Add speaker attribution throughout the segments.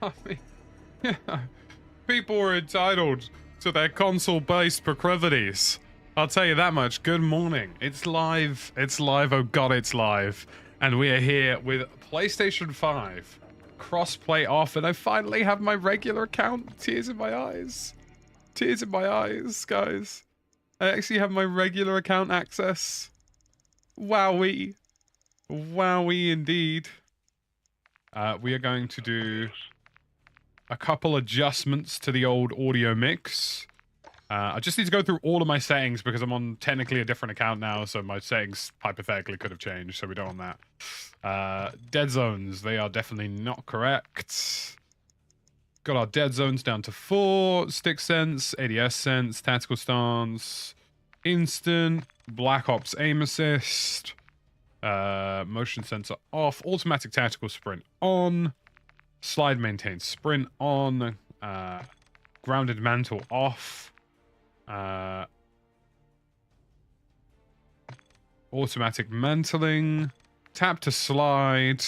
Speaker 1: I mean, yeah, people are entitled to their console-based proclivities. I'll tell you that much. Good morning. It's live. It's live. Oh god, it's live. And we are here with PlayStation 5. Crossplay off, and I finally have my regular account. Tears in my eyes. Tears in my eyes, guys. I actually have my regular account access. Wowee. Wowee indeed. We are going to do a couple adjustments to the old audio mix. I just need to go through all of my settings because I'm on technically a different account now, so my settings hypothetically could have changed, so we don't want that. Dead zones, they are definitely not correct. Got our dead zones down to 4. Stick sense, ADS sense, tactical stance, instant, Black Ops aim assist, motion sensor off, automatic tactical sprint on, slide maintain sprint on, grounded mantle off, automatic mantling, tap to slide,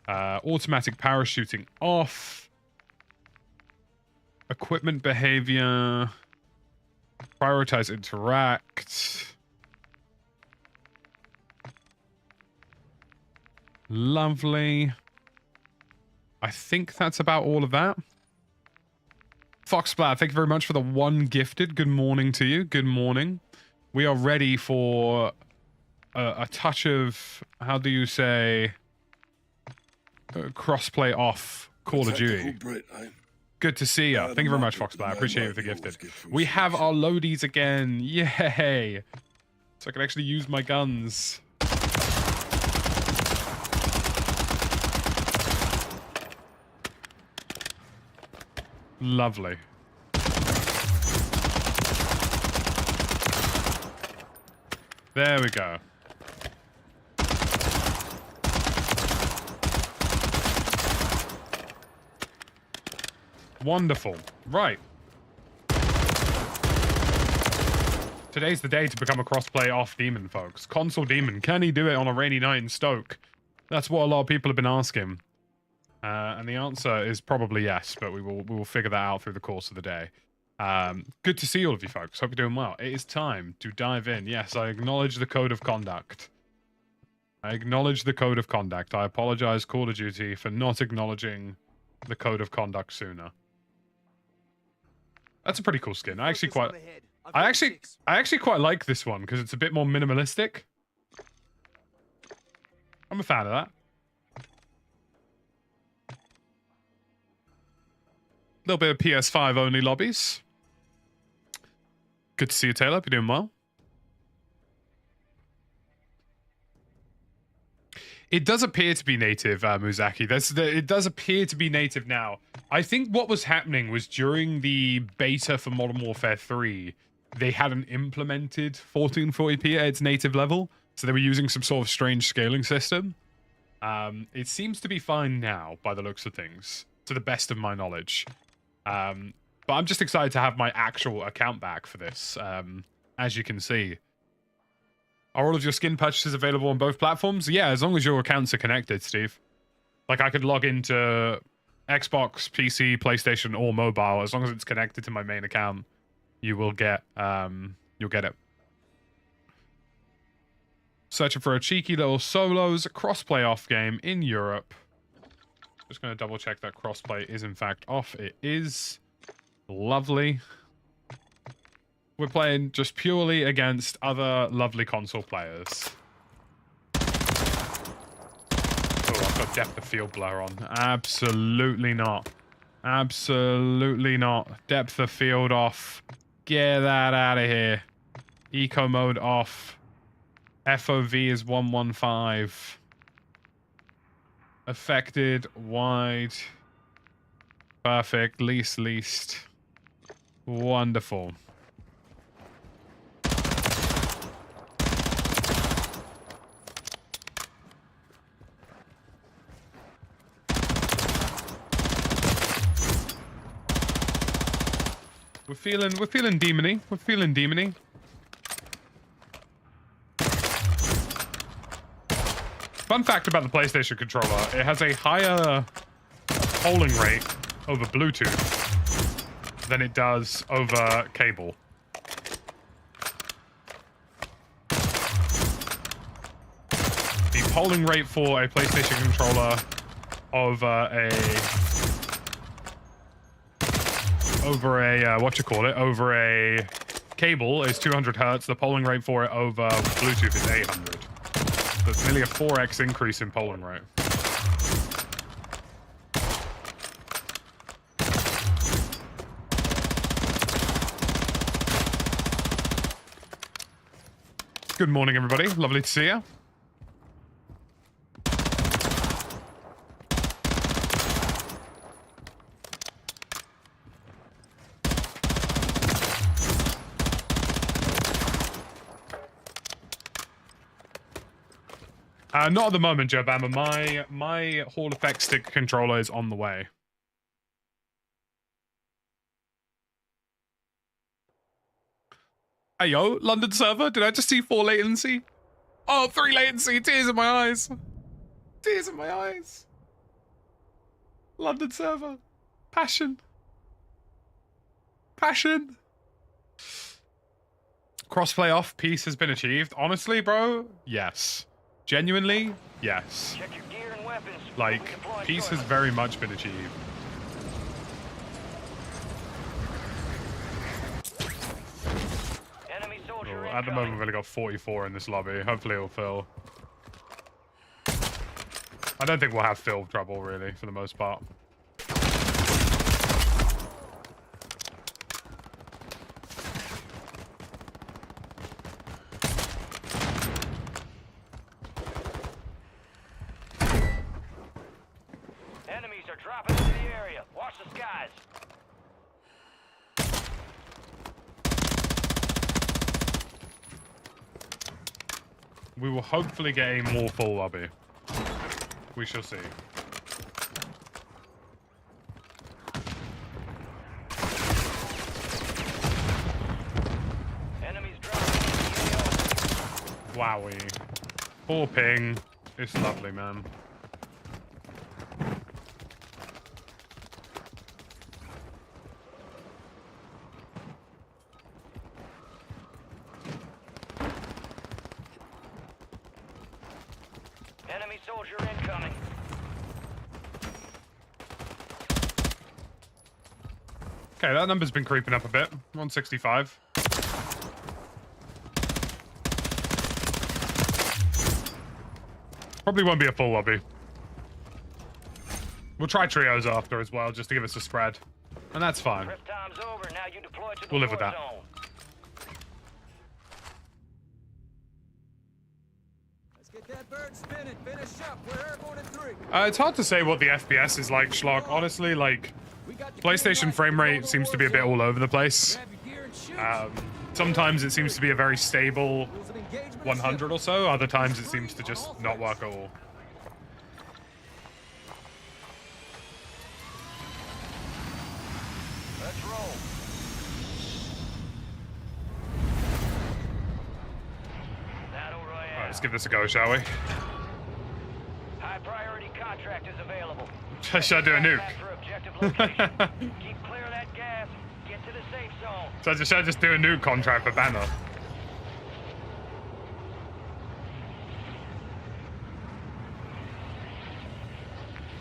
Speaker 1: automatic parachuting off, equipment behavior, prioritize interact. Lovely. I think that's about all of that. Foxsplat, thank you very much for the 1 gifted. Good morning to you. Good morning. We are ready for a touch of, how do you say, crossplay off Call of Duty. Good to see you. Thank you very much, Foxsplat. I appreciate you for the gifted. We have our loadies again. Yay. So I can actually use my guns. Lovely. There we go. Wonderful. Right. Today's the day to become a crossplay off demon, folks. Console demon. Can he do it on a rainy night in Stoke? That's what a lot of people have been asking. And the answer is probably yes, but we will figure that out through the course of the day. Good to see all of you folks. Hope you're doing well. It is time to dive in. Yes, I acknowledge the code of conduct. I acknowledge the code of conduct. I apologize, Call of Duty, for not acknowledging the code of conduct sooner. That's a pretty cool skin. I actually quite like this one because it's a bit more minimalistic. I'm a fan of that. A little bit of PS5 only lobbies. Good to see you, Taylor. You're doing well. It does appear to be native, Muzaki. It does appear to be native now. I think what was happening was during the beta for Modern Warfare 3, they hadn't implemented 1440p at its native level, so they were using some sort of strange scaling system. It seems to be fine now, by the looks of things, to the best of my knowledge. But I'm just excited to have my actual account back for this, as you can see. Are all of your skin purchases available on both platforms? Yeah, as long as your accounts are connected, Steve. Like, I could log into Xbox, PC, PlayStation, or mobile. As long as it's connected to my main account, you will get, you'll get it. Searching for a cheeky little solos crossplay off game in Europe. Just going to double check that crossplay is in fact off. It is. Lovely. We're playing just purely against other lovely console players. Oh, I've got depth of field blur on. Absolutely not. Absolutely not. Depth of field off. Get that out of here. Eco mode off. FOV is 115. Affected, wide. Perfect, least. Wonderful. We're feeling demony. We're feeling demony. Fun fact about the PlayStation controller, it has a higher polling rate over Bluetooth than it does over cable. The polling rate for a PlayStation controller over over a cable is 200 hertz. The polling rate for it over Bluetooth is 800. So it's nearly a 4x increase in polling rate. Good morning, everybody. Lovely to see you. Not at the moment, Joe Bama. My Hall Effect stick controller is on the way. Hey yo, London server, did I just see 4 latency? Oh, 3 latency, tears in my eyes. Tears in my eyes. London server. Passion. Passion. Crossplay off, peace has been achieved. Honestly, bro, yes. Genuinely, yes.
Speaker 2: Check your gear and weapons.
Speaker 1: Like, peace has very much been achieved. At the moment, we've only got 44 in this lobby. Hopefully it'll fill. I don't think we'll have fill trouble, really, for the most part.
Speaker 2: Enemies are dropping into the area. Watch the skies.
Speaker 1: We will hopefully get a more full lobby. We shall see.
Speaker 2: Enemies dropping.
Speaker 1: Wowie. Poor ping. It's lovely, man.
Speaker 2: Enemy soldier incoming.
Speaker 1: Okay, that number's been creeping up a bit. 165. Probably won't be a full lobby. We'll try trios after as well, just to give us a spread. And that's fine.
Speaker 2: Prep time's over. Now you deploy to the
Speaker 1: We'll live with
Speaker 2: war
Speaker 1: that.
Speaker 2: zone.
Speaker 3: Get that bird spinning. Finish up. We're airborne in 3.
Speaker 1: It's hard to say what the FPS is like, Schlock. Honestly, like, PlayStation frame rate seems to be a bit all over the place. Sometimes it seems to be a very stable 100 or so. Other times it seems to just not work at all.
Speaker 2: Let's roll. Battle Royale.
Speaker 1: All right, let's give this a go, shall we?
Speaker 2: High priority contract is available.
Speaker 1: Should I do a nuke?
Speaker 2: For objective location. Keep clear of that gas. Get to the safe zone.
Speaker 1: Should I just do a nuke contract for Banner?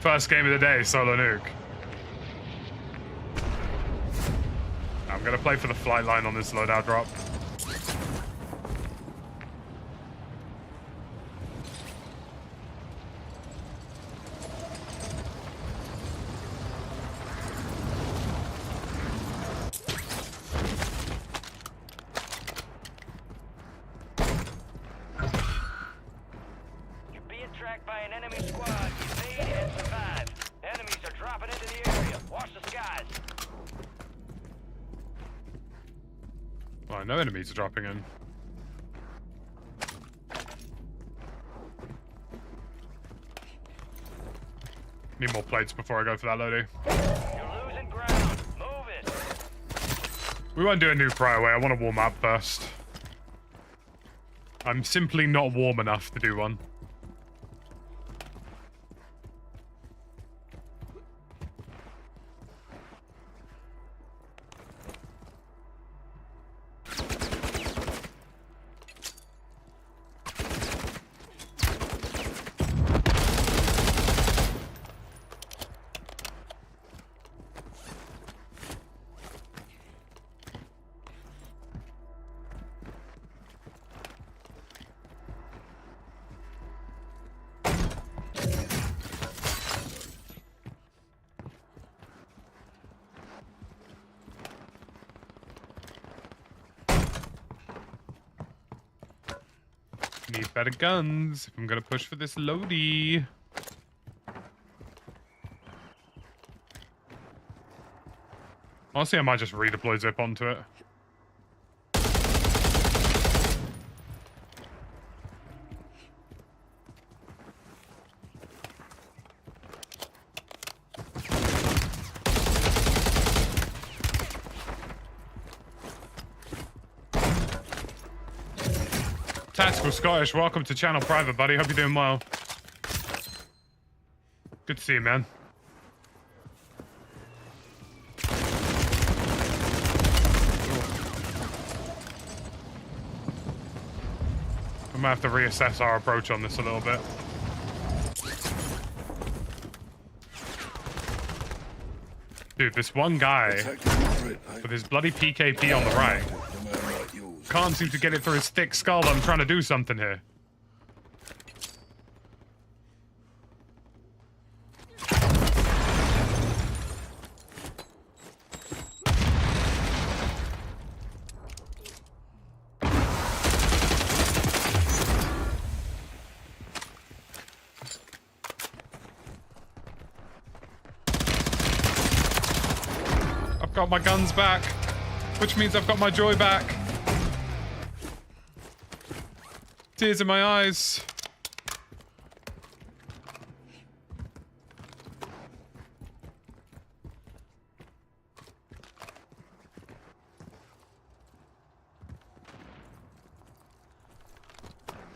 Speaker 1: First game of the day, solo nuke. I'm gonna play for the flight line on this loadout drop.
Speaker 2: You're being tracked by an enemy squad. Evade and survive. Enemies are dropping into the area. Watch the skies.
Speaker 1: Oh, no enemies are dropping in. Need more plates before I go for that loading.
Speaker 2: You're losing ground. Move it.
Speaker 1: We won't do a nuke right away. I want to warm up first. I'm simply not warm enough to do one. Need better guns if I'm gonna push for this Lodi. Honestly, I might just redeploy Zip onto it. Tactical Scottish, welcome to Channel Private, buddy. Hope you're doing well. Good to see you, man. I'm gonna have to reassess our approach on this a little bit. Dude, this one guy with his bloody PKP on the right can't seem to get it through his thick skull that I'm trying to do something here. I've got my guns back, which means I've got my joy back. Tears in my eyes.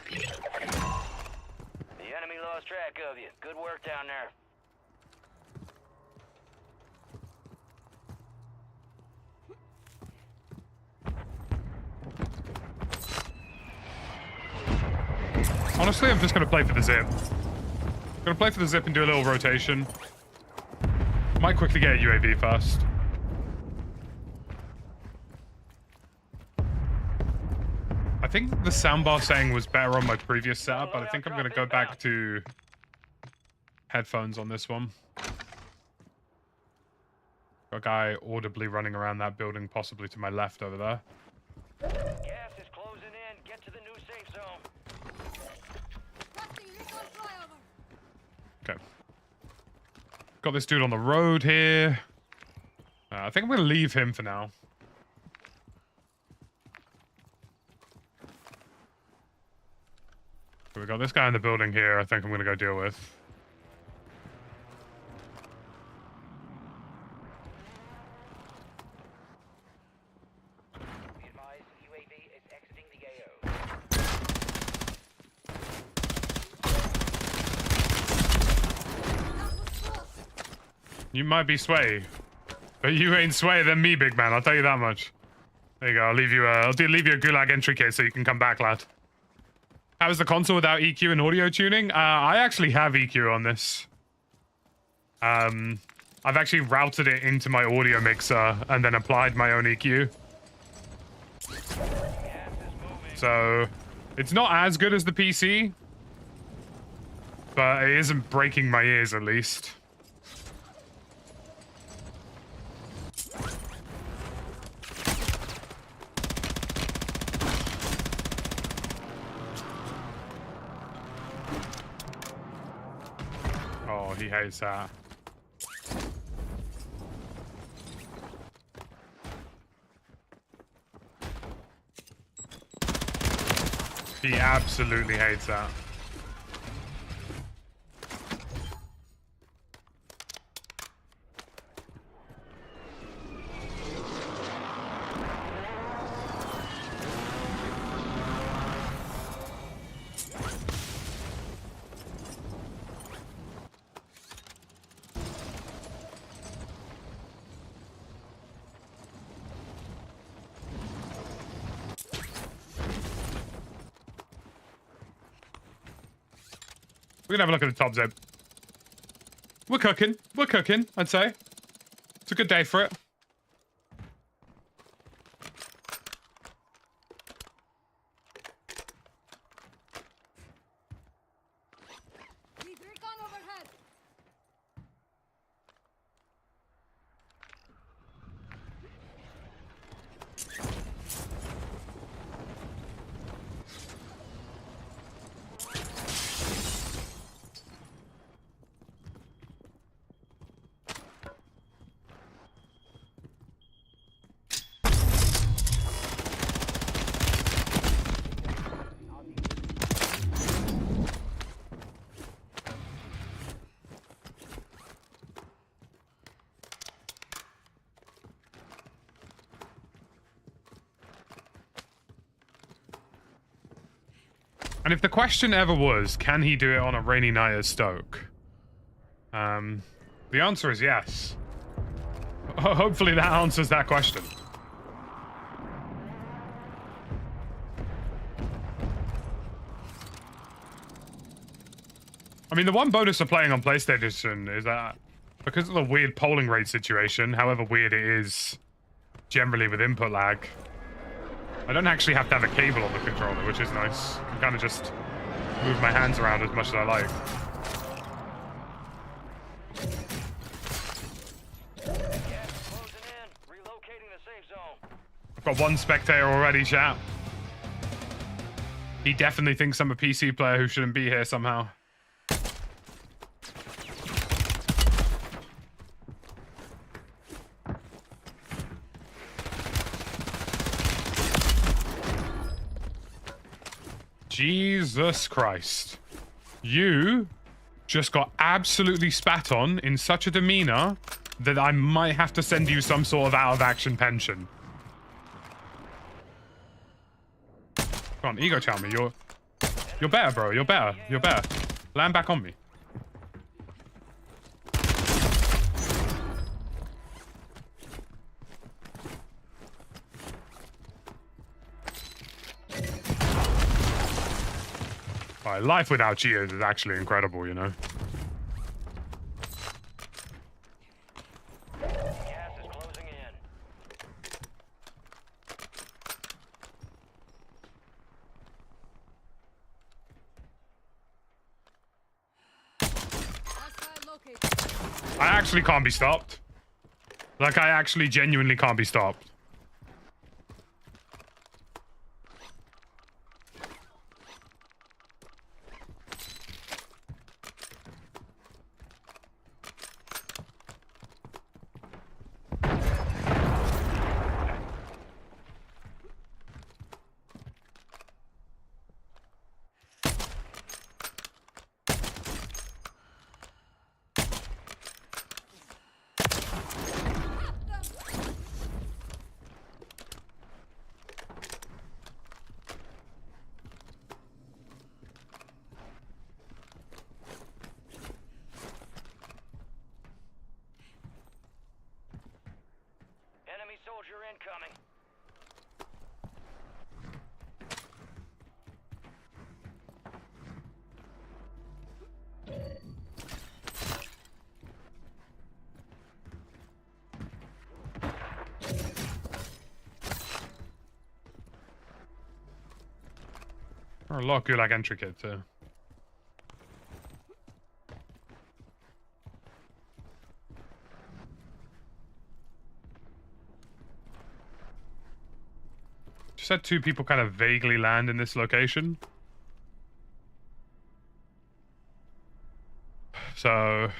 Speaker 2: The enemy lost track of you. Good work down there.
Speaker 1: Honestly, I'm just gonna play for the zip. Gonna play for the zip and do a little rotation. Might quickly get a UAV first. I think the soundbar setting was better on my previous setup, but I think I'm gonna go back to headphones on this one. Got a guy audibly running around that building, possibly to my left over there.
Speaker 2: Gas is closing in. Get to the new safe zone.
Speaker 1: Okay. Got this dude on the road here. I think I'm gonna leave him for now. So we got this guy in the building here. I think I'm gonna go deal with.
Speaker 2: Be advised, UAV is exiting the AO.
Speaker 1: You might be sway, but you ain't sway than me, big man. I'll tell you that much. There you go. I'll leave you a Gulag entry kit so you can come back, lad. How is the console without EQ and audio tuning? I actually have EQ on this. I've actually routed it into my audio mixer and then applied my own EQ. So it's not as good as the PC, but it isn't breaking my ears at least. Oh, he hates that. He absolutely hates that. We're gonna have a look at the top zip. We're cooking, I'd say. It's a good day for it. And if the question ever was, can he do it on a rainy night at Stoke? The answer is yes. Hopefully that answers that question. I mean, the one bonus of playing on PlayStation is that because of the weird polling rate situation, however weird it is generally with input lag, I don't actually have to have a cable on the controller, which is nice. I can kind of just move my hands around as much as I like. I've got one spectator already, chat. He definitely thinks I'm a PC player who shouldn't be here somehow. Jesus Christ. You just got absolutely spat on in such a demeanor that I might have to send you some sort of out-of-action pension. Come on, ego chow me. You're better, bro. You're better. You're better. Land back on me. Alright, life without cheaters is actually incredible, you know?
Speaker 2: Gas is closing in.
Speaker 1: I actually can't be stopped. Like, I actually genuinely can't be stopped.
Speaker 2: Enemy soldier incoming.
Speaker 1: Or a lot of gulag entry kit too. Just had two people kind of vaguely land in this location. So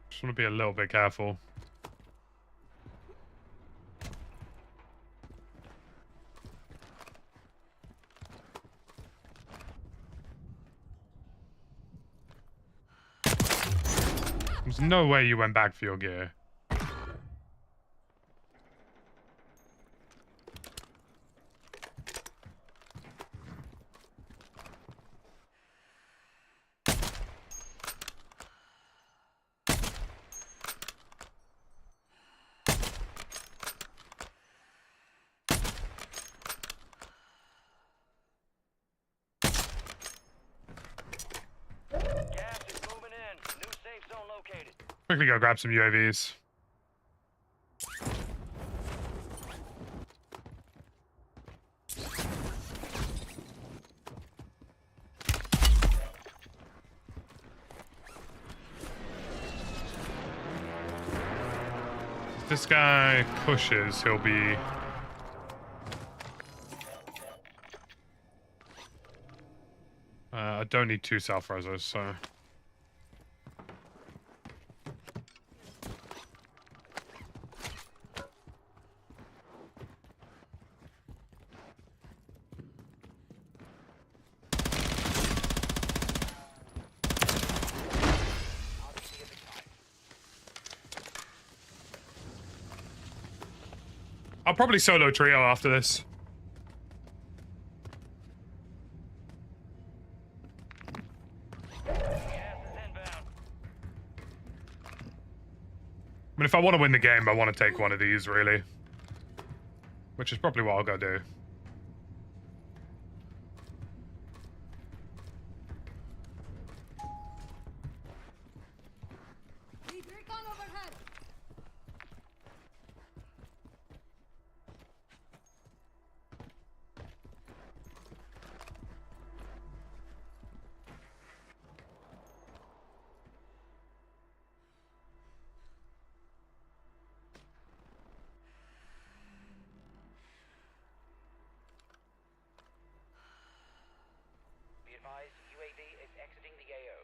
Speaker 1: just want to be a little bit careful. There's no way you went back for your gear. Quickly go grab some UAVs. If this guy pushes, he'll be... I don't need two self-resos, so... I'll probably solo trio after this.
Speaker 2: Gas is inbound.
Speaker 1: I mean, if I want to win the game, I want to take one of these, really. Which is probably what I'll go do.
Speaker 2: Be advised, UAV is exiting the AO.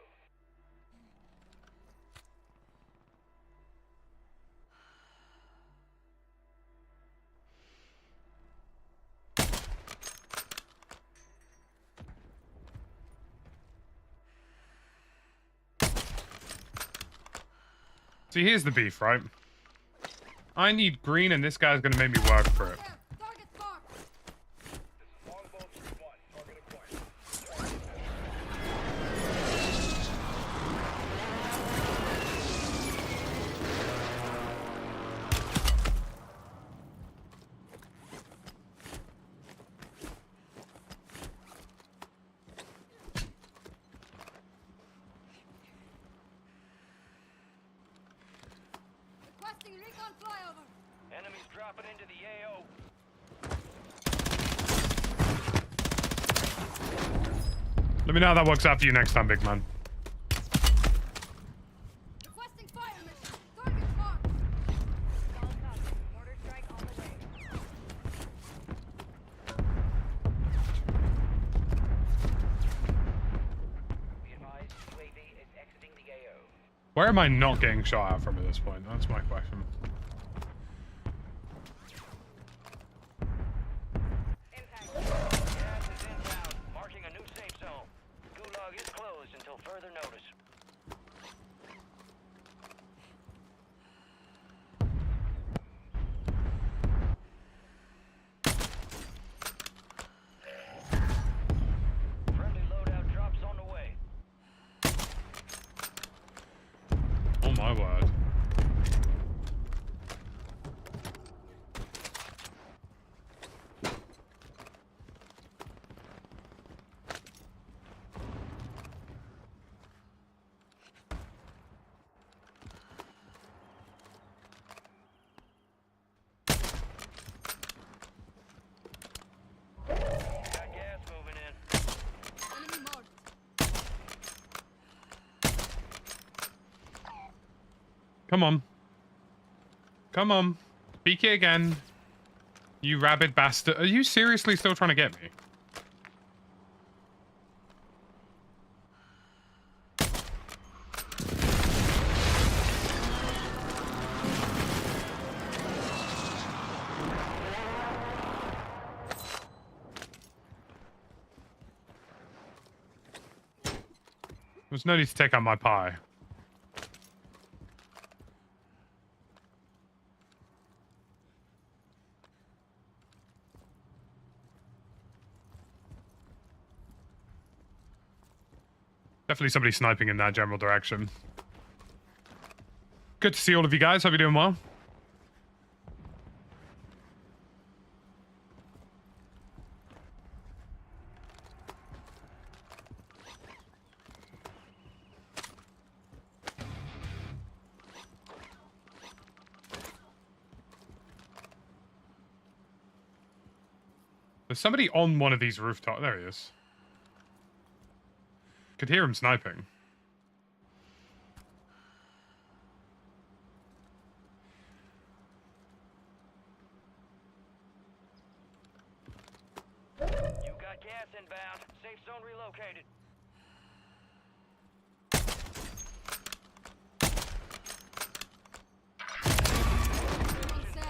Speaker 1: See, here's the beef, right? I need green, and this guy's gonna make me work for it.
Speaker 4: Recon flyover.
Speaker 2: Enemies dropping into the AO.
Speaker 1: Let me know how that works out for you next time, big man.
Speaker 4: Requesting fire mission. Target marked. Solid copy. Mortar strike on the way.
Speaker 2: Be advised, UAV is exiting the AO.
Speaker 1: Where am I not getting shot at from at this point? That's my question.
Speaker 4: Impact.
Speaker 2: Gas is inbound, marking a new safe zone. Gulag is closed until further notice. Friendly loadout drops on the way.
Speaker 1: Oh my word.
Speaker 2: Got gas moving in.
Speaker 4: Enemy marked.
Speaker 1: Come on. Come on. PK again. You rabid bastard. Are you seriously still trying to get me? There's no need to take out my pie. Definitely somebody sniping in that general direction. Good to see all of you guys. Hope you're doing well. There's somebody on one of these rooftops. There he is. Could hear him sniping.
Speaker 2: You got gas inbound. Safe zone relocated.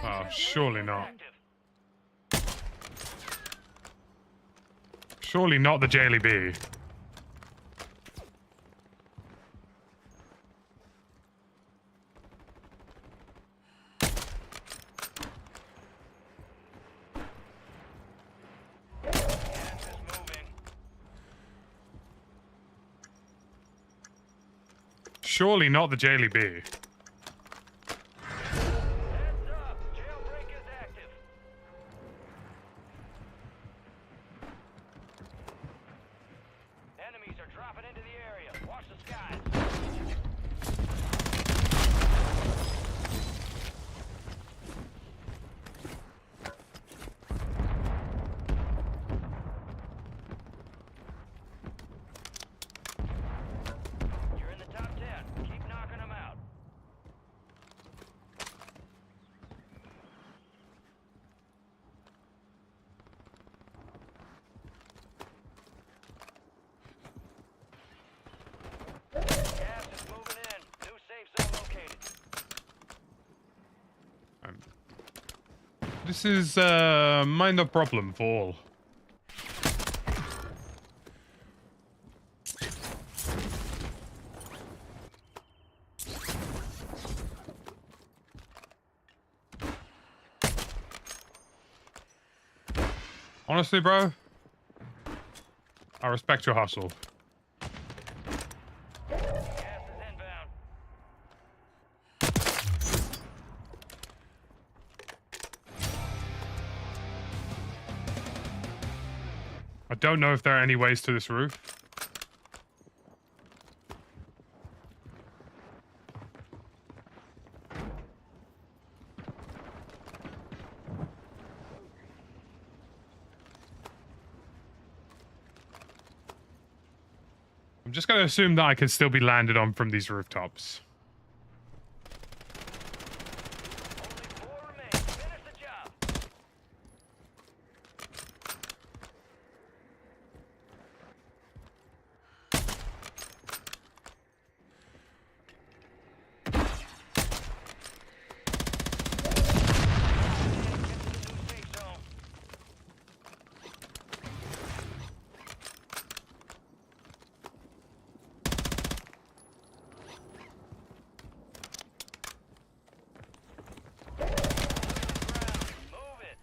Speaker 1: Oh, surely not.
Speaker 2: Active.
Speaker 1: Surely not the Jaily Bee. surely not the Jaily B.
Speaker 2: Heads up! Jailbreak is active. Enemies are dropping into the area. Watch the skies. You're in the top 10. Keep knocking them out. Gas is moving in. New safe zone located.
Speaker 1: This is minor problem for all. Honestly, bro, I respect your hustle.
Speaker 2: Gas is inbound.
Speaker 1: I don't know if there are any ways to this roof. I'm just going to assume that I can still be landed on from these rooftops.
Speaker 2: Only 4 remain. Finish the job. New safe zone. Move it.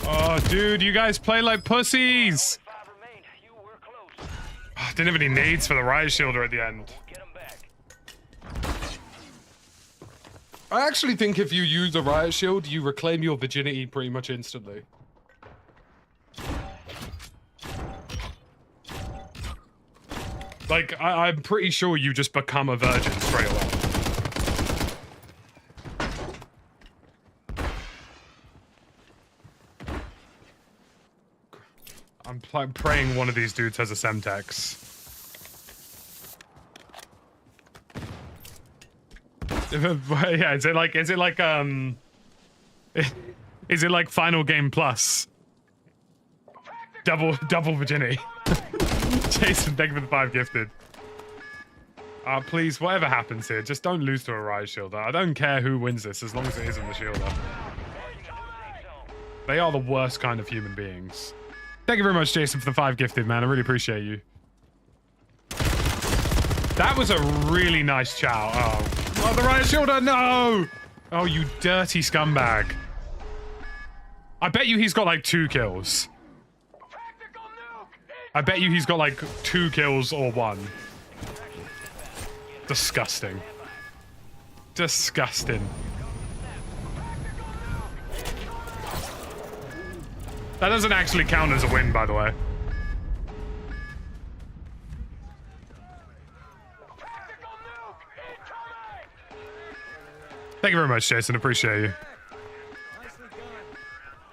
Speaker 1: Oh, dude, you guys play like pussies!
Speaker 2: Only 5 remain. You were close.
Speaker 1: Didn't have any nades for the riot shielder at the end.
Speaker 2: Get them back.
Speaker 1: I actually think if you use a riot shield, you reclaim your virginity pretty much instantly. Like, I'm pretty sure you just become a virgin straight away. I'm praying one of these dudes has a Semtex. Yeah, is it like is it like Final Game Plus? Double virginity. Jason, thank you for the 5 gifted. Please, whatever happens here, just don't lose to a riot shielder. I don't care who wins this, as long as it isn't the shielder.
Speaker 2: Marking a new safe zone.
Speaker 1: They are the worst kind of human beings. Thank you very much, Jason, for the 5 gifted, man. I really appreciate you. That was a really nice chow. Oh, the riot shielder, no! Oh, you dirty scumbag. I bet you he's got like 2 kills.
Speaker 2: Tactical nuke.
Speaker 1: I bet you he's got like 2 kills or 1. Disgusting. Disgusting. That doesn't actually count as a win, by the way.
Speaker 2: Tactical nuke. Incoming.
Speaker 1: Thank you very much, Jason. Appreciate you.
Speaker 3: Nicely done.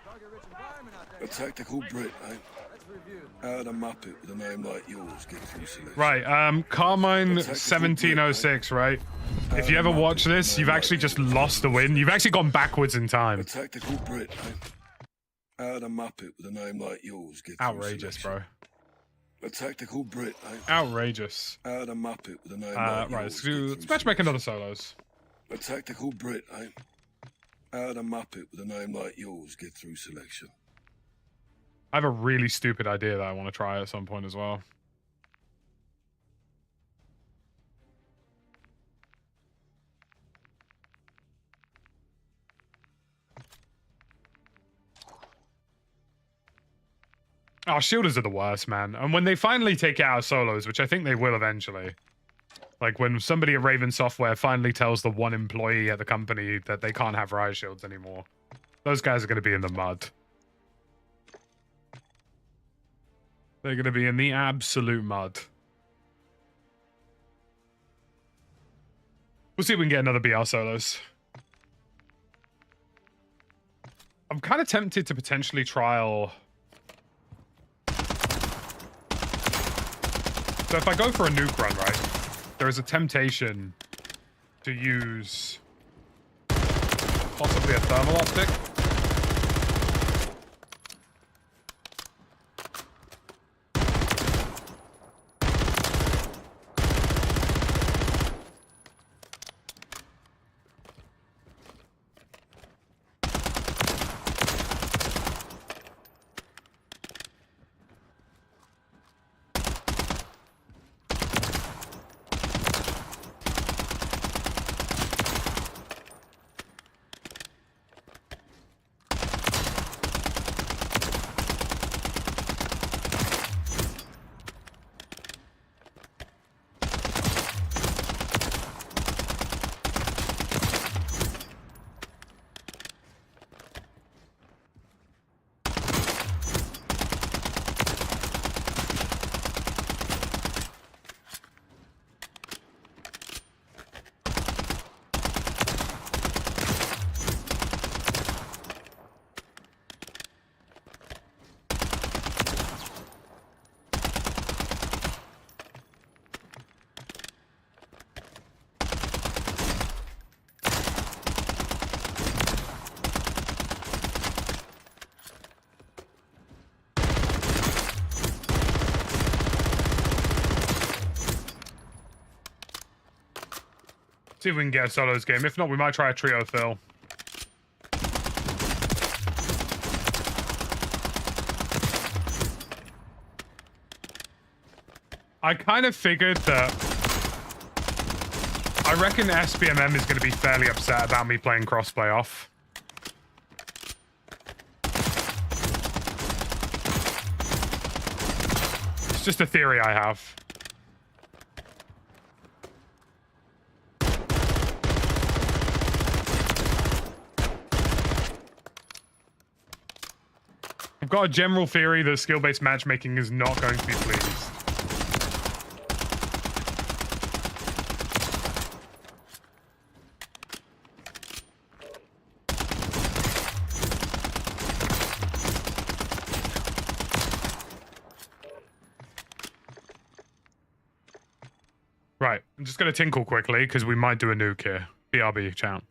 Speaker 3: Target-rich environment out there.
Speaker 5: A tactical Brit, eh?
Speaker 3: Let's review.
Speaker 5: How'd a Muppet with a name like yours get through selection?
Speaker 1: Right, Carmine 1706, right? If you ever watch this, you've actually just lost the win. You've actually gone backwards in time.
Speaker 5: A tactical Brit, eh? How'd a Muppet with a name like yours get through
Speaker 1: Outrageous,
Speaker 5: selection?
Speaker 1: bro.
Speaker 5: A tactical Brit, eh?
Speaker 1: Outrageous.
Speaker 5: How'd a Muppet with a name like
Speaker 1: Right,
Speaker 5: yours
Speaker 1: let's
Speaker 5: get
Speaker 1: match
Speaker 5: through
Speaker 1: make another solos.
Speaker 5: selection? A tactical Brit, eh? How'd a Muppet with a name like yours get through selection?
Speaker 1: I have a really stupid idea that I want to try at some point as well. Oh, shielders are the worst, man. And when they finally take it out of solos, which I think they will eventually, like when somebody at Raven Software finally tells the one employee at the company that they can't have riot shields anymore, those guys are going to be in the mud. They're going to be in the absolute mud. We'll see if we can get another BR solos. I'm kind of tempted to potentially trial... So if I go for a nuke run, right, there is a temptation to use possibly a thermal optic. See if we can get a solos game. If not, we might try a trio fill. I kind of figured that... I reckon SBMM is going to be fairly upset about me playing Crossplay off. It's just a theory I have. I've got a general theory that skill-based matchmaking is not going to be pleased. Right, I'm just going to tinkle quickly because we might do a nuke here. BRB, chat.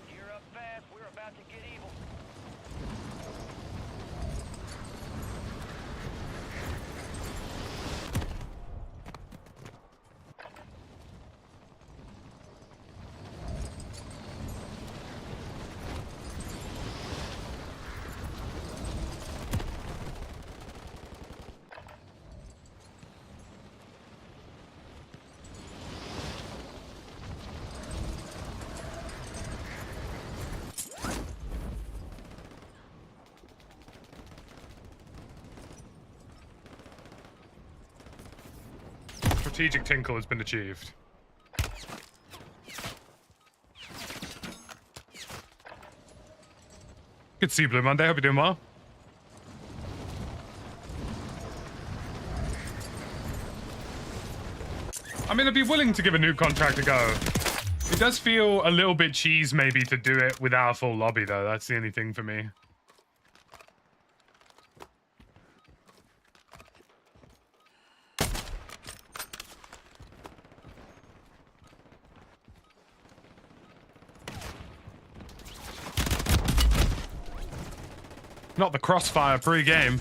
Speaker 2: Gear up fast. We're about to get evil.
Speaker 1: Strategic tinkle has been achieved. Good to see you, Blue Monday. Hope you're doing well. I mean, I'd be willing to give a new contract a go. It does feel a little bit cheese, maybe, to do it without a full lobby, though. That's the only thing for me. Not the crossfire pre-game.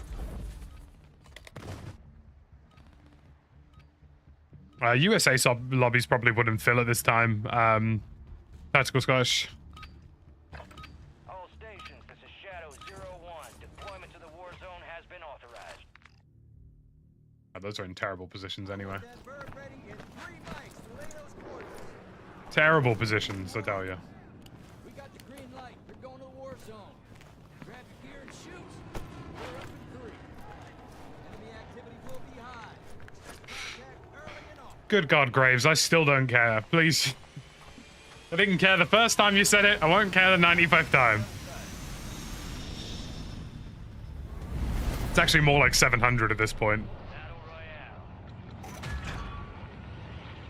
Speaker 1: USA lobbies probably wouldn't fill at this time. Tactical Scottish.
Speaker 2: All stations, this is Shadow 01. Deployment to the war zone has been authorized.
Speaker 1: Those are in terrible positions anyway.
Speaker 3: That bird ready in 3 mics to lay those coordinates.
Speaker 1: Terrible positions, I tell you.
Speaker 3: We got the green light. You're going to the war zone. Grab your gear and shoot. We're up in 3. Enemy activity will be high. Contact early and often.
Speaker 1: Good God, Graves, I still don't care. Please. I didn't care the first time you said it. I won't care the 95th time. It's actually more like 700 at this point.
Speaker 2: Battle Royale.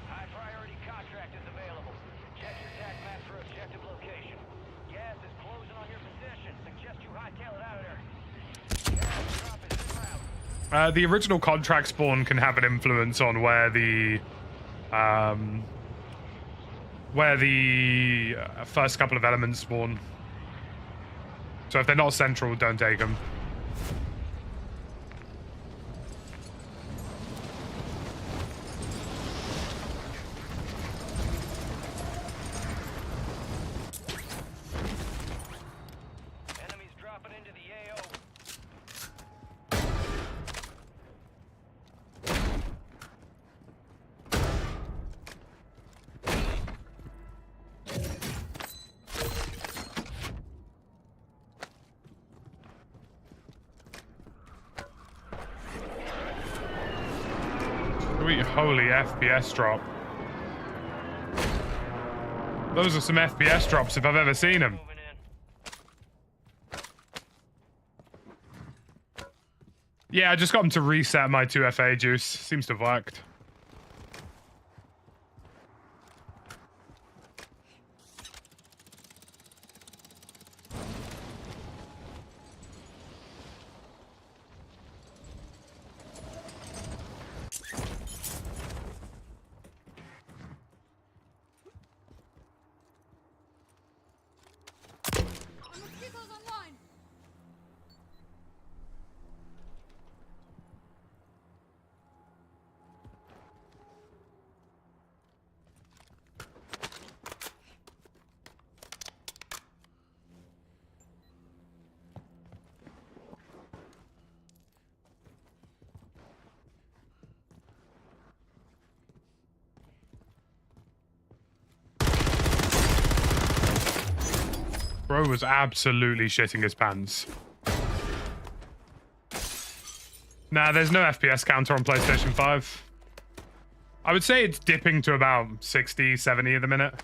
Speaker 2: High priority contract is available. Check your tac map for objective location. Gas is closing on your position. Suggest you hightail it out of there. Gas drop is en route.
Speaker 1: The original contract spawn can have an influence on where the first couple of elements spawn. So if they're not central, don't take them.
Speaker 2: Enemies dropping into the AO.
Speaker 1: Sweet holy FPS drop. Those are some FPS drops if I've ever seen them.
Speaker 2: Moving in.
Speaker 1: Yeah, I just got him to reset my 2FA juice. Seems to have worked.
Speaker 4: Mosquitoes online.
Speaker 1: Bro was absolutely shitting his pants. Nah, there's no FPS counter on PlayStation 5. I would say it's dipping to about 60, 70 at the minute.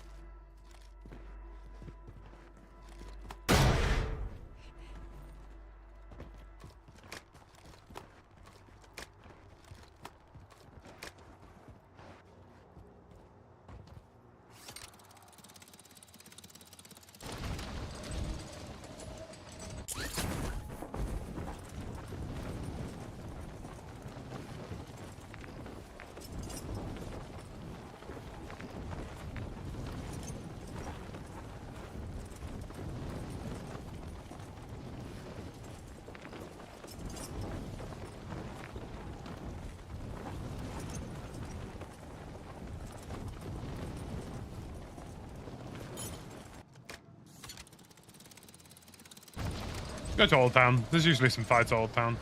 Speaker 1: Go to Old Town. There's usually some fights at Old Town.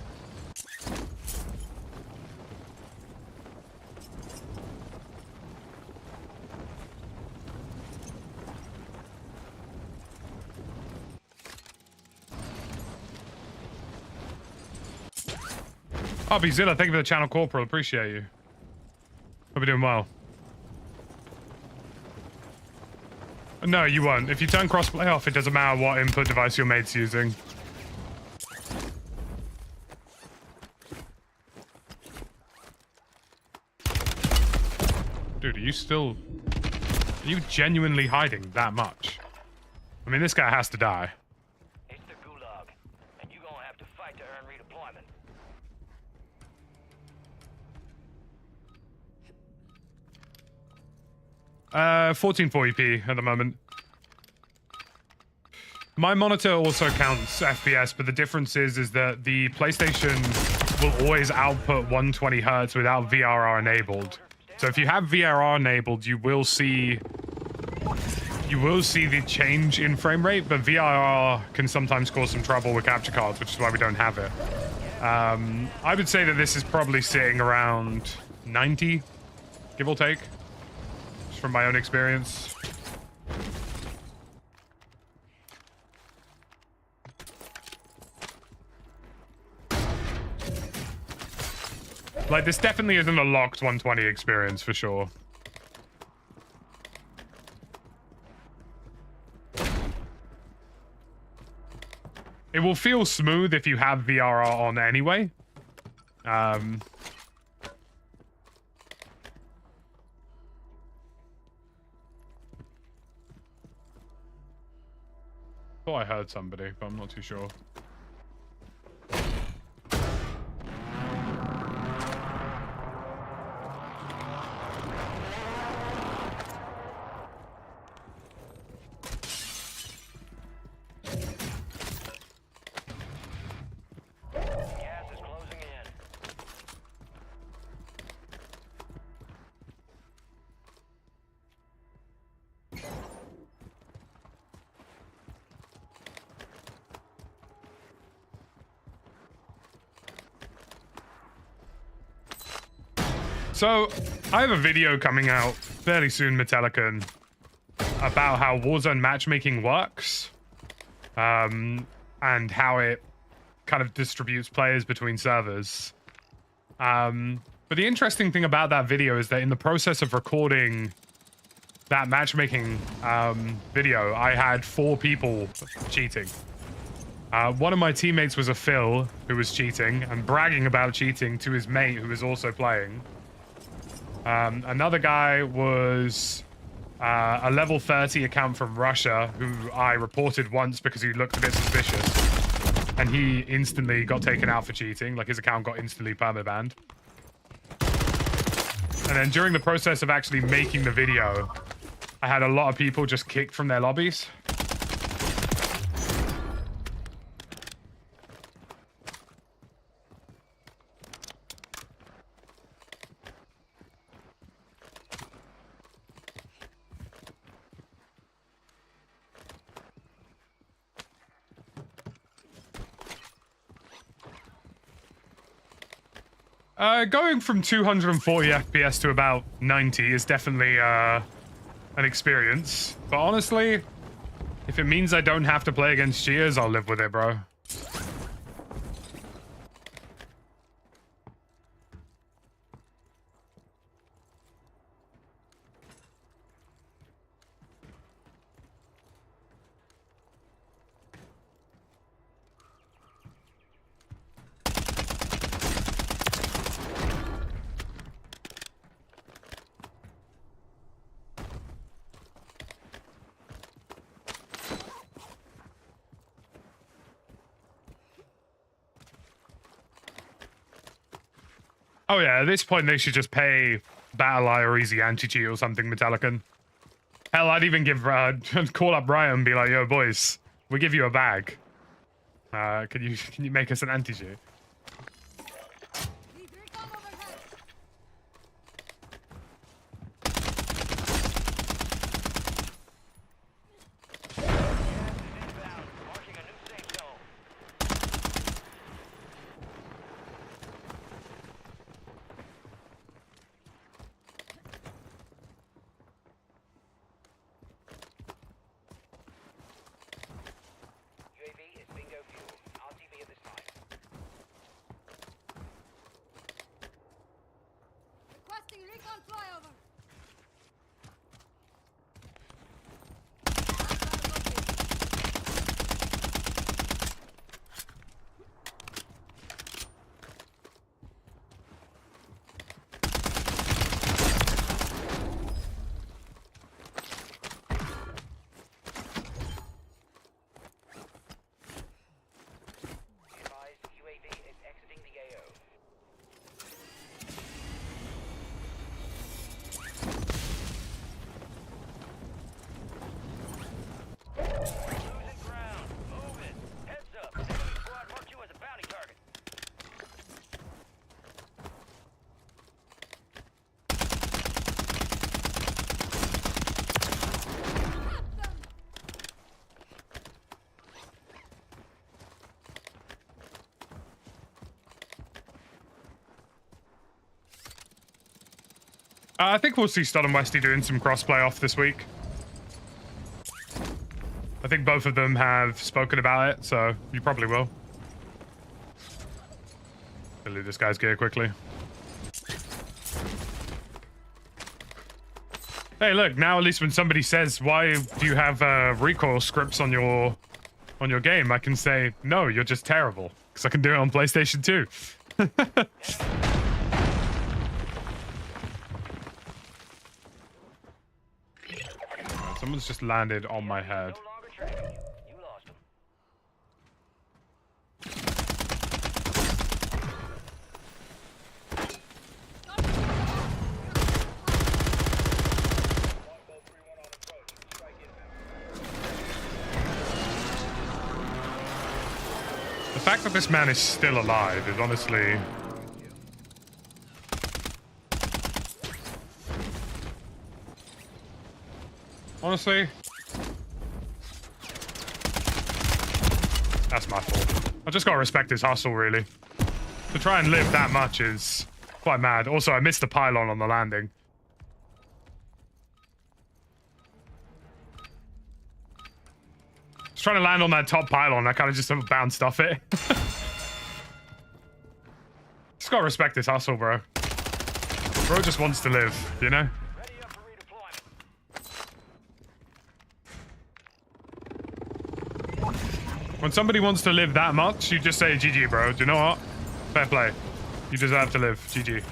Speaker 1: RB Zilla, thank you for the channel, Corporal. Appreciate you. Hope you're doing well. No, you won't. If you turn crossplay off, it doesn't matter what input device your mate's using. Dude, are you still... Are you genuinely hiding that much? I mean, this guy has to die.
Speaker 2: It's the Gulag, and you're gonna have to fight to earn redeployment.
Speaker 1: 1440p at the moment. My monitor also counts FPS, but the difference is that the PlayStation will always output 120 hertz without VRR enabled. So if you have VRR enabled, you will see the change in frame rate, but VRR can sometimes cause some trouble with capture cards, which is why we don't have it. I would say that this is probably sitting around 90, give or take, just from my own experience. Like, this definitely isn't a locked 120 experience for sure. It will feel smooth if you have VRR on anyway. Thought I heard somebody, but I'm not too sure. So, I have a video coming out fairly soon, Metallican, about how Warzone matchmaking works, and how it kind of distributes players between servers. But the interesting thing about that video is that in the process of recording that matchmaking video, I had 4 people cheating. One of my teammates was a Phil, who was cheating and bragging about cheating to his mate, who was also playing. Another guy was a level 30 account from Russia, who I reported once because he looked a bit suspicious. And he instantly got taken out for cheating. Like, his account got instantly permabanned. And then during the process of actually making the video, I had a lot of people just kicked from their lobbies. Going from 240 FPS to about 90 is definitely an experience. But honestly, if it means I don't have to play against cheaters, I'll live with it, bro. Oh yeah, at this point they should just pay BattleEye or Easy Anti-Cheat or something, Metallican. Hell, I'd even give call up Riot and be like, yo boys, we give you a bag. Can you make us an anti-cheat?
Speaker 4: Requesting recon flyover.
Speaker 2: Advised, UAV is exiting the AO.
Speaker 1: I think we'll see Stud and Westy doing some crossplay off this week. I think both of them have spoken about it, so you probably will. I'll loot this guy's gear quickly. Hey, look, now at least when somebody says, why do you have recoil scripts on your game, I can say, no, you're just terrible. Because I can do it on PlayStation 2. Someone's just landed on my head.
Speaker 2: No longer tracking you. You lost him.
Speaker 1: The fact that this man is still alive is honestly... Honestly... That's my fault. I just gotta respect his hustle, really. To try and live that much is quite mad. Also, I missed the pylon on the landing. Trying to land on that top pylon, I kind of just bounced off it. Just gotta respect his hustle, bro. Bro just wants to live, you know?
Speaker 2: Ready up for redeployment.
Speaker 1: When somebody wants to live that much, you just say, GG, bro. Do you know what? Fair play. You deserve to live. GG.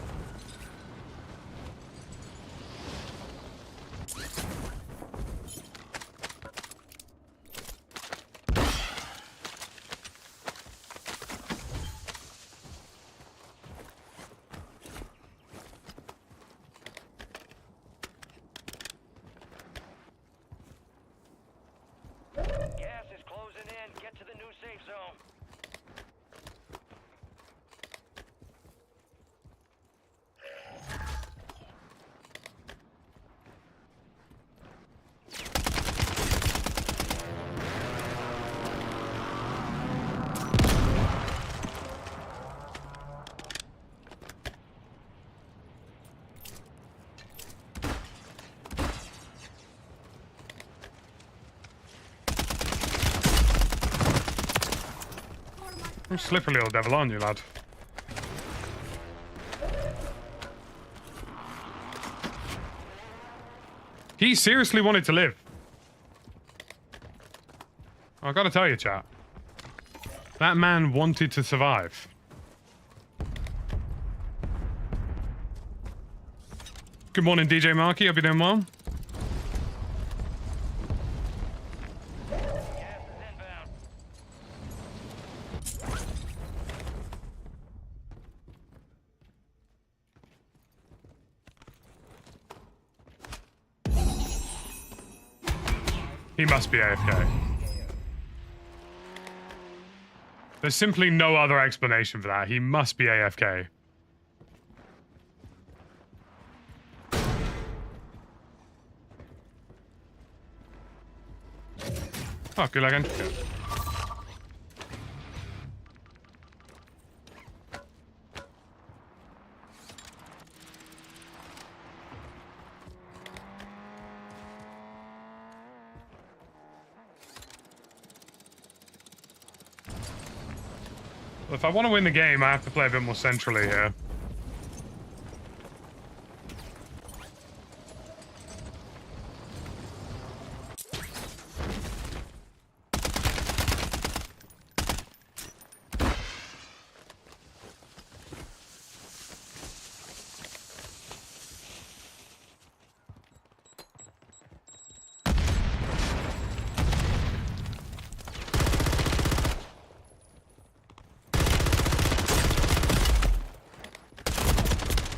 Speaker 2: Gas is closing in. Get to the new safe zone.
Speaker 1: I'm slippery little devil, aren't you, lad? He seriously wanted to live. I gotta tell you, chat. That man wanted to survive. Good morning, DJ Marky. Hope you're doing well.
Speaker 2: Gas is inbound.
Speaker 1: He must be AFK. There's simply no other explanation for that. He must be AFK. Oh, good luck, entry. Well, if I want to win the game, I have to play a bit more centrally here.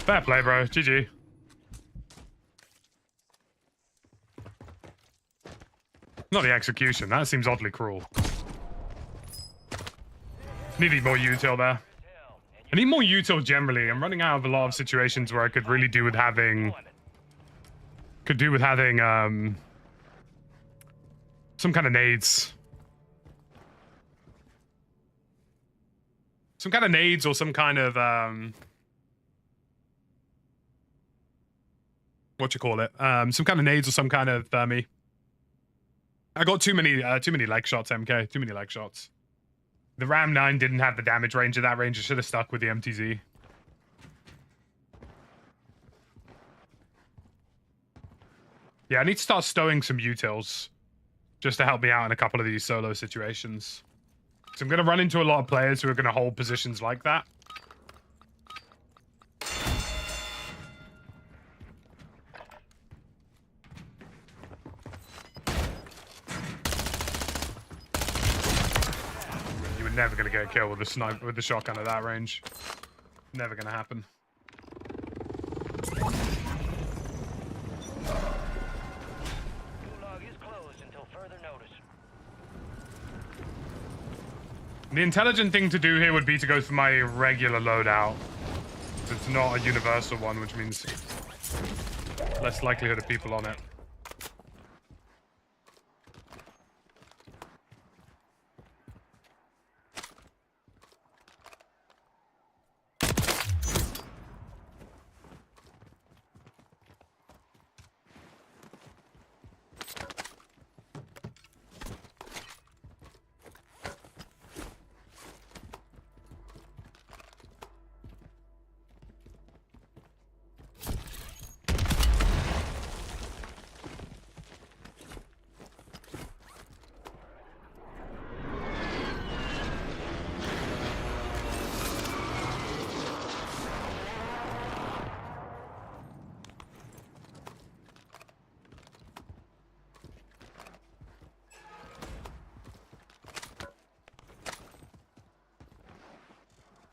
Speaker 1: Fair play, bro. GG. Not the execution. That seems oddly cruel. Needed more util there. I need more util generally. I'm running out of a lot of situations where I could really do with having... some kind of nades. Some kind of nades or some kind of, what you call it? Some kind of nades or some kind of thermi. I got too many leg shots, MK. Too many leg shots. The Ram 9 didn't have the damage range at that range. It should have stuck with the MTZ. Yeah, I need to start stowing some utils just to help me out in a couple of these solo situations. So I'm going to run into a lot of players who are going to hold positions like that. You were never going to get a kill with the sniper, with the shotgun at that range. Never going to happen. The intelligent thing to do here would be to go for my regular loadout. It's not a universal one, which means less likelihood of people on it.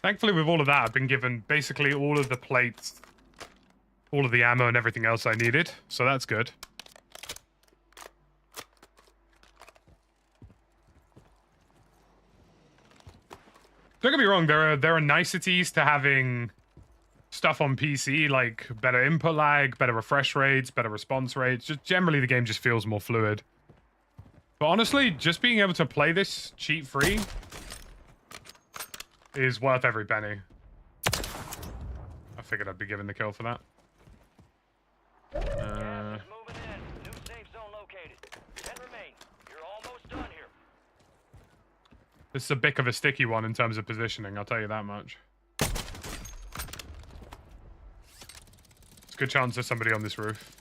Speaker 1: Thankfully, with all of that, I've been given basically all of the plates, all of the ammo and everything else I needed, so that's good. Don't get me wrong, there are niceties to having stuff on PC, like better input lag, better refresh rates, better response rates. Just generally, the game just feels more fluid. But honestly, just being able to play this cheat-free is worth every penny. I figured I'd be given the kill for that. This is a bit of a sticky one in terms of positioning, I'll tell you that much. It's a good chance there's somebody on this roof.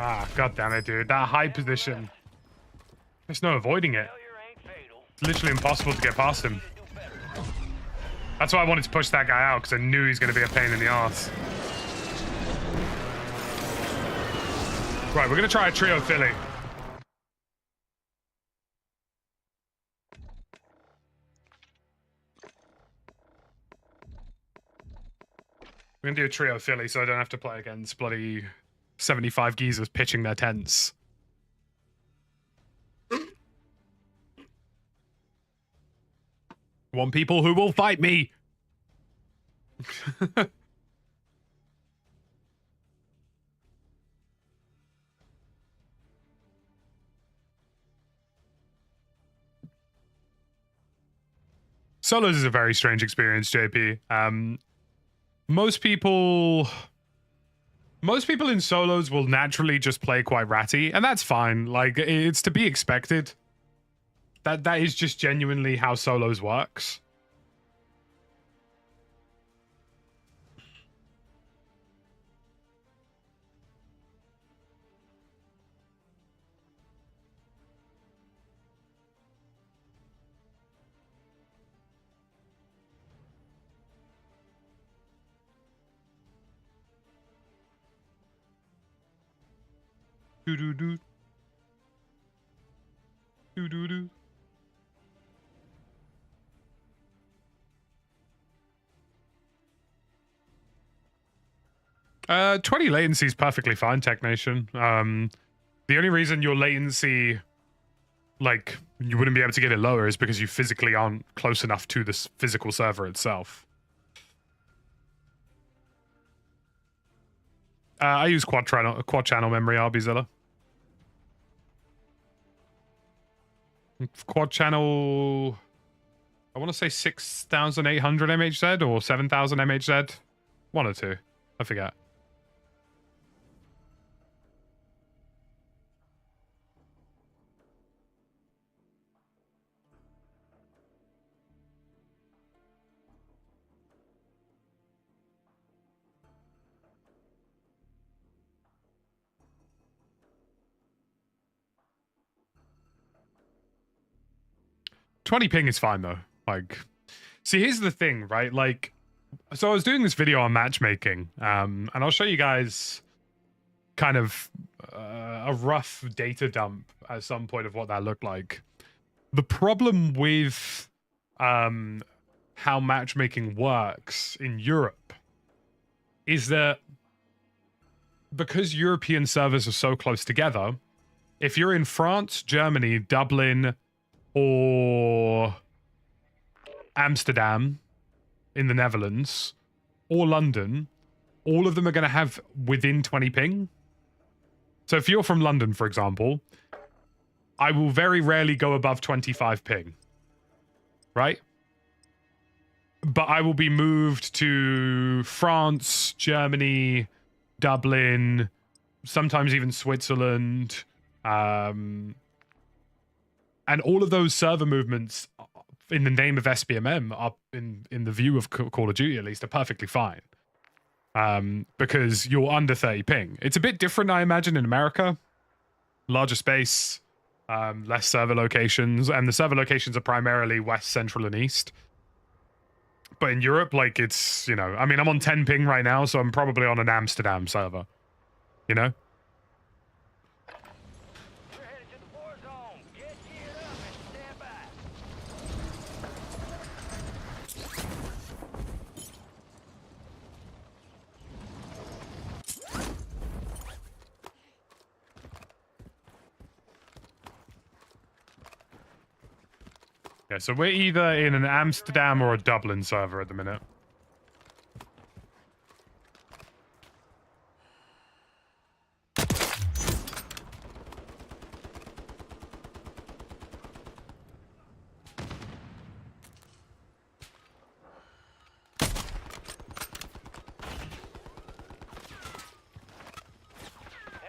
Speaker 1: Ah, god damn it, dude. That high position. There's no avoiding it. It's literally impossible to get past him. That's why I wanted to push that guy out, because I knew he's going to be a pain in the ass. Right, we're going to try a trio Philly. We're going to do a trio Philly so I don't have to play against bloody 75 geezers pitching their tents. Want people who will fight me. Solos is a very strange experience, JP. Most people in solos will naturally just play quite ratty, and that's fine. Like, it's to be expected. That is just genuinely how solos works. Do do do. Do do do. 20 latency is perfectly fine, Technation. The only reason your latency, like, you wouldn't be able to get it lower is because you physically aren't close enough to the physical server itself. I use quad channel memory, RBzilla. Quad channel, I want to say 6,800 MHz or 7,000 MHz. One or two, I forget. .20 ping is fine though. Like, see, here's the thing, right? Like, so I was doing this video on matchmaking, and I'll show you guys kind of a rough data dump at some point of what that looked like. The problem with how matchmaking works in Europe is that because European servers are so close together, if you're in France, Germany, Dublin, or Amsterdam in the Netherlands, or London, all of them are going to have within 20 ping. So if you're from London, for example, I will very rarely go above 25 ping, right? But I will be moved to France, Germany, Dublin, sometimes even Switzerland, and all of those server movements in the name of SBMM are, in the view of Call of Duty at least, are perfectly fine. Because you're under 30 ping. It's a bit different, I imagine, in America. Larger space, less server locations, and the server locations are primarily west, central, and east. But in Europe, like, it's, you know, I mean, I'm on 10 ping right now, so I'm probably on an Amsterdam server. You know?
Speaker 2: We're headed to the war zone. Get geared up and stand by.
Speaker 1: Yeah, so we're either in an Amsterdam or a Dublin server at the minute.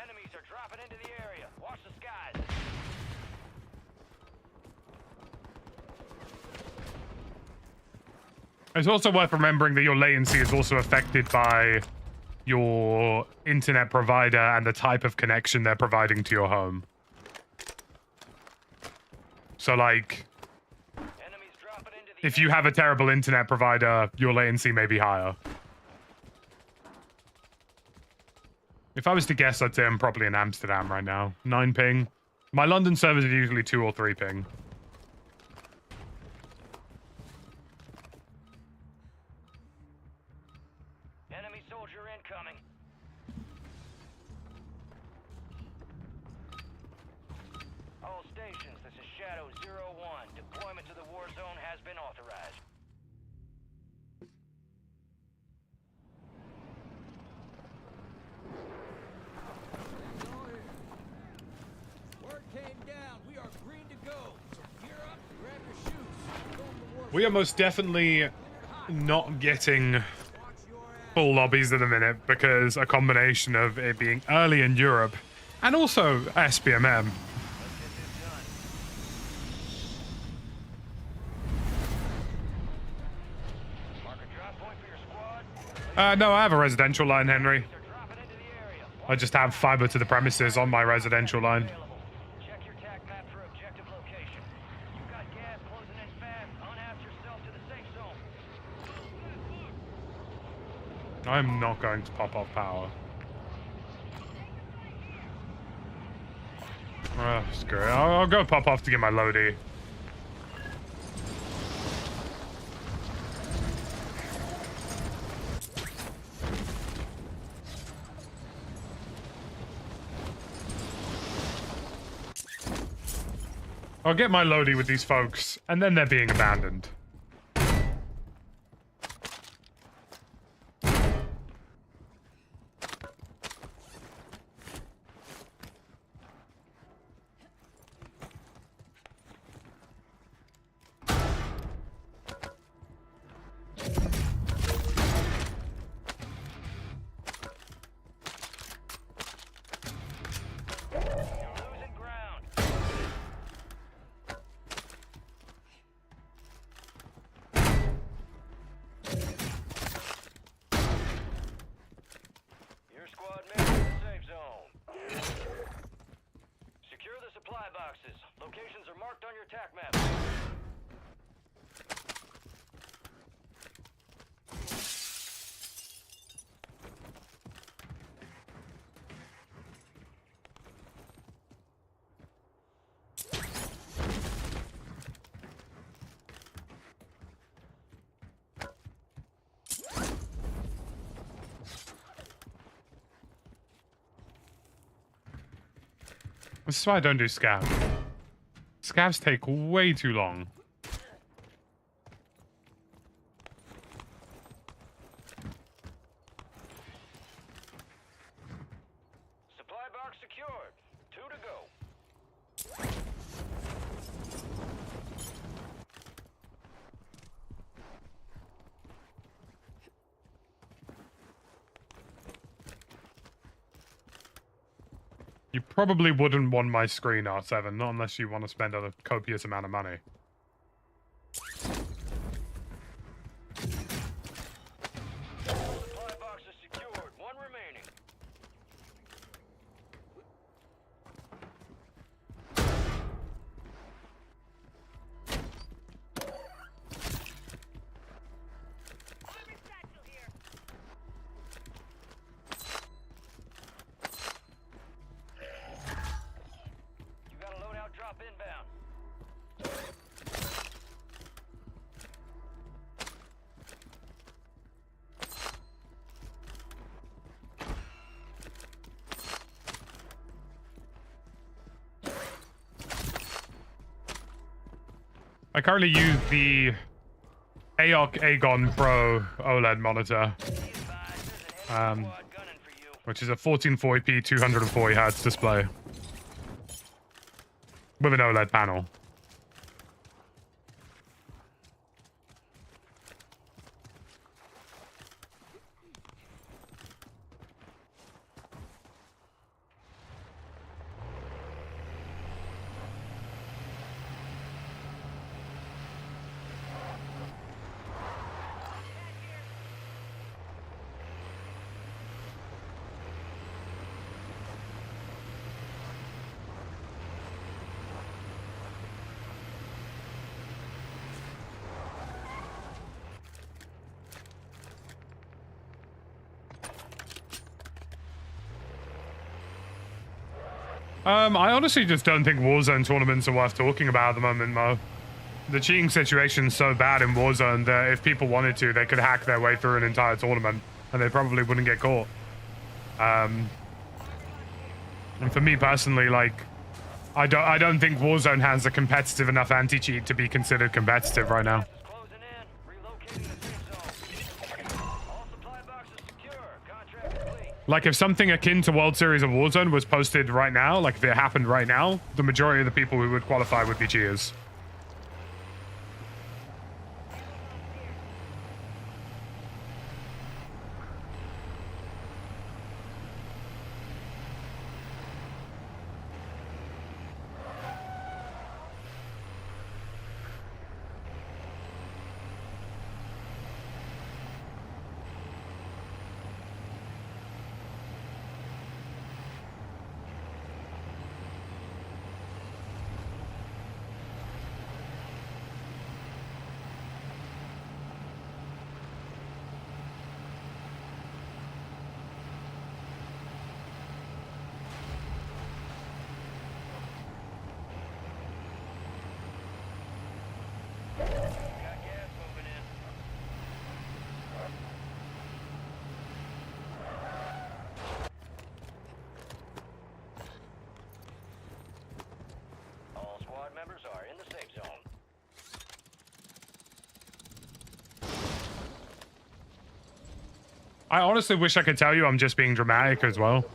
Speaker 2: Enemies are dropping into the area. Watch the skies.
Speaker 1: It's also worth remembering that your latency is also affected by your internet provider and the type of connection they're providing to your home. So, like,
Speaker 2: Enemies dropping into the
Speaker 1: if you have a terrible internet provider, your latency may be higher. If I was to guess, I'd say I'm probably in Amsterdam right now. 9 ping. My London servers are usually 2 or 3 ping.
Speaker 2: enemy soldier incoming. All stations, this is Shadow 01. Deployment to the war zone has been authorized.
Speaker 3: Word came down. We are green to go. So gear up, grab your shoes. We're going to the war
Speaker 1: We are most definitely not getting full lobbies at the minute because a combination of it being early in Europe and also SBMM.
Speaker 2: Mark a drop point for your squad.
Speaker 1: No, I have a residential line, Henry.
Speaker 2: They're dropping into the area.
Speaker 1: I just have fiber to the premises on my residential line.
Speaker 2: Available. Check your TAC map for objective location. You've got gas closing in fast. Unhouse yourself to the safe zone.
Speaker 1: I'm not going to pop off power. Oh, screw it. I'll go pop off to get my loadie. I'll get my loadie with these folks, and then they're being abandoned.
Speaker 2: Locations are marked on your TAC map.
Speaker 1: This is why I don't do scav. Scavs take way too long.
Speaker 2: Supply box secured. 2 to go.
Speaker 1: You probably wouldn't want my screen, R7, not unless you want to spend a copious amount of money.
Speaker 2: Supply box is secured. 1 remaining. Drop inbound.
Speaker 1: I currently use the AOC Aegon Pro OLED monitor, which is a 1440p 240 Hz display with an OLED panel. I honestly just don't think Warzone tournaments are worth talking about at the moment, Mo. The cheating situation's so bad in Warzone that if people wanted to, they could hack their way through an entire tournament, and they probably wouldn't get caught. And for me personally, like, I don't think Warzone has a competitive enough anti-cheat to be considered competitive right now.
Speaker 2: Closing in. Relocating the safe zone. All supply boxes secure. Contract complete.
Speaker 1: Like, if something akin to World Series of Warzone was posted right now, like if it happened right now, the majority of the people who would qualify would be cheaters. I honestly wish I could tell you I'm just being dramatic as well.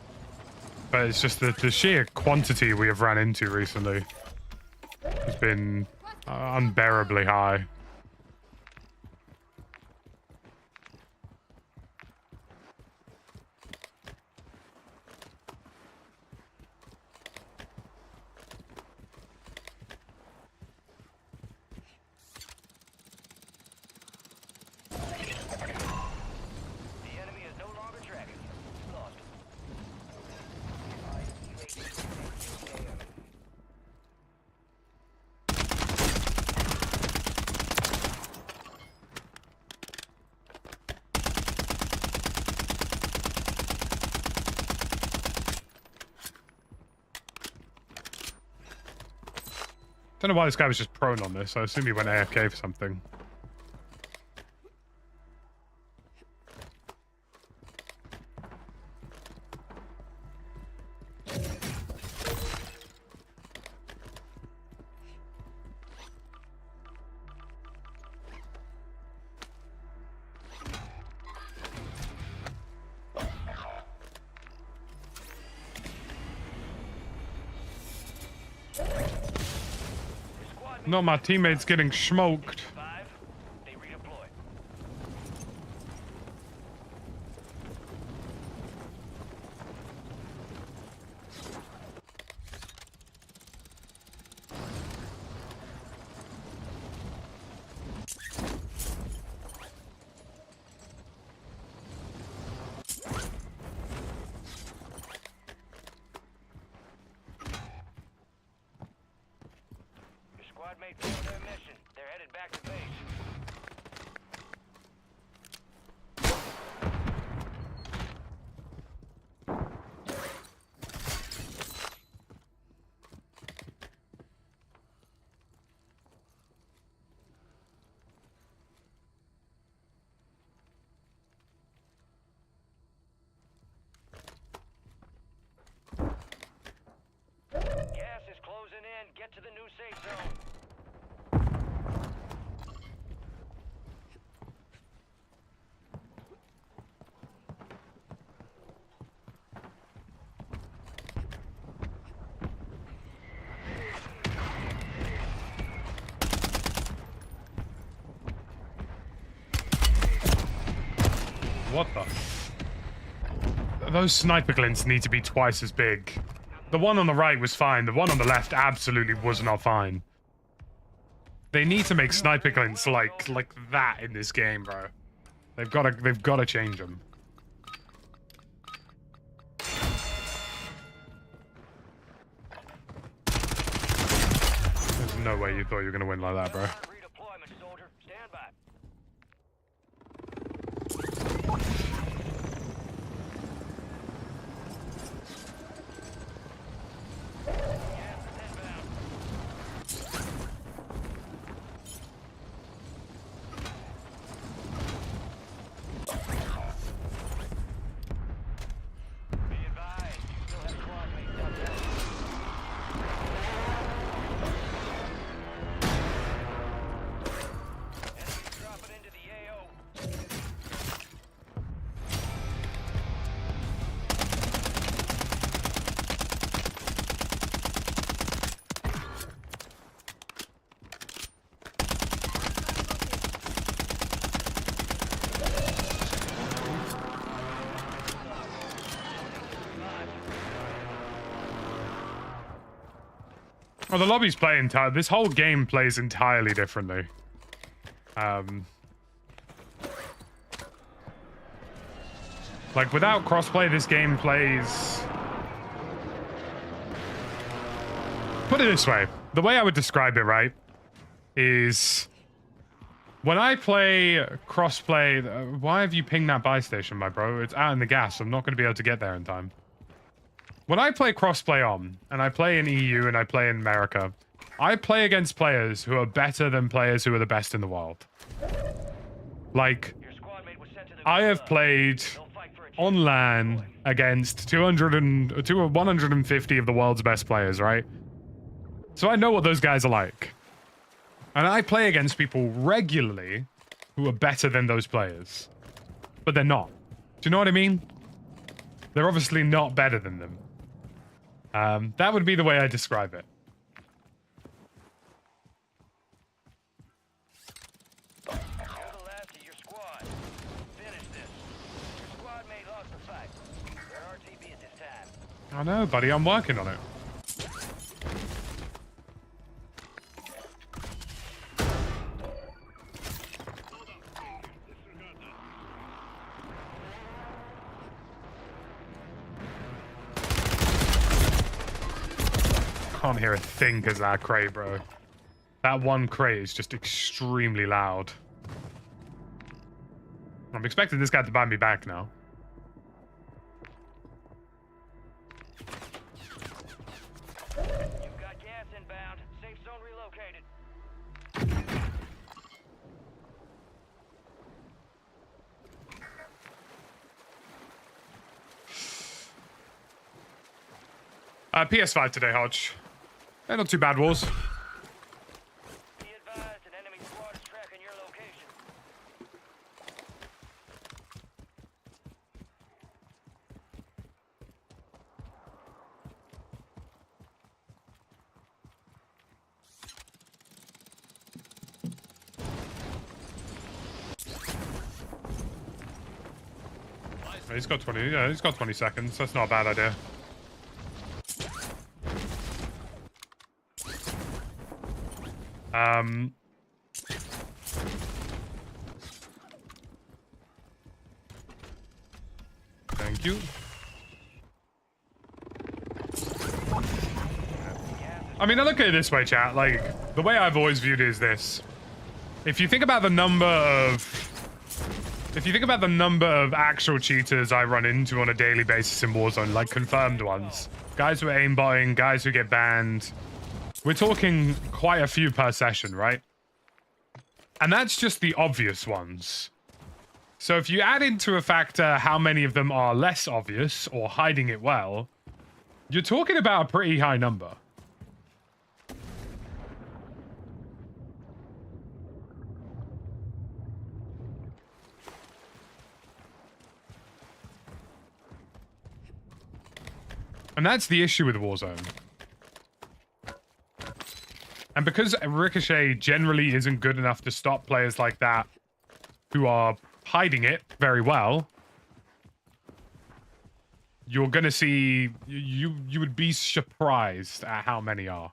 Speaker 1: But it's just the sheer quantity we have run into recently has been unbearably high.
Speaker 2: The enemy is no longer tracking you. Lost him.
Speaker 1: Don't know why this guy was just prone on this. I assume he went AFK for something. No, my teammates getting smoked.
Speaker 2: 5, they redeploy. Your squad mates failed their mission. They're headed back to base. Gas is closing in. Get to the new safe zone.
Speaker 1: What the? Those sniper glints need to be twice as big. The one on the right was fine. The one on the left absolutely was not fine. They need to make sniper glints like that in this game, bro. They've got to change them. There's no way you thought you were gonna win like that, bro.
Speaker 2: Redeployment, soldier. Stand by. Gas is inbound. Be advised, you still have squad mates out there. Enemies dropping into the AO.
Speaker 1: Well, the lobbies play this whole game plays entirely differently. Like, without crossplay, this game plays... Put it this way. The way I would describe it, right, is... When I play crossplay... why have you pinged that buy station, my bro? It's out in the gas. I'm not going to be able to get there in time. When I play crossplay on, and I play in EU and I play in America, I play against players who are better than players who are the best in the world. Like,
Speaker 2: Your squad mate was sent to the
Speaker 1: I have
Speaker 2: club.
Speaker 1: played
Speaker 2: They'll fight for a chance
Speaker 1: on
Speaker 2: to
Speaker 1: LAN
Speaker 2: redeploy.
Speaker 1: against 150 of the world's best players, right? So I know what those guys are like. And I play against people regularly who are better than those players. But they're not. Do you know what I mean? They're obviously not better than them. That would be the way I describe it.
Speaker 2: You're the last of your squad. Finish this. Your squad mate lost the fight. They're RTB at this time.
Speaker 1: I know, buddy. I'm working on it. Can't hear a thing because that crate, bro. That one crate is just extremely loud. I'm expecting this guy to buy me back now.
Speaker 2: You've got gas inbound. Safe zone relocated.
Speaker 1: PS5 today, Hodge. Not too bad, Wars.
Speaker 2: Be advised, an enemy squad is tracking your location.
Speaker 1: He's got 20. Yeah, he's got 20 seconds. That's not a bad idea. Thank you. I mean, I look at it this way, chat. Like, the way I've always viewed it is this. If you think about the number of... If you think about the number of actual cheaters I run into on a daily basis in Warzone, like confirmed ones, guys who are aimbotting, guys who get banned, we're talking quite a few per session, right? And that's just the obvious ones. So if you add into a factor how many of them are less obvious or hiding it well, you're talking about a pretty high number. And that's the issue with Warzone. And because Ricochet generally isn't good enough to stop players like that who are hiding it very well, you're gonna see... You would be surprised at how many are.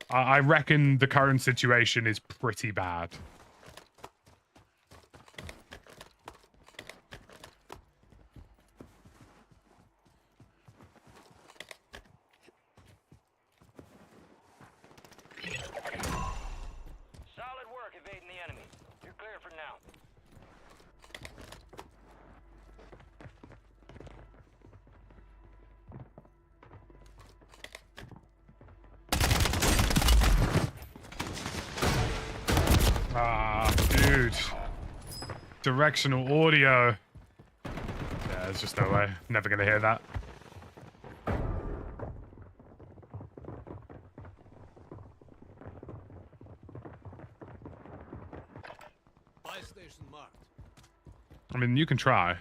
Speaker 1: I reckon the current situation is pretty bad.
Speaker 2: Solid work evading the enemy. You're clear for now.
Speaker 1: Ah, dude. Directional audio. Yeah, there's just no way. Never gonna hear that.
Speaker 3: Buy station marked.
Speaker 1: I mean, you can try.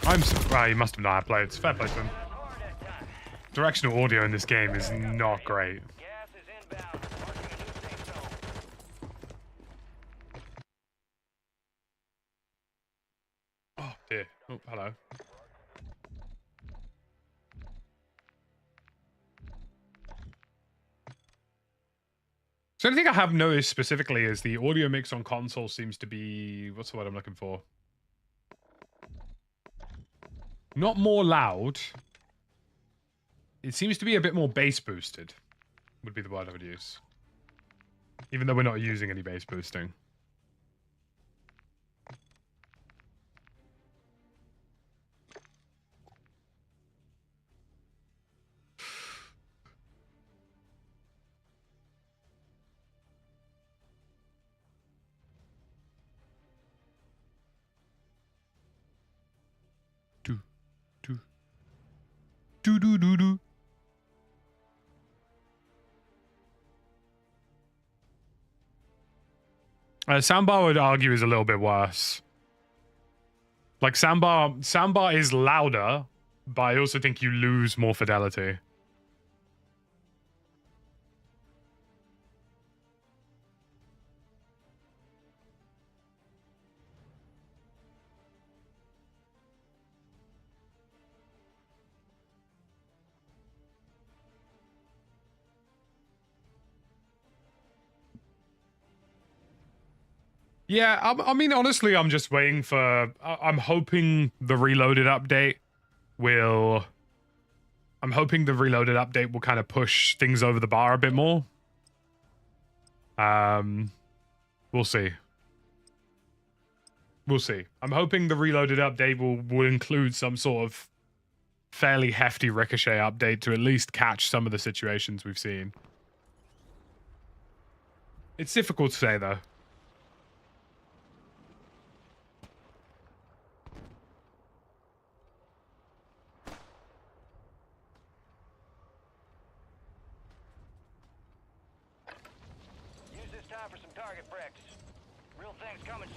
Speaker 1: I'm surprised. He must have not played. It's fair play to him.
Speaker 2: Hard that time.
Speaker 1: Directional audio in this game is not great.
Speaker 2: Gas is inbound. Marking a new safe zone.
Speaker 1: Oh dear. Oh, hello. So anything I have noticed specifically is the audio mix on console seems to be... What's the word I'm looking for? Not more loud. It seems to be a bit more bass boosted, would be the word I would use. Even though we're not using any bass boosting. Do, do. Do, do, do, do. Soundbar would argue is a little bit worse. Like soundbar is louder, but I also think you lose more fidelity. Yeah, I mean, honestly, I'm just waiting for... I'm hoping the Reloaded update will... I'm hoping the Reloaded update will kind of push things over the bar a bit more. We'll see. We'll see. I'm hoping the Reloaded update will include some sort of fairly hefty Ricochet update to at least catch some of the situations we've seen. It's difficult to say, though.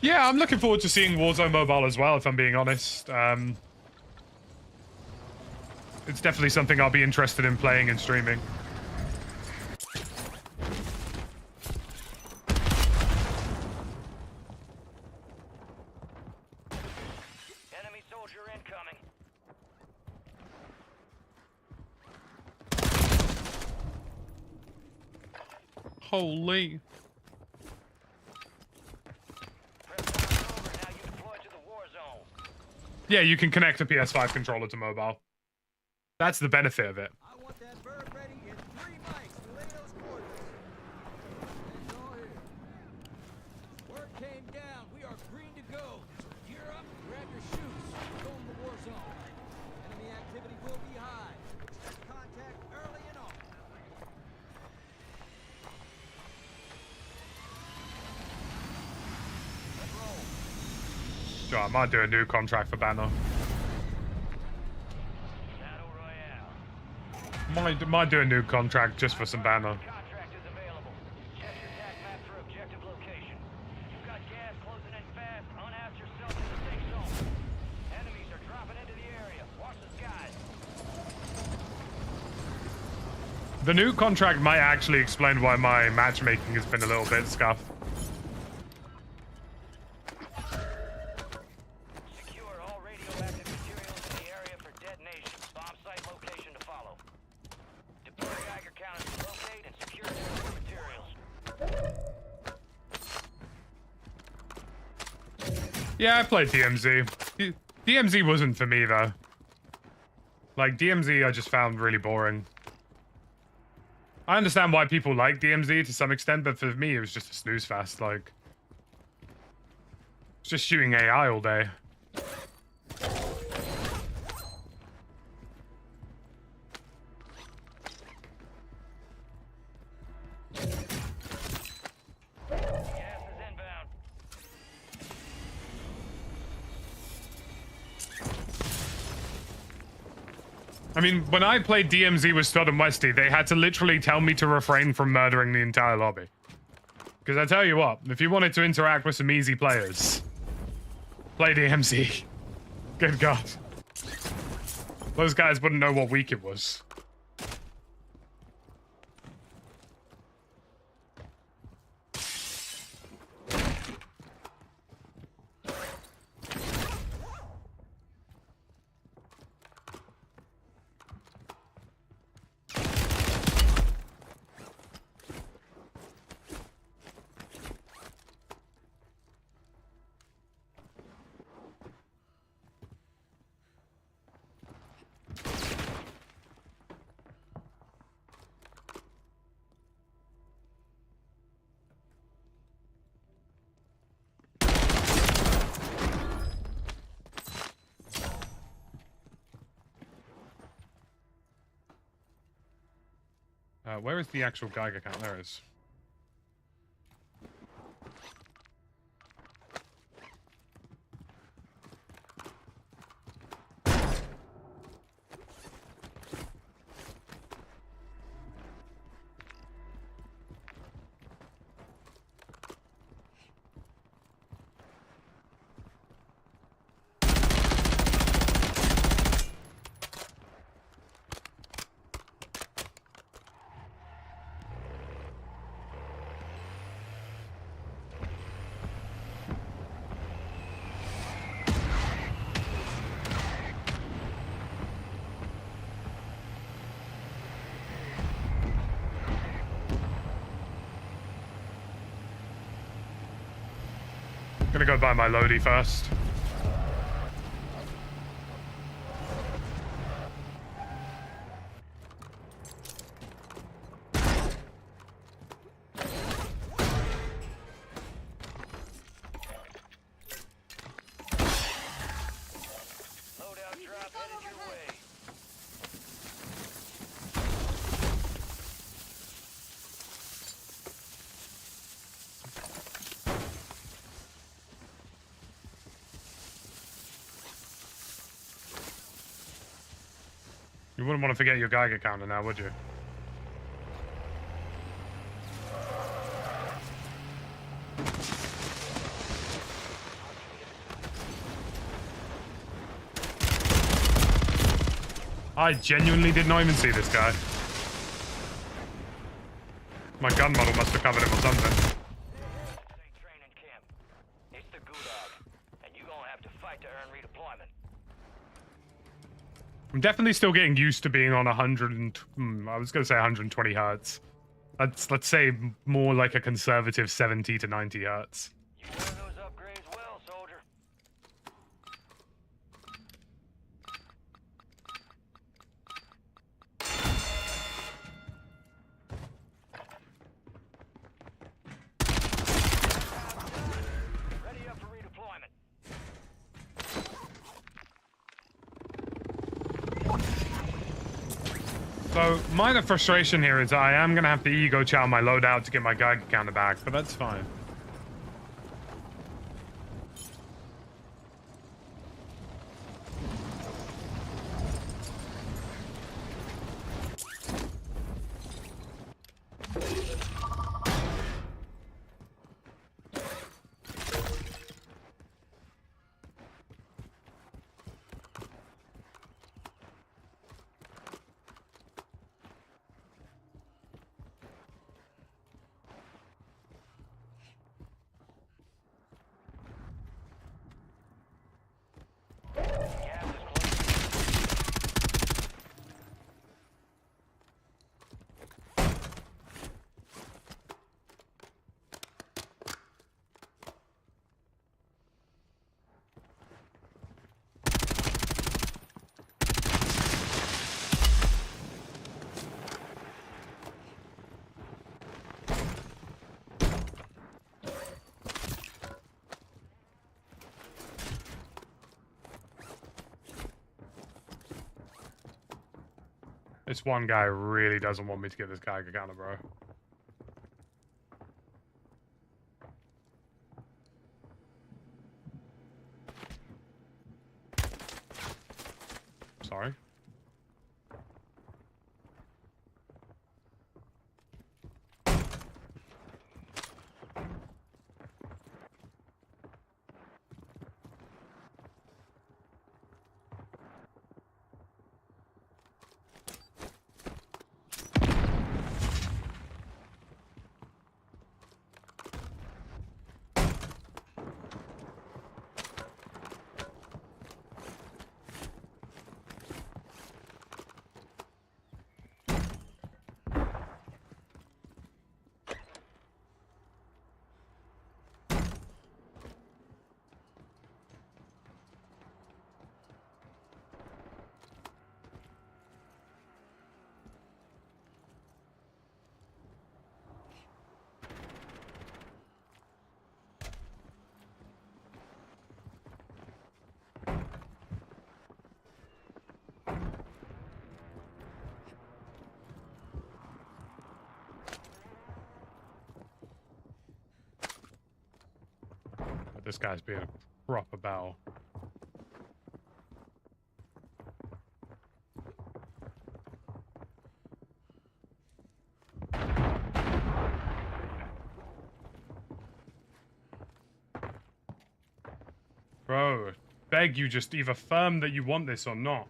Speaker 1: Yeah, I'm looking forward to seeing Warzone Mobile as well, if I'm being honest. It's definitely something I'll be interested in playing and streaming.
Speaker 2: Enemy soldier incoming.
Speaker 1: Holy... Yeah, you can connect a PS5 controller to mobile. That's the benefit of it.
Speaker 3: I want that bird ready in 3 mics to lay those quarters. And all here. Word came down. We are green to go. Gear up, grab your chutes. We're going to the war zone. Enemy activity will be high. Expect contact early and often.
Speaker 1: Sure, I might do a new contract for Banner.
Speaker 2: Battle Royale.
Speaker 1: Might do a new contract just for some Banner.
Speaker 2: Contract is available. Check your attack map for objective location. You've got gas closing in fast. Unass yourself in the safe zone. Enemies are dropping into the area. Watch the skies.
Speaker 1: The new contract might actually explain why my matchmaking has been a little bit scuffed.
Speaker 2: Secure all radioactive materials in the area for detonation. Bomb site location to follow. Deploy Geiger counters to locate and secure nuclear materials.
Speaker 1: Yeah, I played DMZ. DMZ wasn't for me, though. Like, DMZ I just found really boring. I understand why people like DMZ to some extent, but for me it was just a snooze fest, like... It's just shooting AI all day.
Speaker 2: Gas is inbound.
Speaker 1: I mean, when I played DMZ with Stud and Westy, they had to literally tell me to refrain from murdering the entire lobby. Because I tell you what, if you wanted to interact with some easy players, play DMZ. Good God. Those guys wouldn't know what week it was. Where is the actual Geiger count? There it is. Gonna go buy my Lodi first.
Speaker 2: Loadout drop headed your way.
Speaker 1: You wouldn't want to forget your Geiger counter now, would you? I genuinely did not even see this guy. My gun model must have covered him or something.
Speaker 2: Say training camp. It's the Gulag, and you gonna have to fight to earn redeployment.
Speaker 1: I'm definitely still getting used to being on 100 and... I was going to say 120 hertz. Let's say more like a conservative 70 to 90 hertz.
Speaker 2: You wear those upgrades well, soldier. Ready up for redeployment.
Speaker 1: So, minor frustration here is I am going to have to ego chow my loadout to get my Geiger counter back, but that's fine.
Speaker 2: Gas is close.
Speaker 1: This one guy really doesn't want me to get this Geiger counter, bro. Sorry. But this guy's being a proper bell. Bro, beg you just either affirm that you want this or not.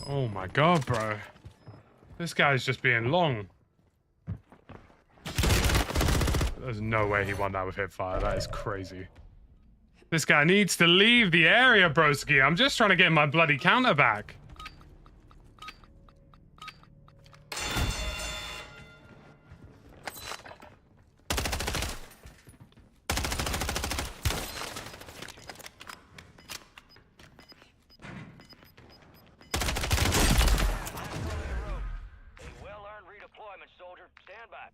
Speaker 1: Oh my god, bro. This guy's just being long. There's no way he won that with hipfire. That is crazy. This guy needs to leave the area, broski. I'm just trying to get my bloody counter back.
Speaker 2: A well-earned redeployment, soldier. Stand by.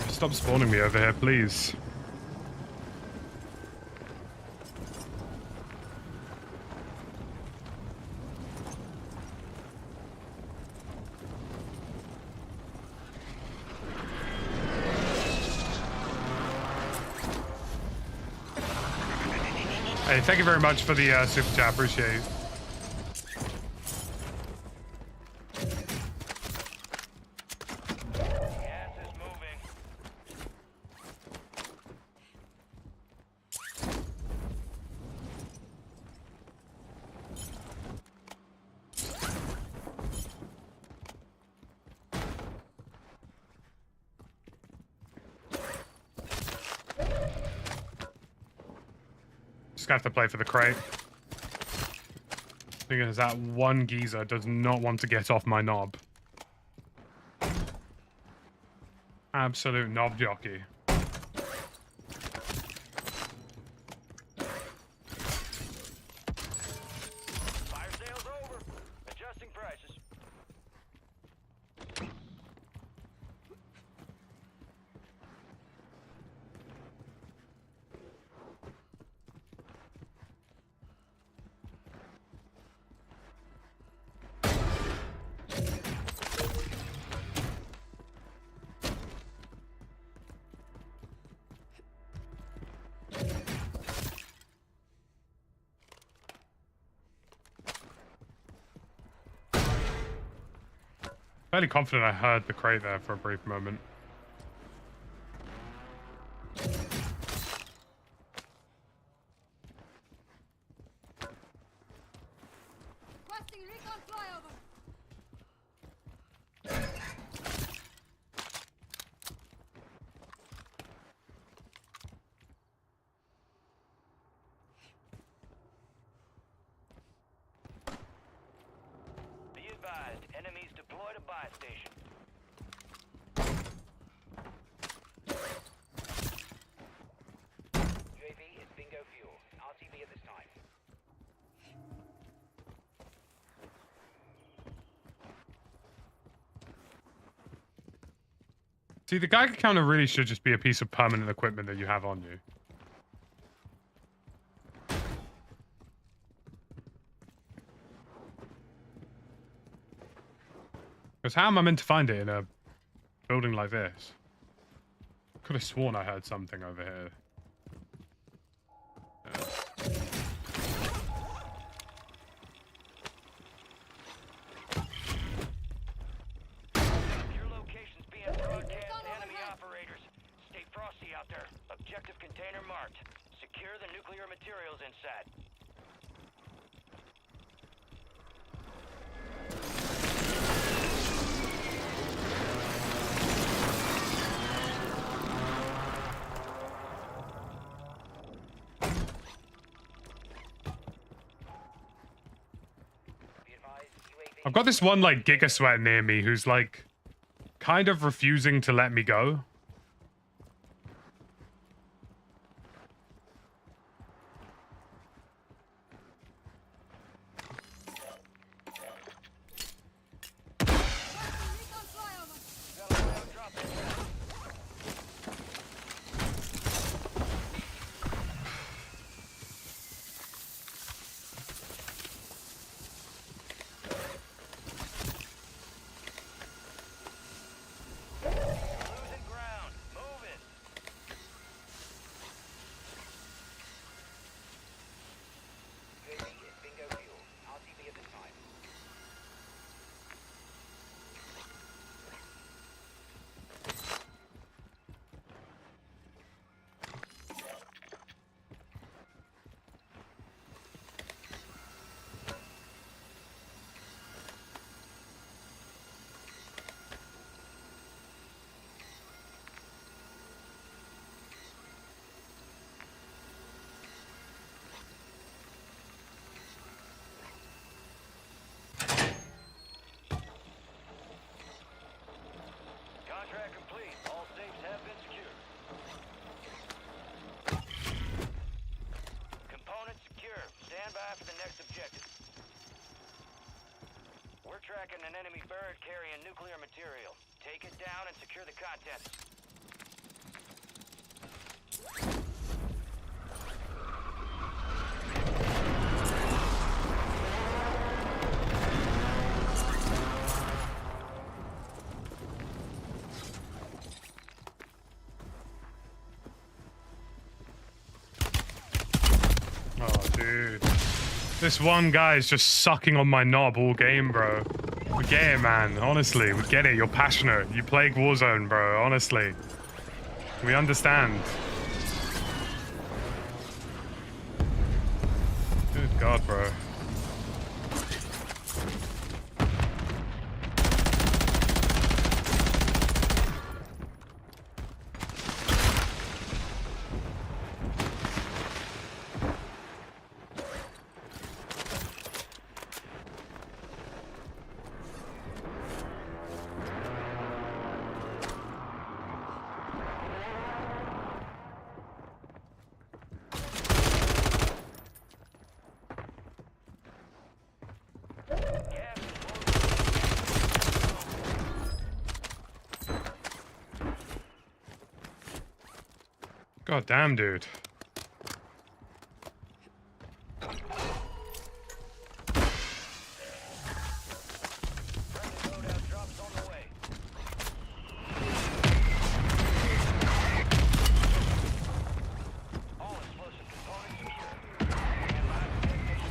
Speaker 1: Stop spawning me over here, please. Hey, thank you very much for the super chat. Appreciate it.
Speaker 2: Gas is moving.
Speaker 1: Just gonna have to play for the crate. Because that one geezer does not want to get off my knob. Absolute knob jockey.
Speaker 2: Fire sale's over. Adjusting prices.
Speaker 1: Fairly confident I heard the crate there for a brief moment.
Speaker 4: Requesting recon flyover.
Speaker 2: Be advised, enemies deployed a buy station. UAV is bingo fuel. RTB at this time.
Speaker 1: See, the Geiger counter really should just be a piece of permanent equipment that you have on you. Because how am I meant to find it in a building like this? Could have sworn I heard something over here.
Speaker 2: Your location's being broadcast to enemy operators. Stay frosty out there. Objective container marked. Secure the nuclear materials inside. Be advised, UAV
Speaker 1: I've got this one, like, Giga Sweat near me who's, like, kind of refusing to let me go.
Speaker 4: Recon flyover.
Speaker 2: losing ground. turret carrying nuclear material. Take it down and secure the contents.
Speaker 1: Oh, dude. This one guy is just sucking on my knob all game, bro. We get it, man. Honestly, we get it. You're passionate. You play Warzone, bro. Honestly. We understand. Good God, bro. God damn, dude.
Speaker 2: Loadout drops on the way. All explosive components secure. Stand by for detonation.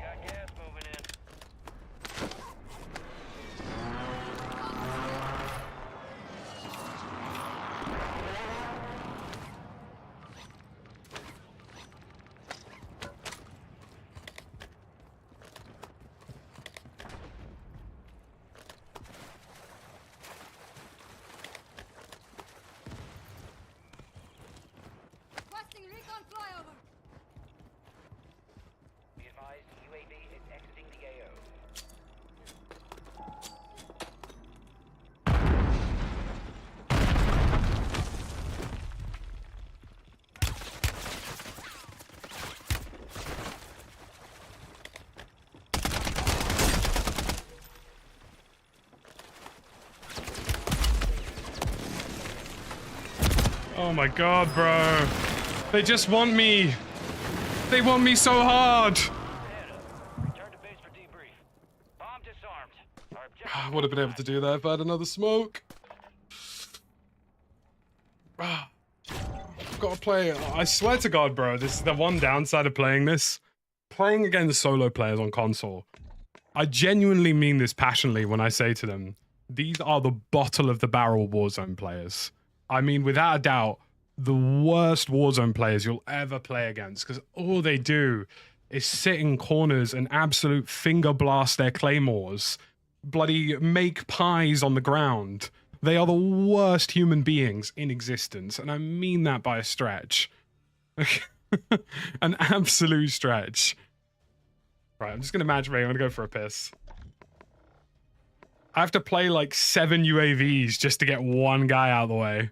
Speaker 2: Got gas moving in.
Speaker 4: Requesting recon flyover.
Speaker 2: Be advised, UAV is exiting the AO.
Speaker 1: Oh my God, bro. They just want me. They want me so hard.
Speaker 2: Return to base for debrief. Bomb disarmed. Our objective
Speaker 1: I would have been able to do that if I had another smoke. Gotta play. I swear to God, bro, this is the one downside of playing this. Playing against solo players on console. I genuinely mean this passionately when I say to them, these are the bottle of the barrel Warzone players. I mean, without a doubt, the worst Warzone players you'll ever play against, because all they do is sit in corners and absolute finger blast their claymores, bloody make pies on the ground. They are the worst human beings in existence, and I mean that by a stretch. An absolute stretch. Right, I'm just gonna match me. I'm gonna go for a piss. I have to play like 7 UAVs just to get one guy out of the way.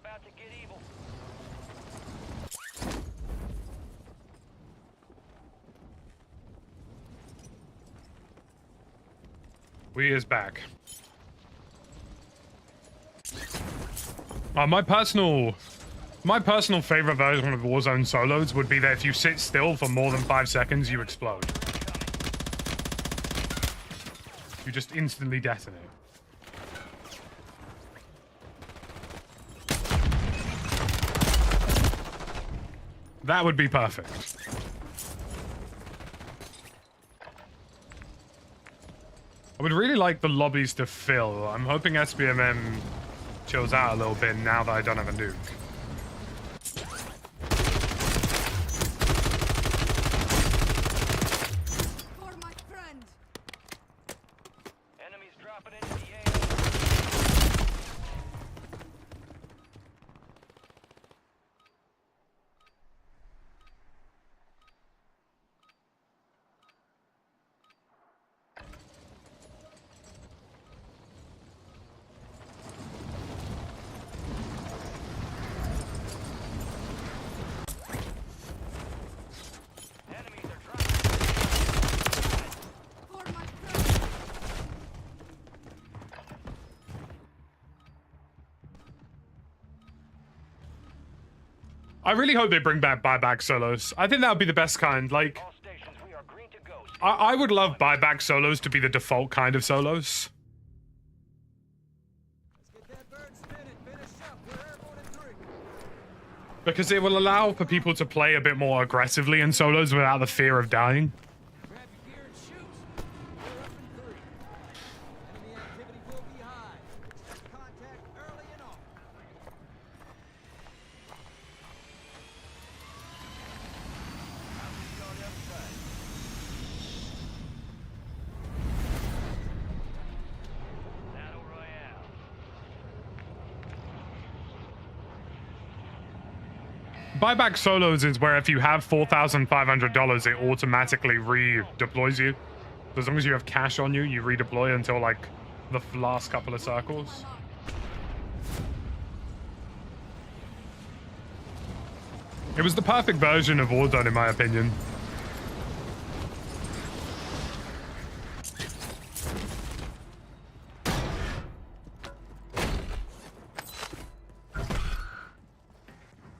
Speaker 2: about to get evil.
Speaker 1: We is back. My personal favorite version of Warzone solos would be that if you sit still for more than 5 seconds, you explode. You just instantly detonate. That would be perfect. I would really like the lobbies to fill. I'm hoping SBMM chills out a little bit now that I don't have a nuke.
Speaker 4: For my friend.
Speaker 2: Enemies dropping into the AO. Enemies are dropping.
Speaker 4: For my friend.
Speaker 1: I really hope they bring back buyback solos. I think that would be the best kind. Like,
Speaker 2: All stations, we are green to go.
Speaker 1: I would love buyback solos to be the default kind of solos.
Speaker 3: Let's get that bird spinning. Finish up. We're airborne in 3.
Speaker 1: Because it will allow for people to play a bit more aggressively in solos without the fear of dying.
Speaker 3: Grab your gear and shoot. We're up in 3. Enemy activity will be high. Expect contact early and often.
Speaker 2: Battle Royale.
Speaker 1: Buyback solos is where if you have $4,500, it automatically redeploys you. So as long as you have cash on you, you redeploy until like the last couple of circles. It was the perfect version of Warzone in my opinion.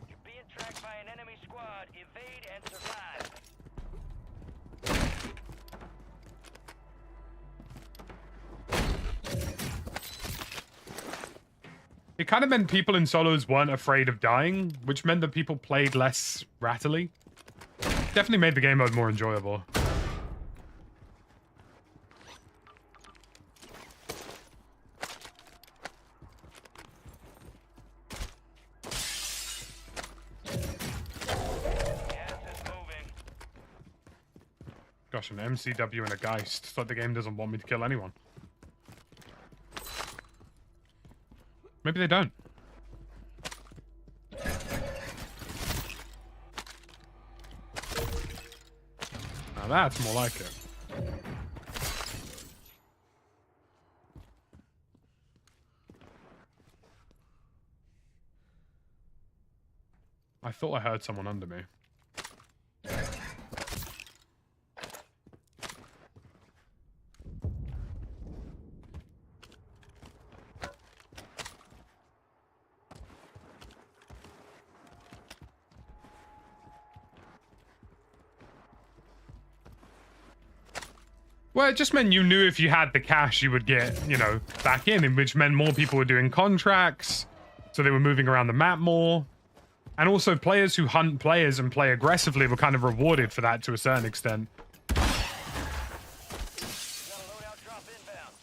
Speaker 2: You're being tracked by an enemy squad. Evade and survive.
Speaker 1: It kind of meant people in solos weren't afraid of dying, which meant that people played less rattly. Definitely made the game mode more enjoyable.
Speaker 2: Gas is moving.
Speaker 1: Gosh, an MCW and a Geist. It's like the game doesn't want me to kill anyone. Maybe they don't. Now that's more like it. I thought I heard someone under me. Well, it just meant you knew if you had the cash, you would get, you know, back in which meant more people were doing contracts, so they were moving around the map more. And also players who hunt players and play aggressively were kind of rewarded for that to a certain extent.
Speaker 2: Got a loadout drop inbound.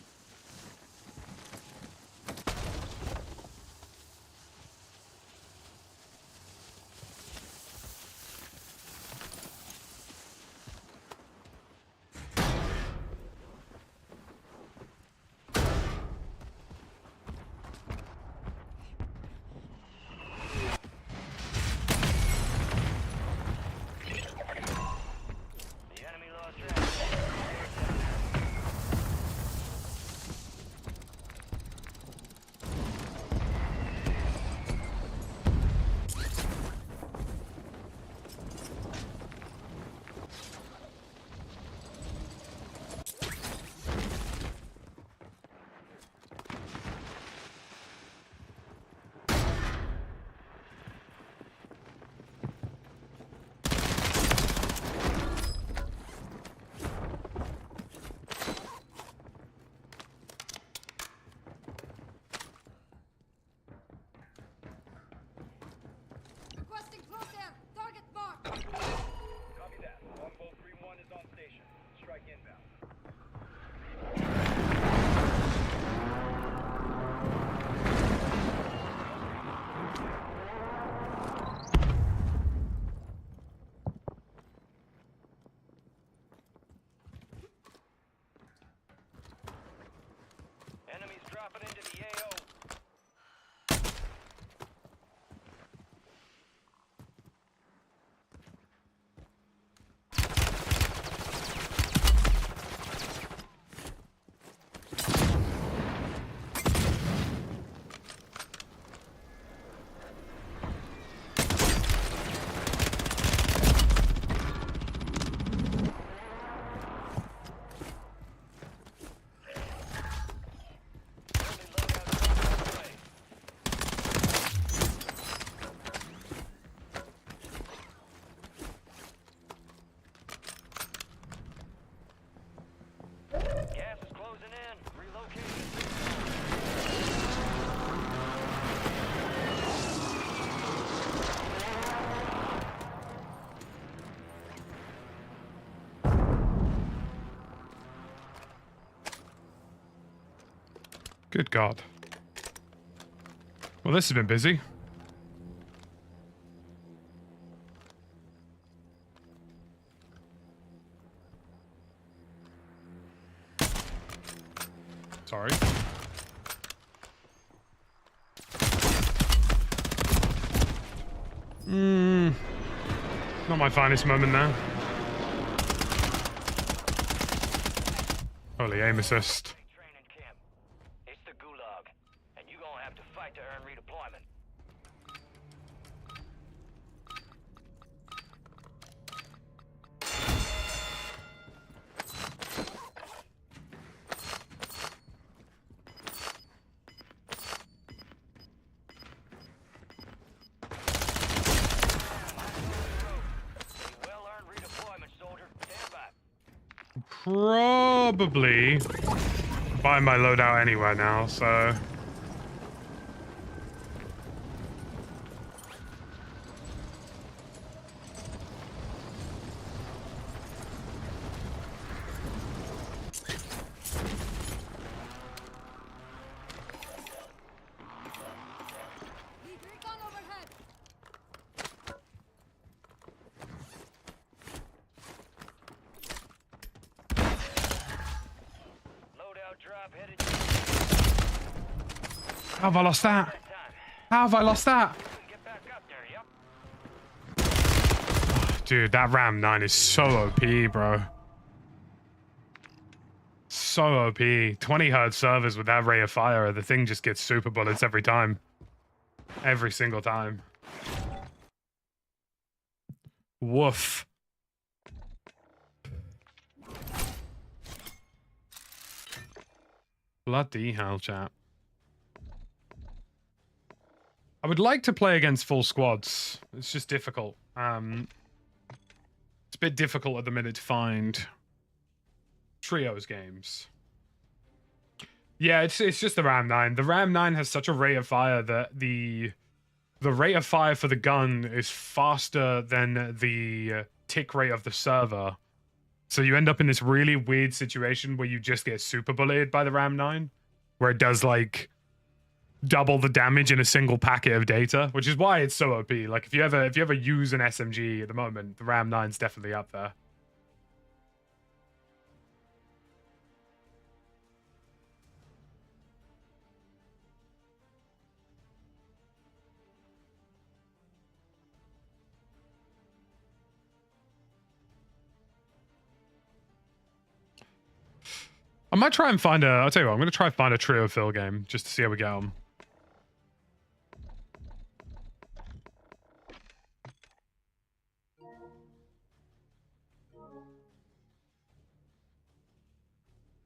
Speaker 2: The enemy
Speaker 1: Good God. Well, this has been busy. Sorry. Not my finest moment now. Holy aim assist.
Speaker 2: Training camp. It's the gulag, and you gonna have to fight to earn redeployment. Well-earned redeployment, soldier. Stand by.
Speaker 1: Probably buy my loadout anywhere now, so...
Speaker 4: Need recon overhead.
Speaker 2: Loadout drop headed
Speaker 1: How have I lost that?
Speaker 2: time.
Speaker 1: How have I lost that?
Speaker 2: Get back up there, yep.
Speaker 1: Dude, that Ram 9 is so OP, bro. So OP. 20 hertz servers with that ray of fire, the thing just gets super bullets every time. Every single time. Woof. Bloody hell, chat. I would like to play against full squads. It's just difficult. It's a bit difficult at the minute to find trios games. Yeah, it's just the Ram 9. The Ram 9 has such a rate of fire that the rate of fire for the gun is faster than the tick rate of the server. So you end up in this really weird situation where you just get super bulleted by the Ram 9, where it does like double the damage in a single packet of data, which is why it's so OP. Like if you ever use an SMG at the moment, the Ram 9's definitely up there. I might try and find a... I'll tell you what, I'm going to try and find a trio fill game, just to see how we get on.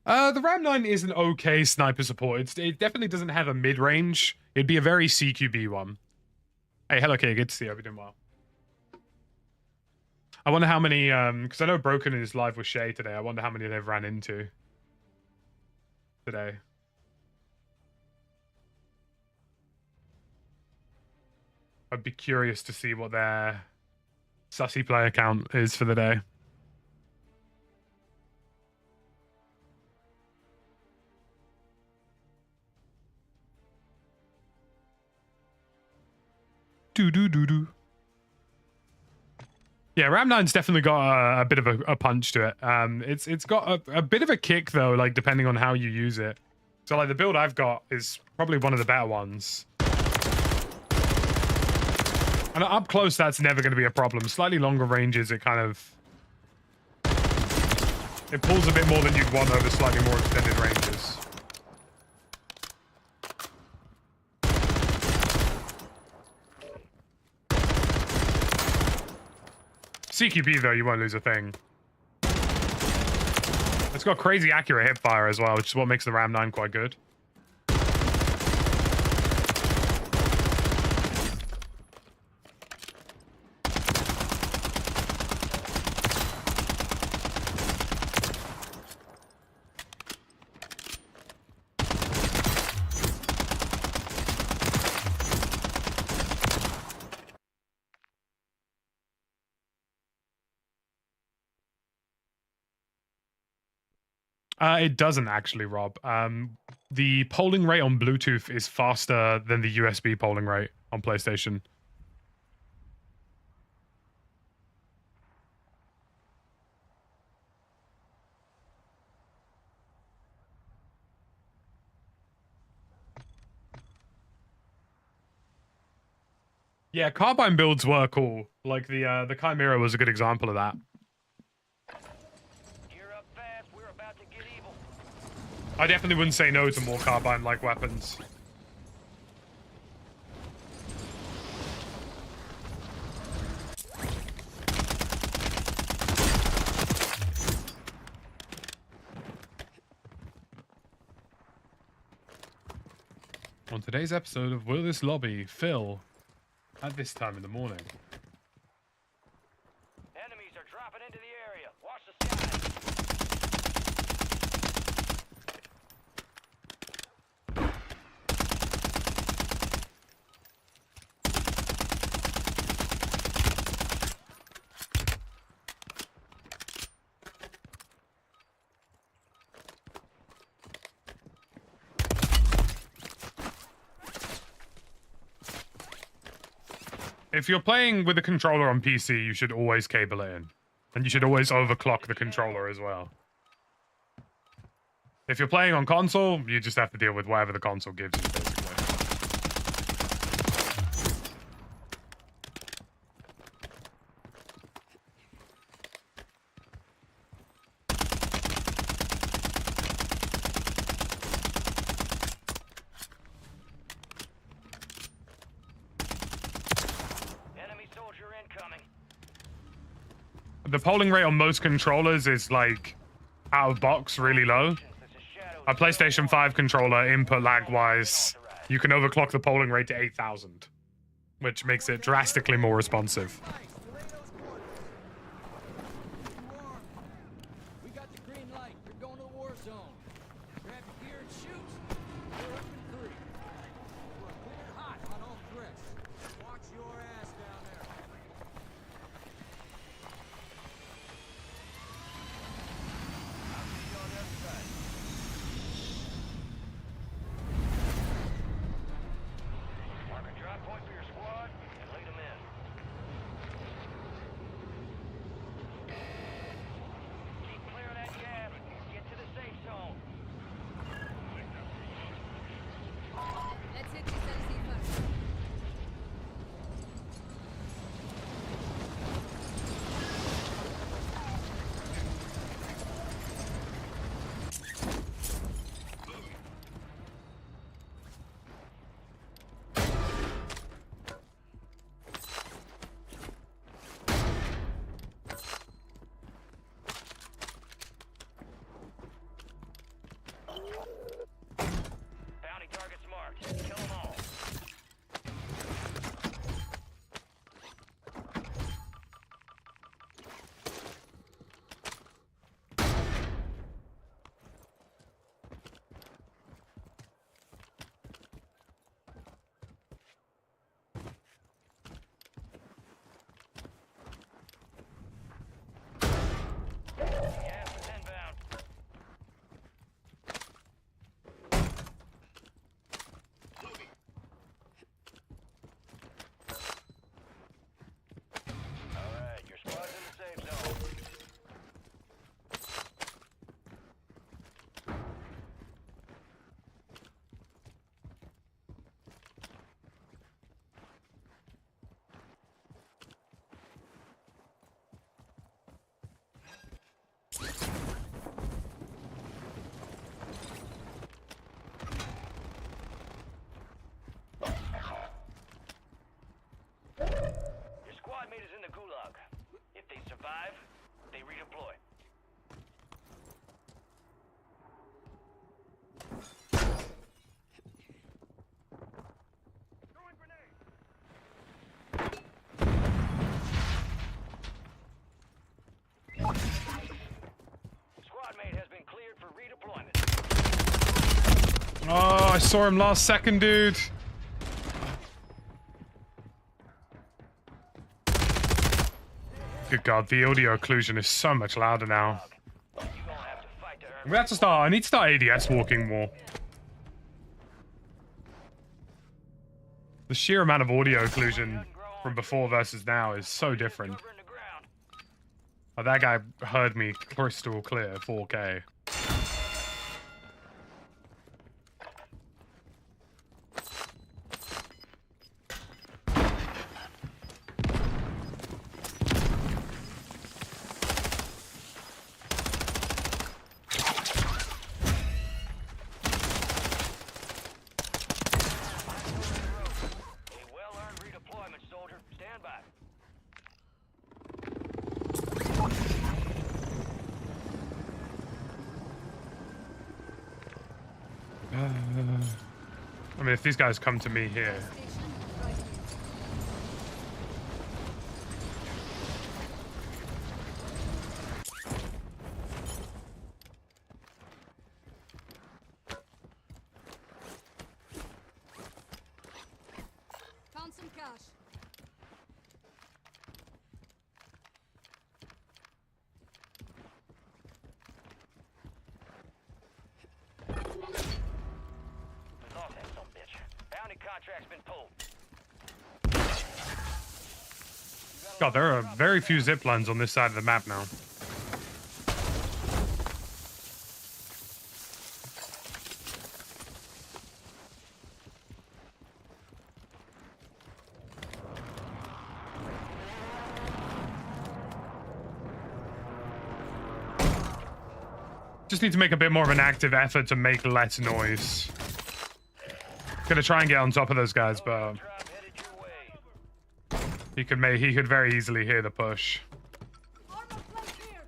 Speaker 1: The Ram 9 is an okay sniper support. It definitely doesn't have a mid-range. It'd be a very CQB one. Hey, hello, Kay. Good to see you. Hope you're doing well. I wonder how many... because I know Broken is live with Shay today. I wonder how many they've ran into today. I'd be curious to see what their sussy player count is for the day. Do. Yeah, Ram 9's definitely got a bit of a punch to it. It's got a bit of a kick though, like depending on how you use it. So like the build I've got is probably one of the better ones. And up close, that's never going to be a problem. Slightly longer ranges, it kind of... It pulls a bit more than you'd want over slightly more extended ranges. CQB though, you won't lose a thing. It's got crazy accurate hip fire as well, which is what makes the Ram 9 quite good. It doesn't actually, Rob. The polling rate on Bluetooth is faster than the USB polling rate on PlayStation. Yeah, carbine builds were cool. Like the Chimera was a good example of that.
Speaker 2: Gear up fast. We're about to get evil.
Speaker 1: I definitely wouldn't say no to more carbine-like weapons. On today's episode of Will This Lobby Fill at this time in the morning?
Speaker 2: Enemies are dropping into the area. Watch the skies.
Speaker 1: If you're playing with a controller on PC, you should always cable it in. And you should always overclock the controller as well. If you're playing on console, you just have to deal with whatever the console gives you, basically.
Speaker 2: Enemy soldier incoming.
Speaker 1: The polling rate on most controllers is, like, out of box, really low.
Speaker 2: This is Shadow.
Speaker 1: A PlayStation 5 controller, input lag-wise, you can overclock the polling rate to 8,000, which makes it drastically more responsive.
Speaker 3: Nice. Delay those quarters. You are. We got the green light. You're going to the war zone. Grab your gear and shoot. We're up in 3. We're cleared hot on all threats. Watch your ass down there.
Speaker 2: Mark a drop point for your squad and lead them in. Keep clear of that gas. Get to the safe zone.
Speaker 4: Let's hit this LZ first.
Speaker 2: Bounty targets marked. Kill them all. Gas is inbound. All right, your squad's in the safe zone. Your squad mate is in the gulag. If they survive, they redeploy. Throwing grenade. Squad mate has been cleared for redeployment.
Speaker 1: Oh, I saw him last second, dude. Good God, the audio occlusion is so much louder now.
Speaker 2: You gonna have to fight to
Speaker 1: We have to start. I need to start ADS walking more. The sheer amount of audio occlusion from before versus now is so different.
Speaker 2: Covering the ground.
Speaker 1: Oh, that guy heard me crystal clear, 4K.
Speaker 2: A well-earned redeployment, soldier. Stand by.
Speaker 1: I mean, if these guys come to me here,
Speaker 4: Station right here. Found some cash.
Speaker 2: We lost that son of a bitch. Bounty contract's been pulled.
Speaker 1: God, there are very few zip lines on this side of the map now. Just need to make a bit more of an active effort to make less noise. Gonna try and get on top of those guys, but
Speaker 2: Drop headed your way.
Speaker 1: he could very easily hear the push.
Speaker 4: Armor plate here.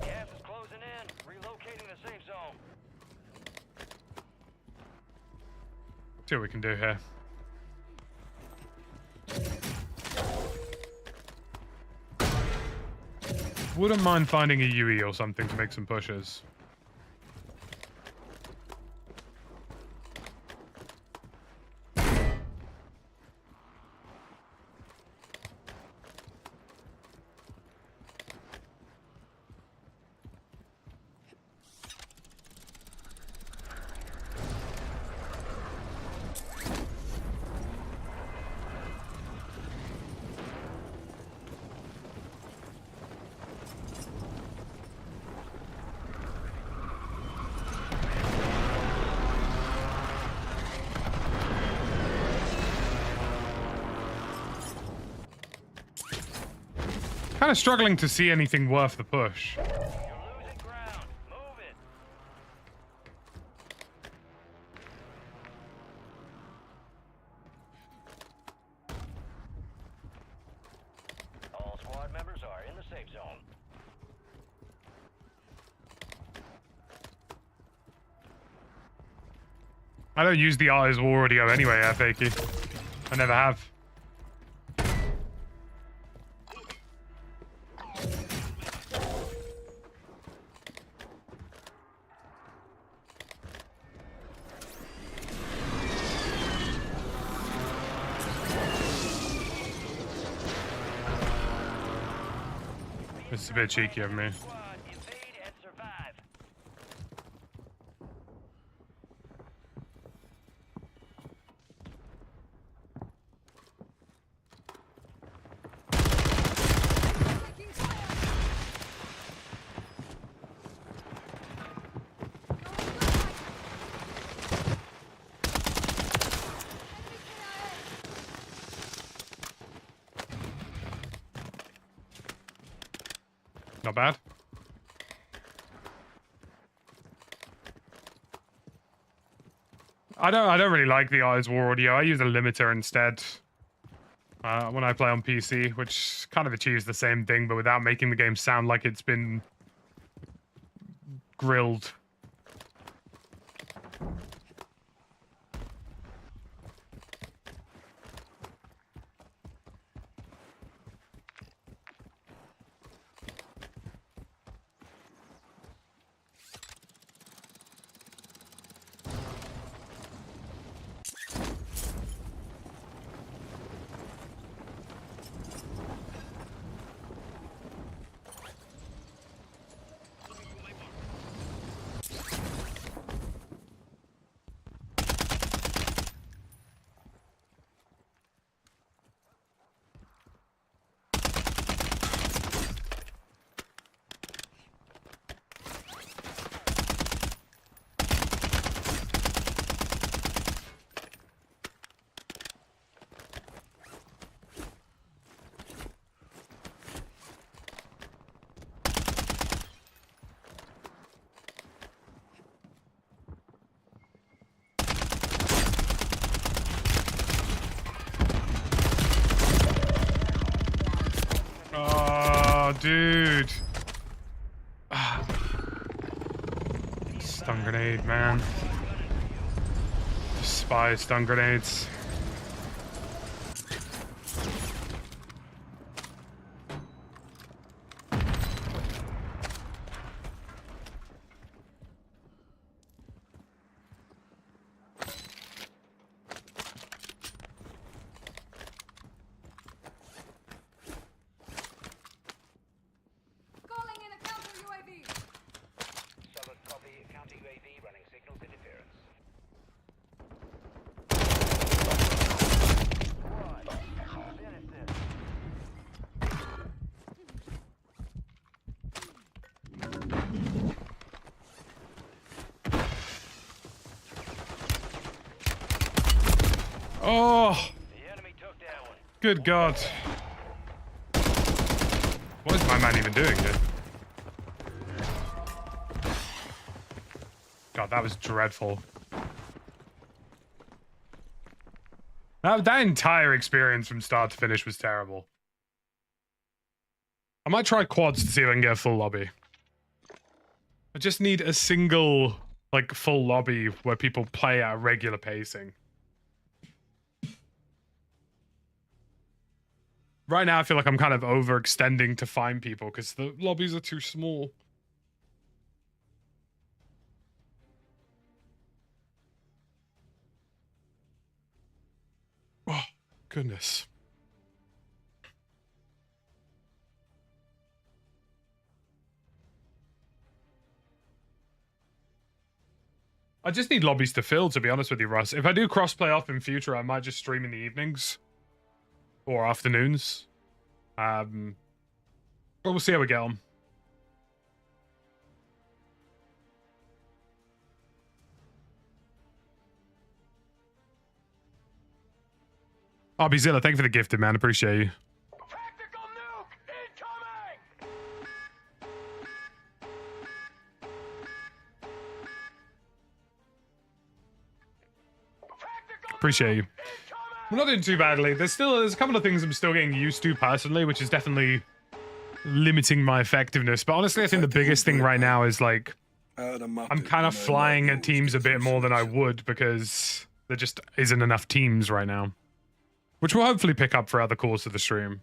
Speaker 2: Gas is closing in. Relocating the safe zone.
Speaker 1: See what we can do here. Wouldn't mind finding a UE or something to make some pushes. Kind of struggling to see anything worth the push.
Speaker 2: You're losing ground. Move it. All squad members are in the safe zone.
Speaker 1: I don't use the Eyes War audio anyway, Fakey. I never have. It's a bit cheeky of me.
Speaker 2: Squad, evade and survive.
Speaker 4: Taking fire. Going good. Enemy KIA.
Speaker 1: Not bad. I don't really like the Eyes War audio. I use a limiter instead when I play on PC, which kind of achieves the same thing, but without making the game sound like it's been grilled. Stun grenade, man. Despise stun grenades.
Speaker 4: Calling in a counter UAV.
Speaker 2: Solid copy. Counter UAV running signals interference. Right. Finish this.
Speaker 1: Oh,
Speaker 2: The enemy took that one.
Speaker 1: good God. What is my man even doing here? God, that was dreadful. That entire experience from start to finish was terrible. I might try quads to see if I can get a full lobby. I just need a single, like, full lobby where people play at a regular pacing. Right now, I feel like I'm kind of overextending to find people because the lobbies are too small. Oh, goodness. I just need lobbies to fill, to be honest with you, Russ. If I do crossplay off in future, I might just stream in the evenings. Or afternoons. But we'll see how we get on. RBzilla, thank you for the gifted, man. Appreciate you.
Speaker 2: Tactical nuke incoming! Tactical
Speaker 1: Appreciate you.
Speaker 2: nuke incoming!
Speaker 1: We're not doing too badly. There's a couple of things I'm still getting used to personally, which is definitely limiting my effectiveness. But honestly, I think the biggest thing right now is like
Speaker 5: Out of the map
Speaker 1: I'm
Speaker 5: it
Speaker 1: kind of
Speaker 5: with a name
Speaker 1: flying
Speaker 5: like
Speaker 1: at
Speaker 5: yours,
Speaker 1: teams a
Speaker 5: get
Speaker 1: bit
Speaker 5: through
Speaker 1: more than I
Speaker 5: solutions.
Speaker 1: would because there just isn't enough teams right now. Which we'll hopefully pick up throughout the course of the stream.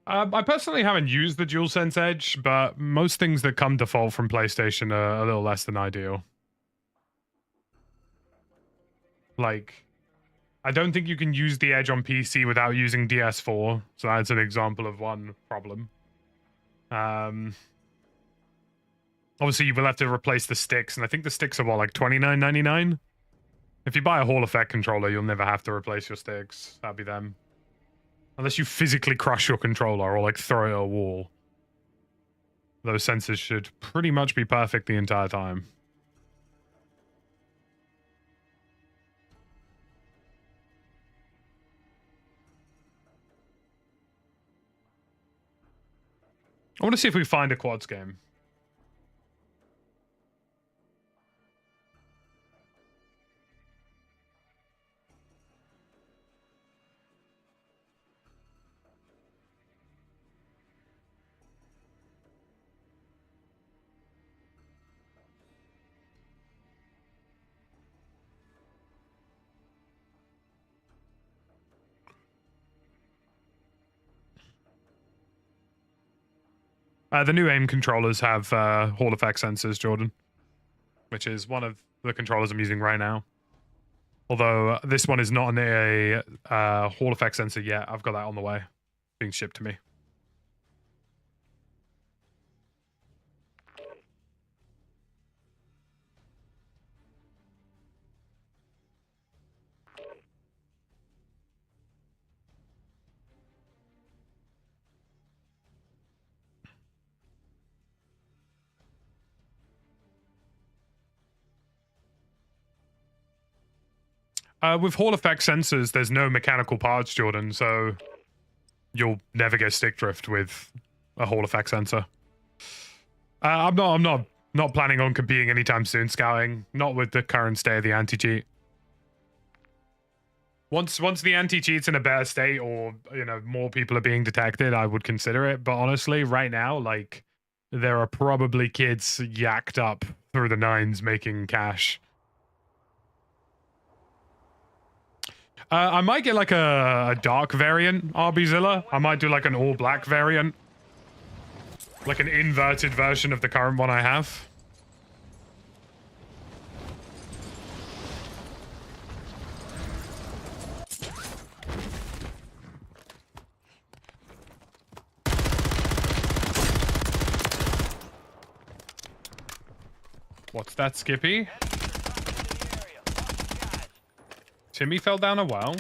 Speaker 1: I personally haven't used the DualSense Edge, but most things that come default from PlayStation are a little less than ideal. Like, I don't think you can use the Edge on PC without using DS4, so that's an example of one problem. Obviously, you will have to replace the sticks, and I think the sticks are, what, like $29.99? If you buy a Hall Effect controller, you'll never have to replace your sticks. That'd be them. Unless you physically crush your controller or, like, throw it at a wall. Those sensors should pretty much be perfect the entire time. I want to see if we find a quads game. The new aim controllers have Hall Effect sensors, Jordan, which is one of the controllers I'm using right now. Although this one is not on a Hall effect sensor yet. I've got that on the way, being shipped to me. With Hall effect sensors, there's no mechanical parts, Jordan, so you'll never get stick drift with a Hall effect sensor. I'm not planning on competing anytime soon, scouting. Not with the current state of the anti-cheat. Once the anti-cheat's in a better state, or more people are being detected, I would consider it. But honestly, right now, like, there are probably kids yacked up through the nines making cash. I might get like a dark variant RBzilla. I might do like an all black variant. Like an inverted version of the current one I have. What's that, Skippy? Timmy fell down a well.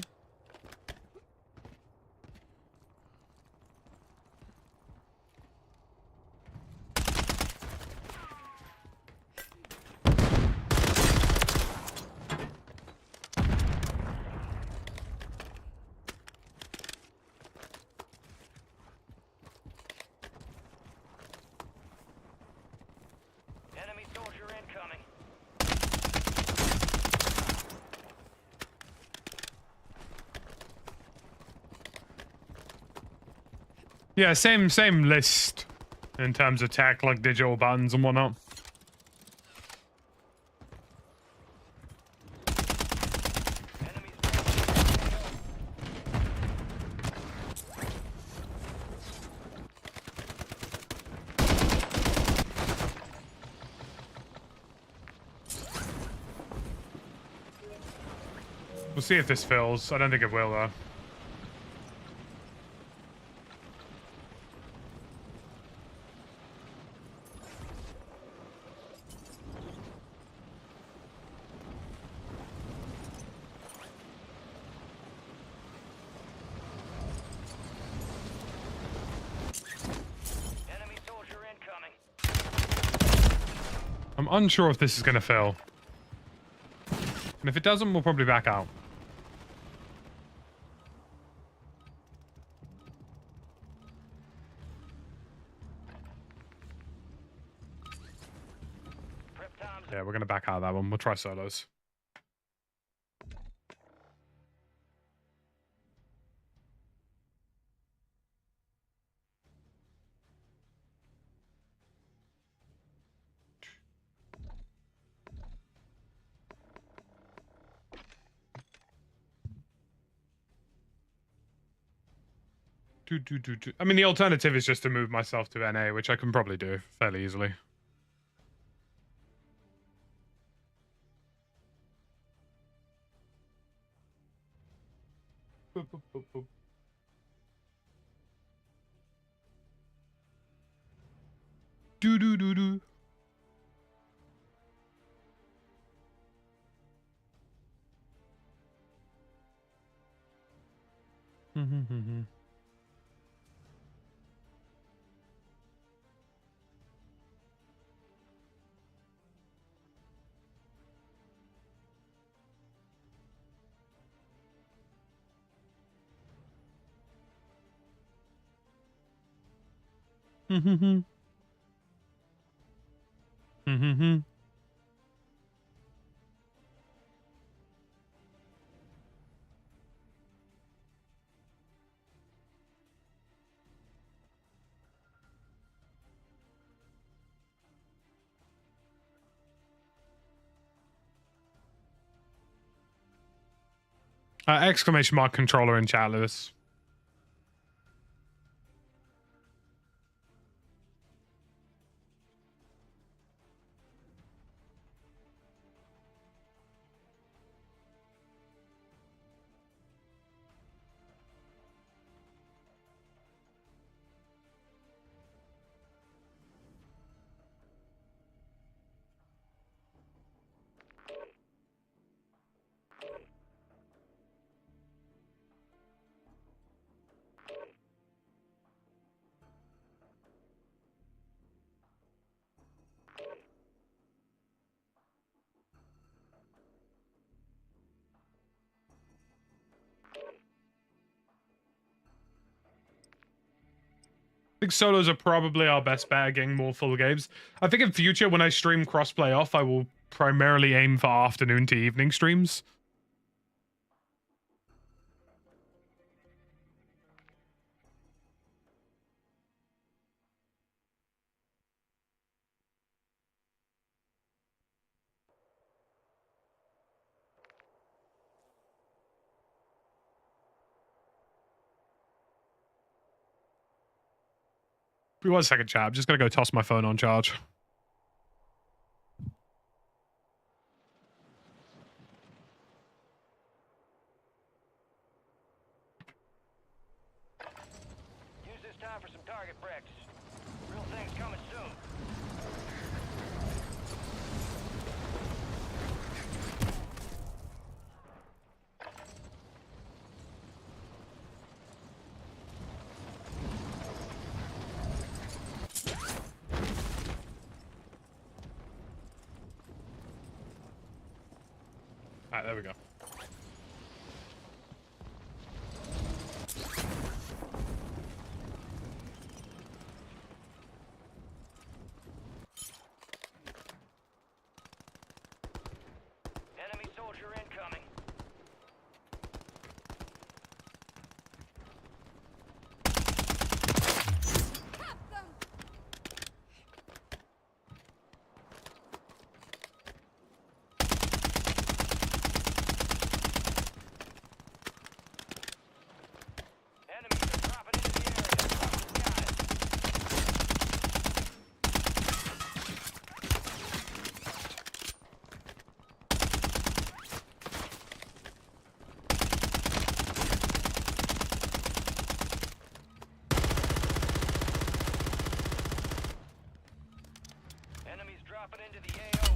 Speaker 2: Enemy soldier incoming.
Speaker 1: Yeah, same list in terms of tech, like digital buttons and whatnot. We'll see if this fills. I don't think it will, though.
Speaker 2: Enemy soldier incoming.
Speaker 1: I'm unsure if this is going to fill. And if it doesn't, we'll probably back out. Yeah, we're going to back out of that one. We'll try solos. I mean, the alternative is just to move myself to NA, which I can probably do fairly easily. Boop, boop, boop, boop. Do do do do. Exclamation mark controller in chat, Lewis. think solos are probably our best bet at getting more full games. I think in future, when I stream crossplay off, I will primarily aim for afternoon to evening streams. Give me 1 second, chat. I'm just gonna go toss my phone on charge.
Speaker 2: Use this time for some target practice. Real things coming soon.
Speaker 1: Alright, there we go.
Speaker 2: Enemy soldier incoming.
Speaker 4: Cap them!
Speaker 2: Enemies are dropping into the area. Watch the skies. Enemies dropping into the AO.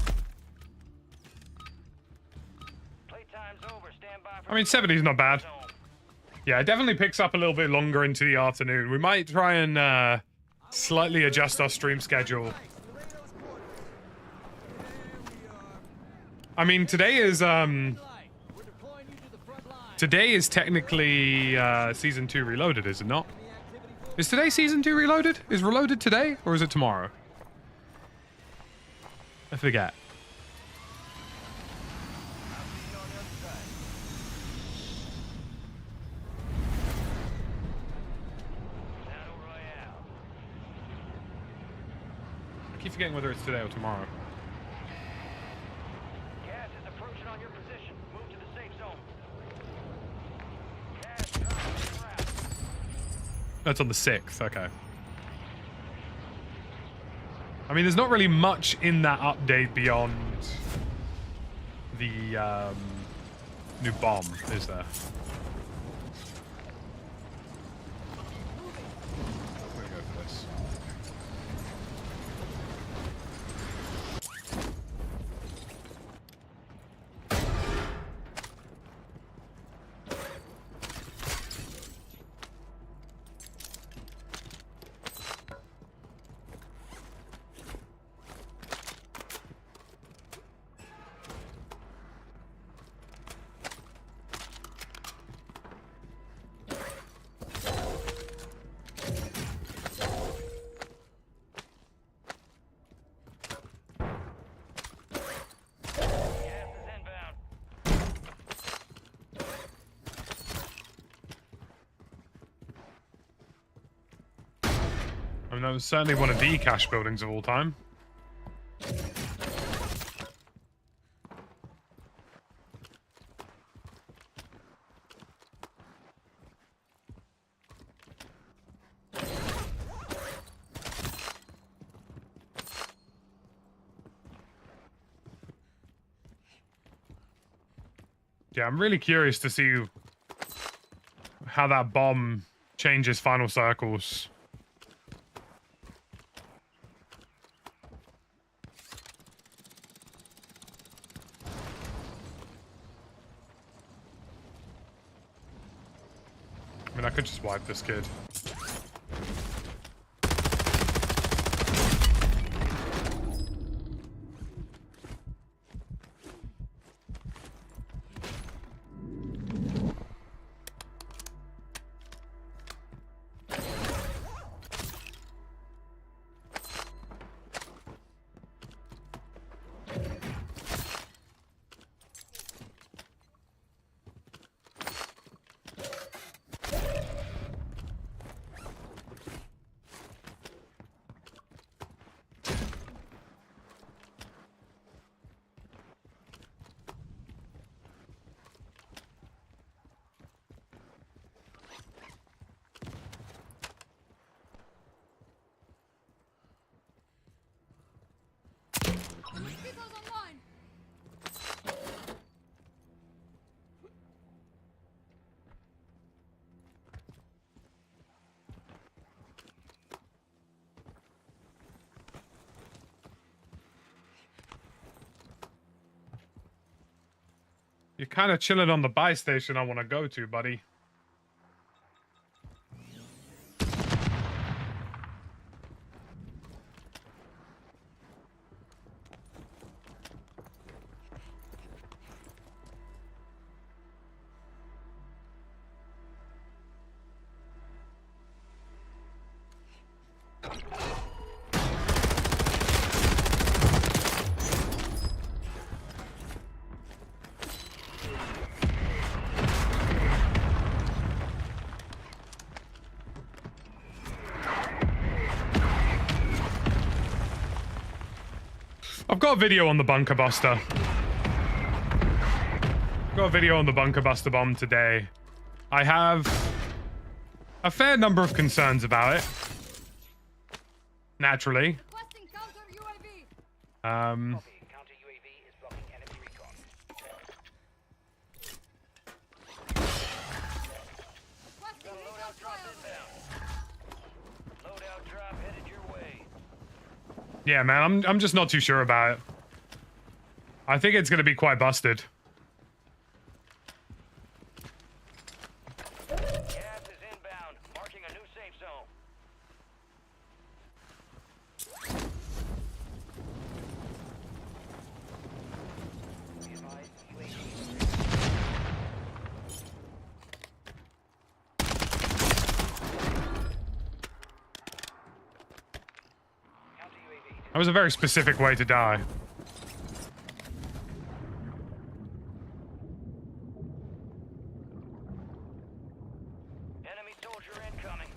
Speaker 2: Playtime's over. Stand by for
Speaker 1: I mean, 70 is not bad.
Speaker 2: zone.
Speaker 1: Yeah, it definitely picks up a little bit longer into the afternoon. We might try and slightly adjust our stream schedule.
Speaker 3: Mike's, delay those quarters. There we are.
Speaker 1: I mean, today is
Speaker 3: Light. We're deploying you to the front line.
Speaker 1: today is technically season 2 reloaded, is it not?
Speaker 3: Enemy activity full.
Speaker 1: Is today season 2 reloaded? Is reloaded today or is it tomorrow? I forget.
Speaker 2: Battle Royale.
Speaker 1: I keep forgetting whether it's today or tomorrow.
Speaker 2: Gas is approaching on your position. Move to the safe zone. Gas dropping around.
Speaker 1: That's on the 6th, okay. I mean, there's not really much in that update beyond the new bomb, is there? We're gonna go for this.
Speaker 2: Gas is inbound.
Speaker 1: I mean, that was certainly one of the cache buildings of all time. Yeah, I'm really curious to see how that bomb changes final circles. I mean, I could just wipe this kid. You're kind of chilling on the buy station I want to go to, buddy. I've got a video on the bunker buster. Got a video on the bunker buster bomb today. I have a fair number of concerns about it. Naturally.
Speaker 4: Requesting counter UAV.
Speaker 2: Copy. Counter UAV is blocking enemy recon.
Speaker 4: Requesting recon
Speaker 2: Loadout drop
Speaker 4: flyover.
Speaker 2: inbound. Loadout drop headed your way.
Speaker 1: Yeah, man, I'm just not too sure about it. I think it's gonna be quite busted.
Speaker 2: Gas is inbound, marking a new safe zone. Be advised, UAV counter UAV.
Speaker 1: That was a very specific way to die.
Speaker 2: Enemy soldier incoming.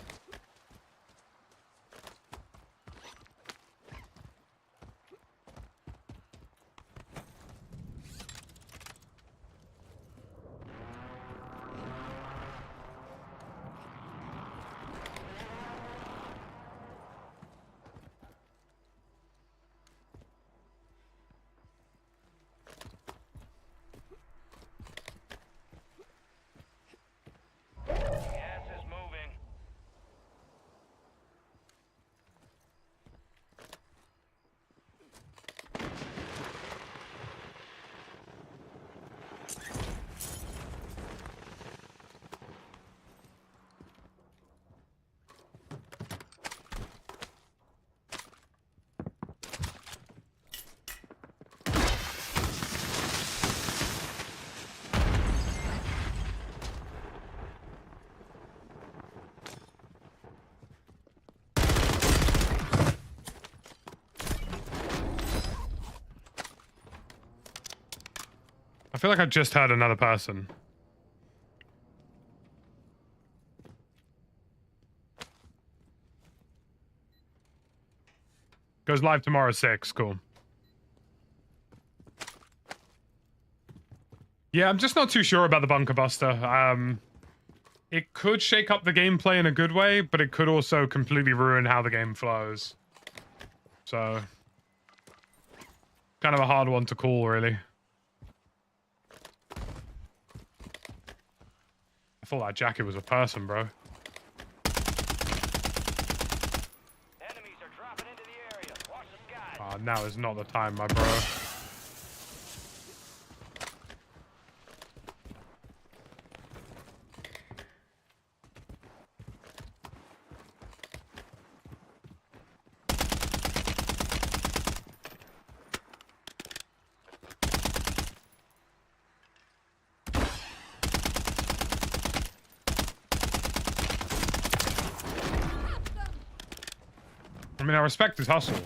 Speaker 2: Gas is moving.
Speaker 1: I feel like I just heard another person. Goes live tomorrow at 6. Cool. Yeah, I'm just not too sure about the bunker buster. It could shake up the gameplay in a good way, but it could also completely ruin how the game flows. So, kind of a hard one to call, really. I thought that jacket was a person, bro.
Speaker 2: Enemies are dropping into the area. Watch the skies.
Speaker 1: Ah, now is not the time, my bro. I mean, I respect his hustle.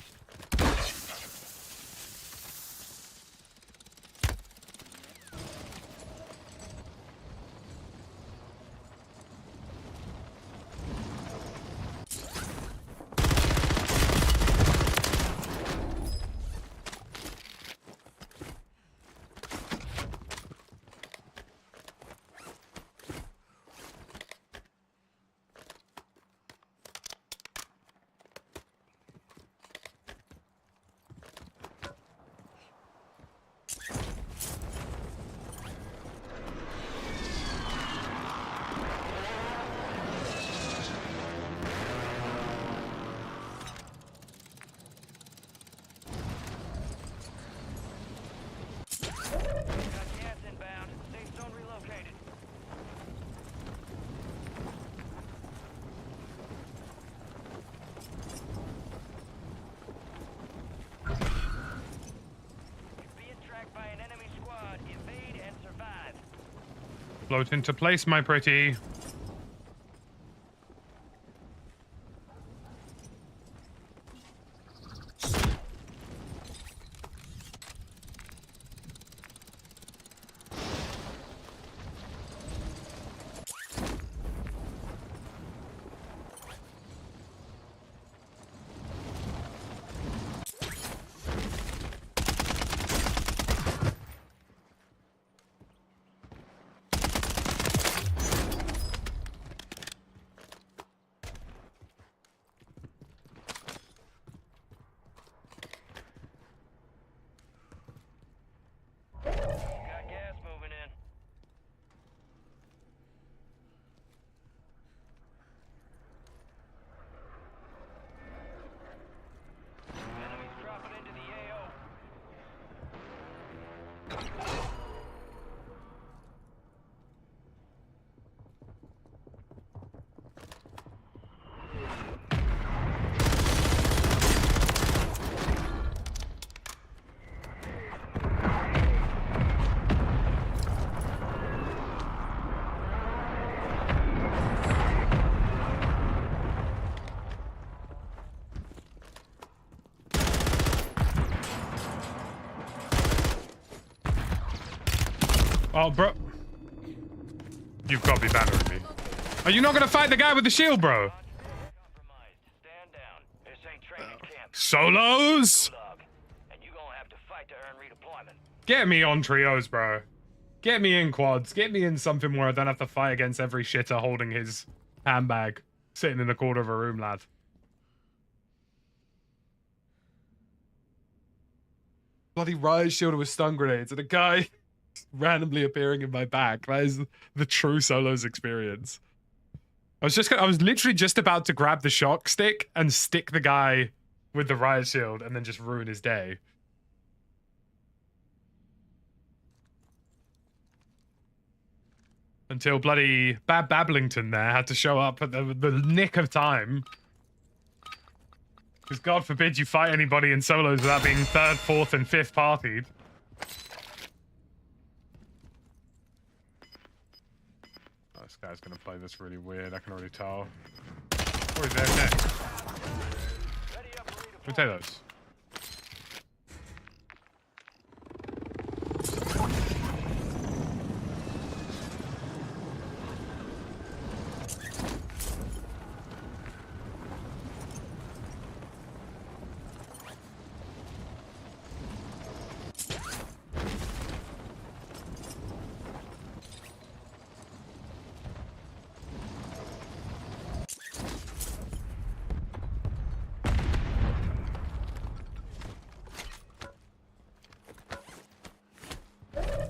Speaker 1: Float into place, my pretty.
Speaker 2: Got gas moving in. Enemies dropping into the AO.
Speaker 1: Oh, bro. You've got to be bannering me. Are you not going to fight the guy with the shield, bro?
Speaker 2: Compromised. Stand down. This ain't training camp.
Speaker 1: Solos?
Speaker 2: Gulag. And you gonna have to fight to earn redeployment.
Speaker 1: Get me on trios, bro. Get me in quads. Get me in something where I don't have to fight against every shitter holding his handbag, sitting in the corner of a room, lad. Bloody riot shield with stun grenades and a guy randomly appearing in my back. That is the true solos experience. I was literally just about to grab the shock stick and stick the guy with the riot shield and then just ruin his day. Until bloody Bab Bablington there had to show up at the nick of time. Because God forbid you fight anybody in solos without being third, fourth, and fifth partied. Oh, this guy's gonna play this really weird, I can already tell. Oh, he's there next. Let me take those.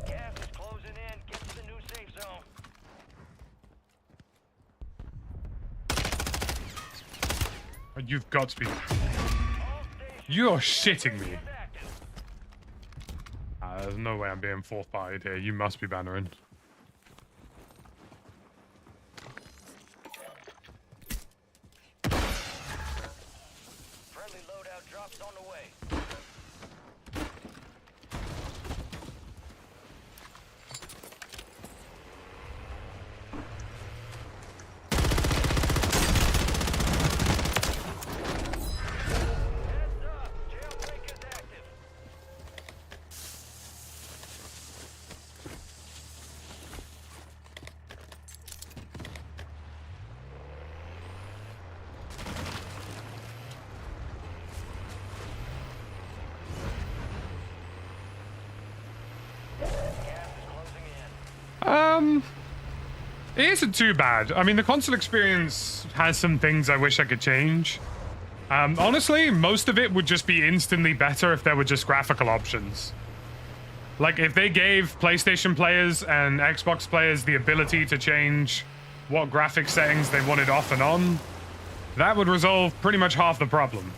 Speaker 2: Gas is closing in. Get to the new safe zone.
Speaker 1: You've got to be...
Speaker 2: All stations.
Speaker 1: You're shitting me.
Speaker 2: Is active.
Speaker 1: There's no way I'm being fourth partied here. You must be bannering.
Speaker 2: Friendly loadout drops on the way. Heads up. Jailbreak is active. Gas is closing in.
Speaker 1: It isn't too bad. I mean, the console experience has some things I wish I could change. Honestly, most of it would just be instantly better if there were just graphical options. Like, if they gave PlayStation players and Xbox players the ability to change what graphic settings they wanted off and on, that would resolve pretty much half the problem.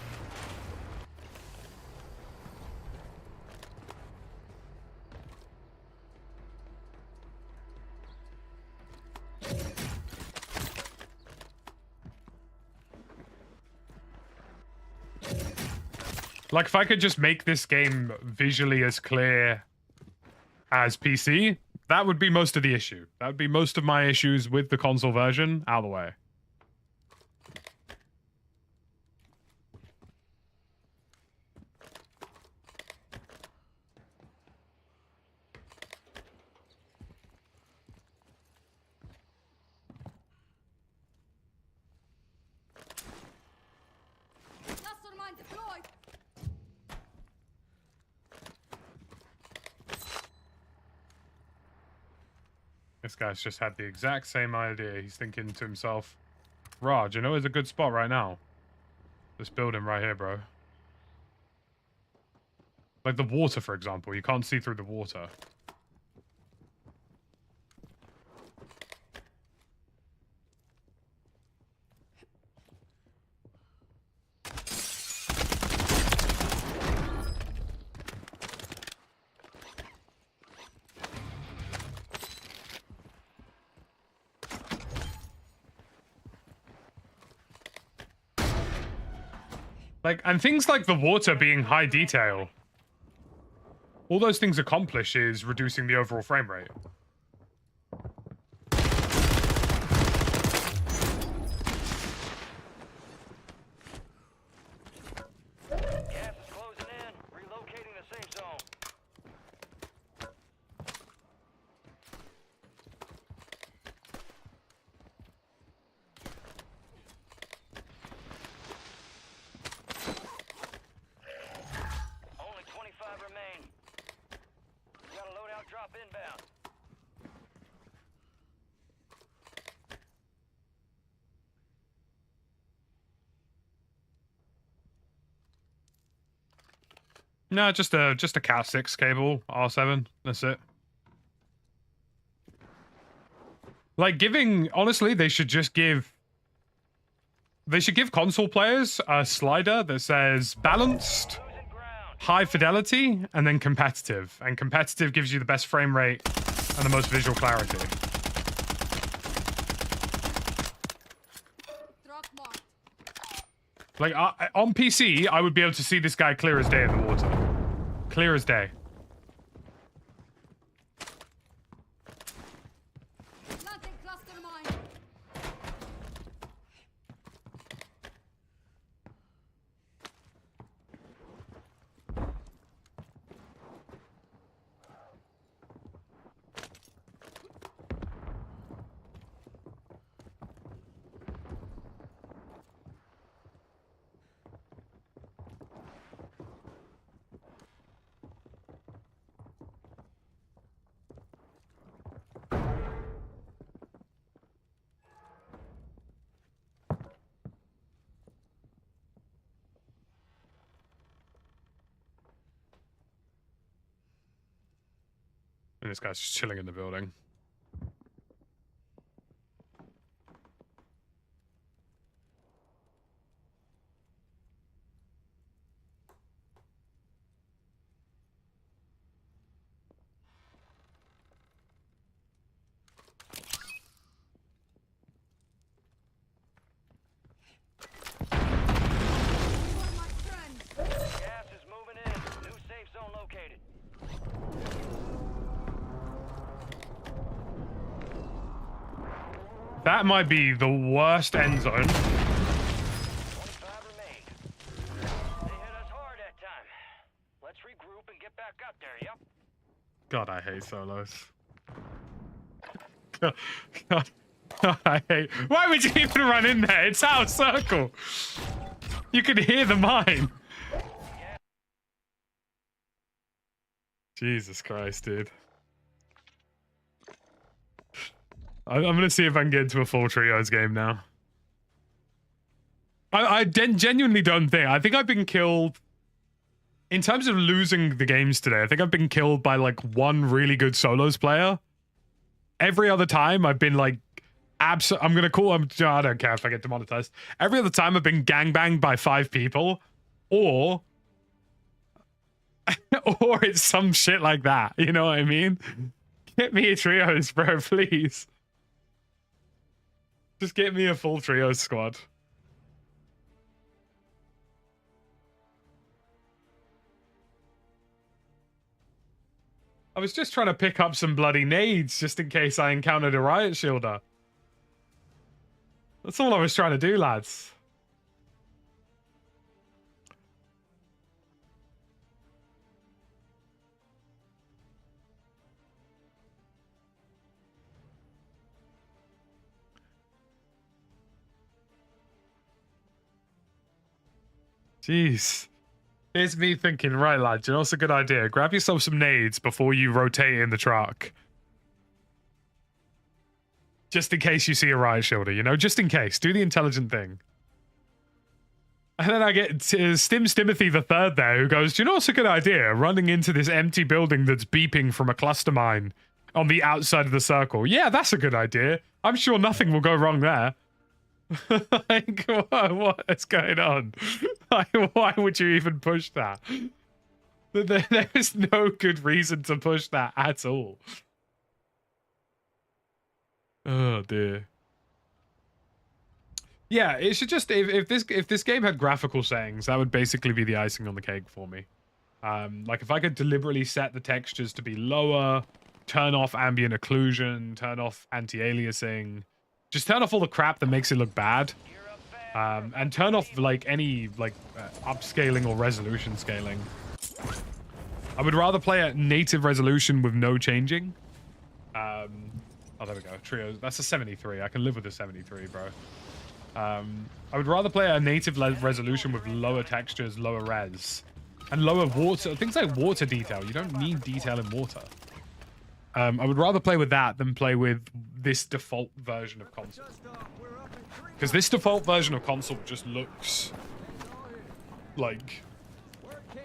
Speaker 1: Like, if I could just make this game visually as clear as PC, That would be most of the issue. That would be most of my issues with the console version out of the way.
Speaker 4: Cluster mine deployed.
Speaker 1: This guy's just had the exact same idea. He's thinking to himself, Raj, you know where's a good spot right now? This building right here, bro. Like the water, for example. You can't see through the water. Like, and things like the water being high detail. All those things accomplish is reducing the overall frame rate.
Speaker 2: Gas is closing in. Relocating the safe zone. Only 25 remain. We got a loadout drop inbound.
Speaker 1: No, just a Cat 6 cable, R7. That's it. Like honestly, they should give console players a slider that says balanced,
Speaker 2: Losing ground.
Speaker 1: high fidelity, and then competitive. And competitive gives you the best frame rate and the most visual clarity.
Speaker 4: Truck marked.
Speaker 1: Like, on PC, I would be able to see this guy clear as day in the water. Clear as day.
Speaker 4: Planting cluster mine.
Speaker 1: And this guy's just chilling in the building.
Speaker 4: For my friend.
Speaker 2: Gas is moving in. New safe zone located.
Speaker 1: That might be the worst end zone.
Speaker 2: 25 remain. They hit us hard that time. Let's regroup and get back up there, yep?
Speaker 1: God, I hate solos. God, I hate. Why would you even run in there? It's out of circle. You could hear the mine. Jesus Christ, dude. I'm gonna see if I can get into a full trios game now. I genuinely don't think. I think I've been killed. In terms of losing the games today, I think I've been killed by like one really good solos player. Every other time I've been like, I don't care if I get demonetized. Every other time I've been gangbanged by 5 people, or it's some shit like that. You know what I mean? Get me a trios, bro, please. Just get me a full trios squad. I was just trying to pick up some bloody nades just in case I encountered a riot shielder. That's all I was trying to do, lads. Jeez. Here's me thinking, right, lads, you know what's a good idea? Grab yourself some nades before you rotate in the truck. Just in case you see a riot shielder, you know? Just in case. Do the intelligent thing. And then I get Timothy the Third there, who goes, do you know what's a good idea? Running into this empty building that's beeping from a cluster mine on the outside of the circle. Yeah, that's a good idea. I'm sure nothing will go wrong there. Like, what is going on? Like, why would you even push that? There is no good reason to push that at all. Oh dear. Yeah, it should just if this game had graphical settings, that would basically be the icing on the cake for me. Like if I could deliberately set the textures to be lower, turn off ambient occlusion, turn off anti-aliasing, just turn off all the crap that makes it look bad, and turn off like any upscaling or resolution scaling. I would rather play at native resolution with no changing. Oh, there we go. Trio. That's a 73. I can live with a 73, bro. I would rather play at a native resolution with lower textures, lower res, and lower water. Things like water detail. You don't need detail in water. I would rather play with that than play with this default version of console. Because this default version of console just looks like...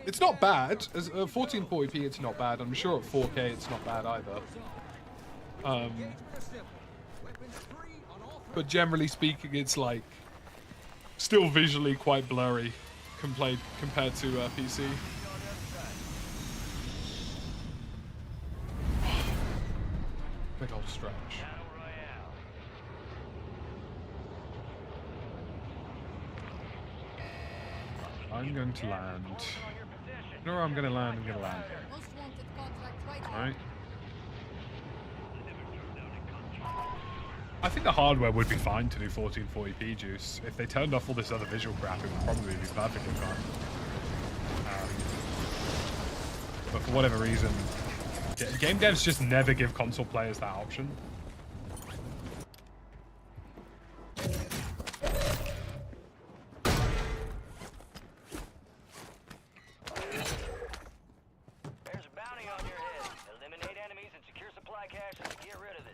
Speaker 1: It's not bad. As 1440p, it's not bad. I'm sure at 4K, it's not bad either. But generally speaking, it's like still visually quite blurry compared to PC. Big old stretch. I'm going to land. You know where I'm going to land? I'm going to land here.
Speaker 4: Most wanted contract right here.
Speaker 1: Alright. I think the hardware would be fine to do 1440p juice. If they turned off all this other visual crap, it would probably be perfectly fine. But for whatever reason, game devs just never give console players that option.
Speaker 2: There's a bounty on your head. Eliminate enemies and secure supply caches to get rid of it.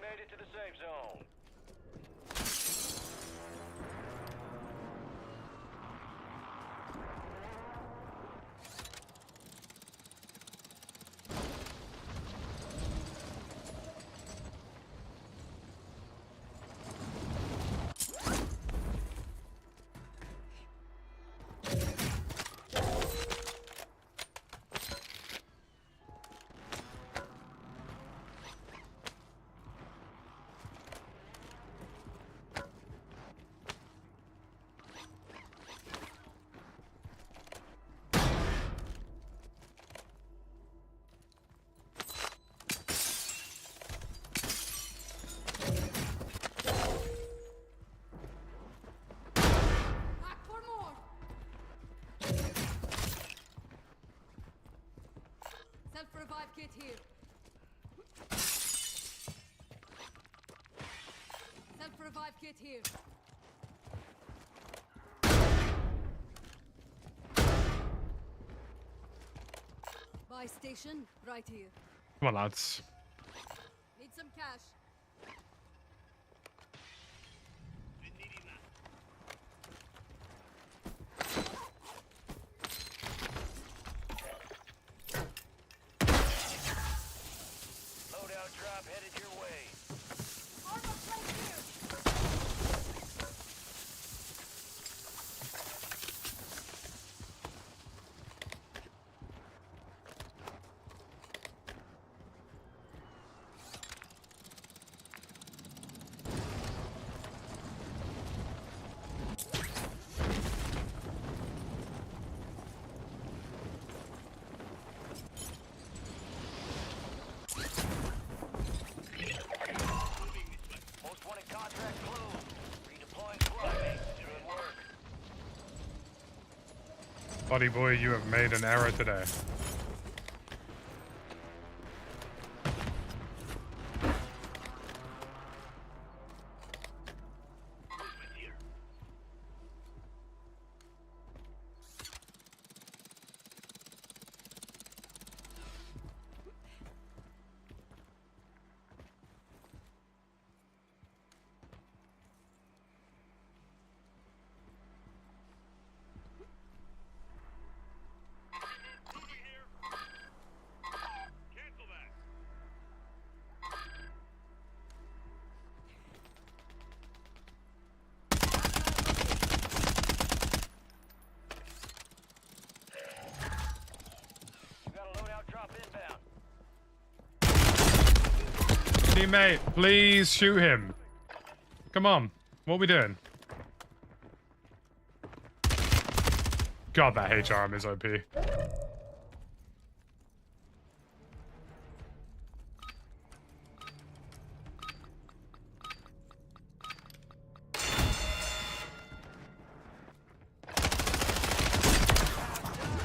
Speaker 2: Made it to the safe zone.
Speaker 4: Self-revive kit here. Self-revive kit here. Buy station right here.
Speaker 1: Come on, lads.
Speaker 4: Need some cash.
Speaker 1: Buddy boy, you have made an error today. Teammate, please shoot him. Come on. What are we doing? God, that HRM is OP. It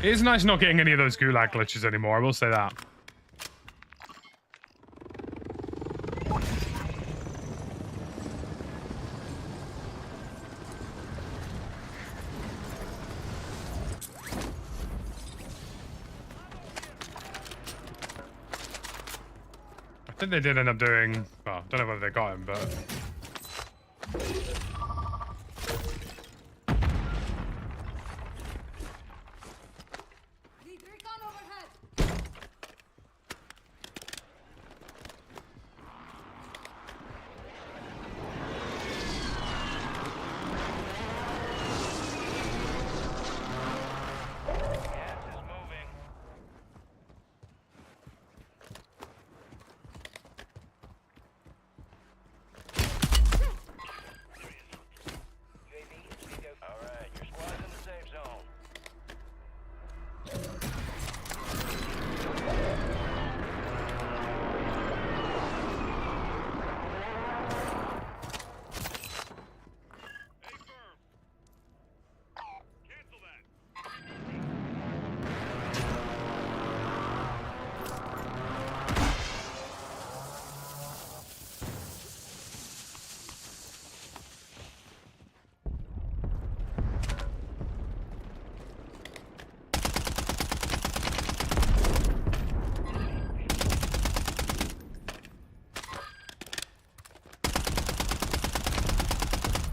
Speaker 1: is nice not getting any of those gulag glitches anymore, I will say that. I think they did end up doing, well, don't know whether they got him, but...
Speaker 4: Need recon overhead.
Speaker 2: Gas is moving. All right, your squad's in the safe zone.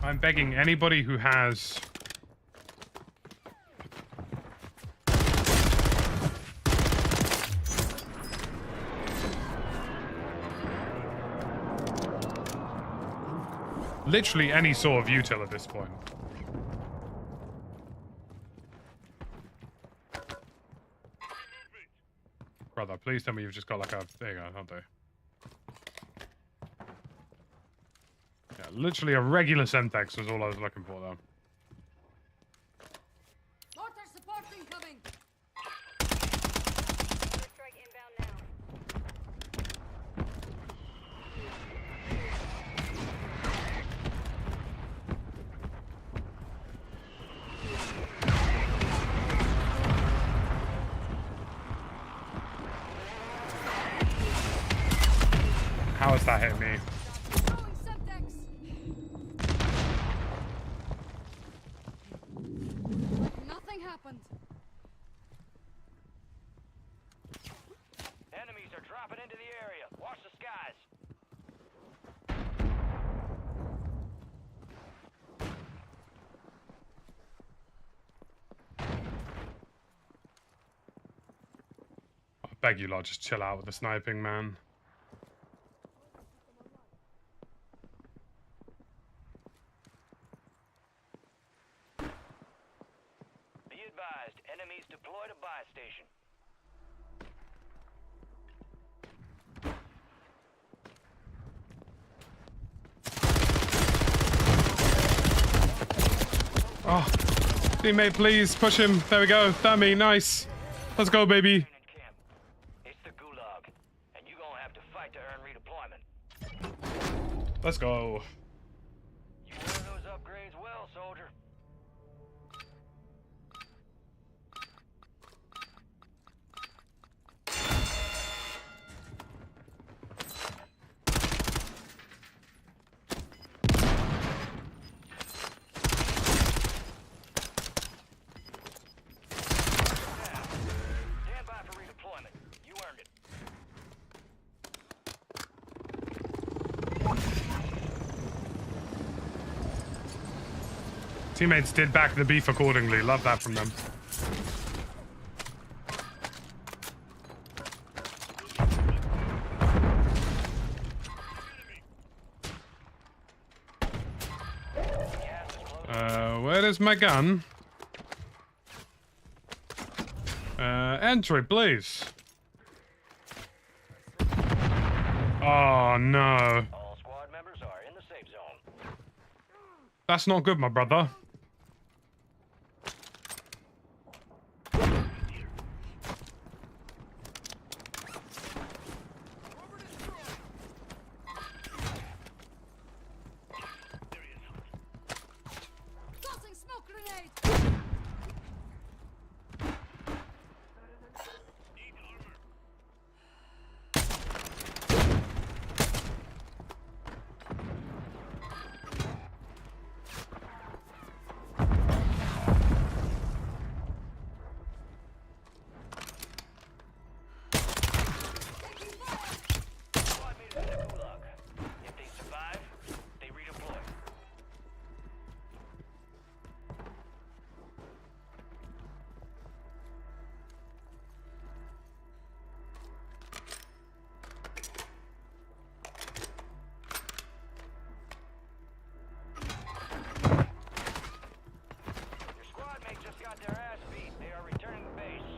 Speaker 1: I'm begging anybody who has... literally any sort of util at this point. Brother, please tell me you've just got like a... There you go, don't they? Yeah, literally a regular Semtex was all I was looking for, though.
Speaker 4: Mortar support incoming.
Speaker 6: Strike inbound now.
Speaker 1: How has that hit me?
Speaker 4: Throwing Semtex. Nothing happened.
Speaker 2: Enemies are dropping into the area. Watch the skies.
Speaker 1: I beg you lot, just chill out with the sniping, man.
Speaker 2: Be advised, enemies deployed a buy station.
Speaker 1: Oh, teammate, please push him. There we go. Dummy, nice. Let's go, baby.
Speaker 2: In camp. It's the gulag, and you're gonna have to fight to earn redeployment.
Speaker 1: Let's go.
Speaker 2: You wear those upgrades well, soldier.
Speaker 1: Teammates did back the beef accordingly. Love that from them. Where is my gun? Entry, please. Oh, no.
Speaker 2: All squad members are in the safe zone.
Speaker 1: That's not good, my brother.
Speaker 4: Tossing smoke grenade.
Speaker 2: Squad mates in the gulag. If they survive, they redeploy. Your squad mate just got their ass beat. They are returning to base.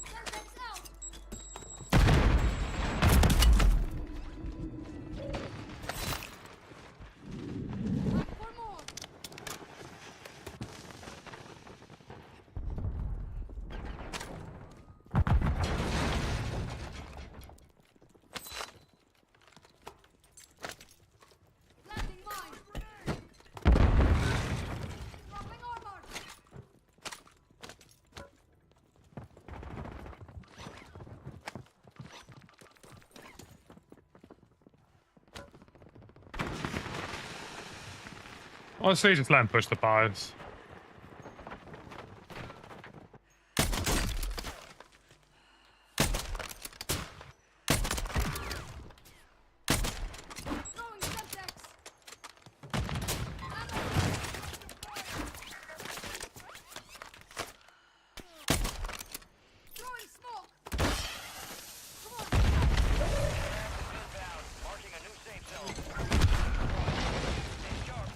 Speaker 4: Semtex out. Back for more. Planting mine. Dropping armor.
Speaker 1: Honestly, just let him push the fires.
Speaker 4: Throwing Semtex. Throwing smoke. Come on.
Speaker 2: Inbound, marking a new safe zone. Stay sharp.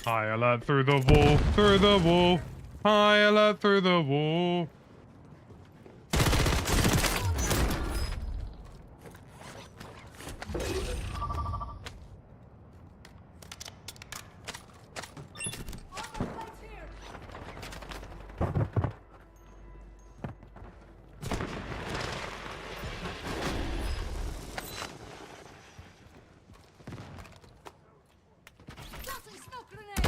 Speaker 1: High alert through the wall, through the wall. High alert through the wall.
Speaker 4: Armor plates here. Tossing smoke grenade.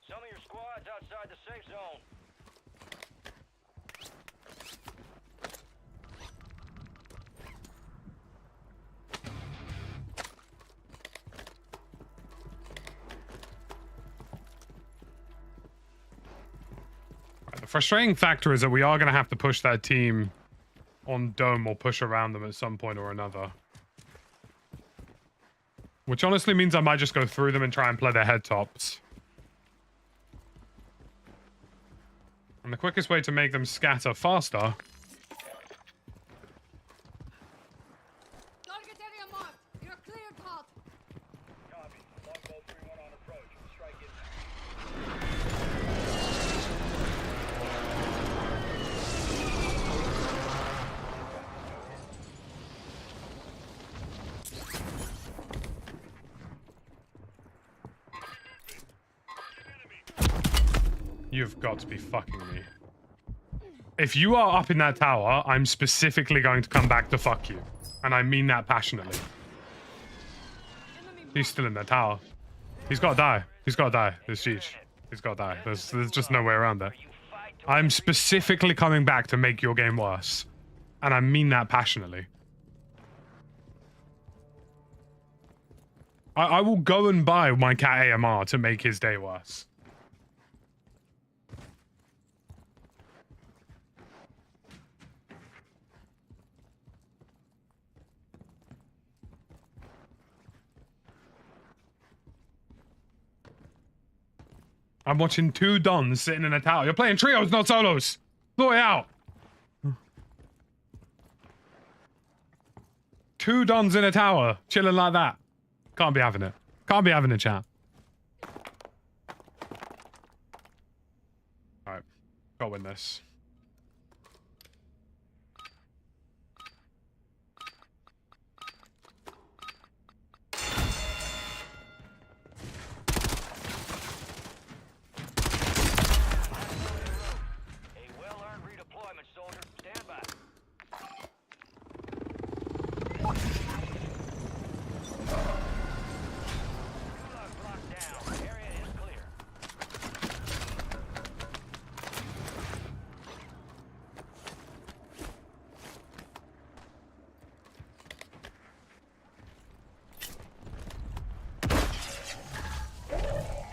Speaker 2: Some of your squads outside the safe zone.
Speaker 1: The frustrating factor is that we are going to have to push that team on dome or push around them at some point or another. Which honestly means I might just go through them and try and play their head tops. And the quickest way to make them scatter faster
Speaker 4: Target area marked. You're cleared hot.
Speaker 2: Copy. Longbow 3-1 on approach. Strike inbound.
Speaker 1: You've got to be fucking me. If you are up in that tower, I'm specifically going to come back to fuck you. And I mean that passionately. He's still in that tower. He's got to die. He's got to die. This Cheech. He's got to die. There's just no way around that. I'm specifically coming back to make your game worse. And I mean that passionately. I will go and buy my cat AMR to make his day worse. I'm watching two Dons sitting in a tower. You're playing trios, not solos. Sort it out. Two Dons in a tower, chilling like that. Can't be having it. Can't be having a chat. Alright. Gotta win this.
Speaker 2: A well-earned redeployment, soldier. Stand by. Gulag locked down. Area is clear.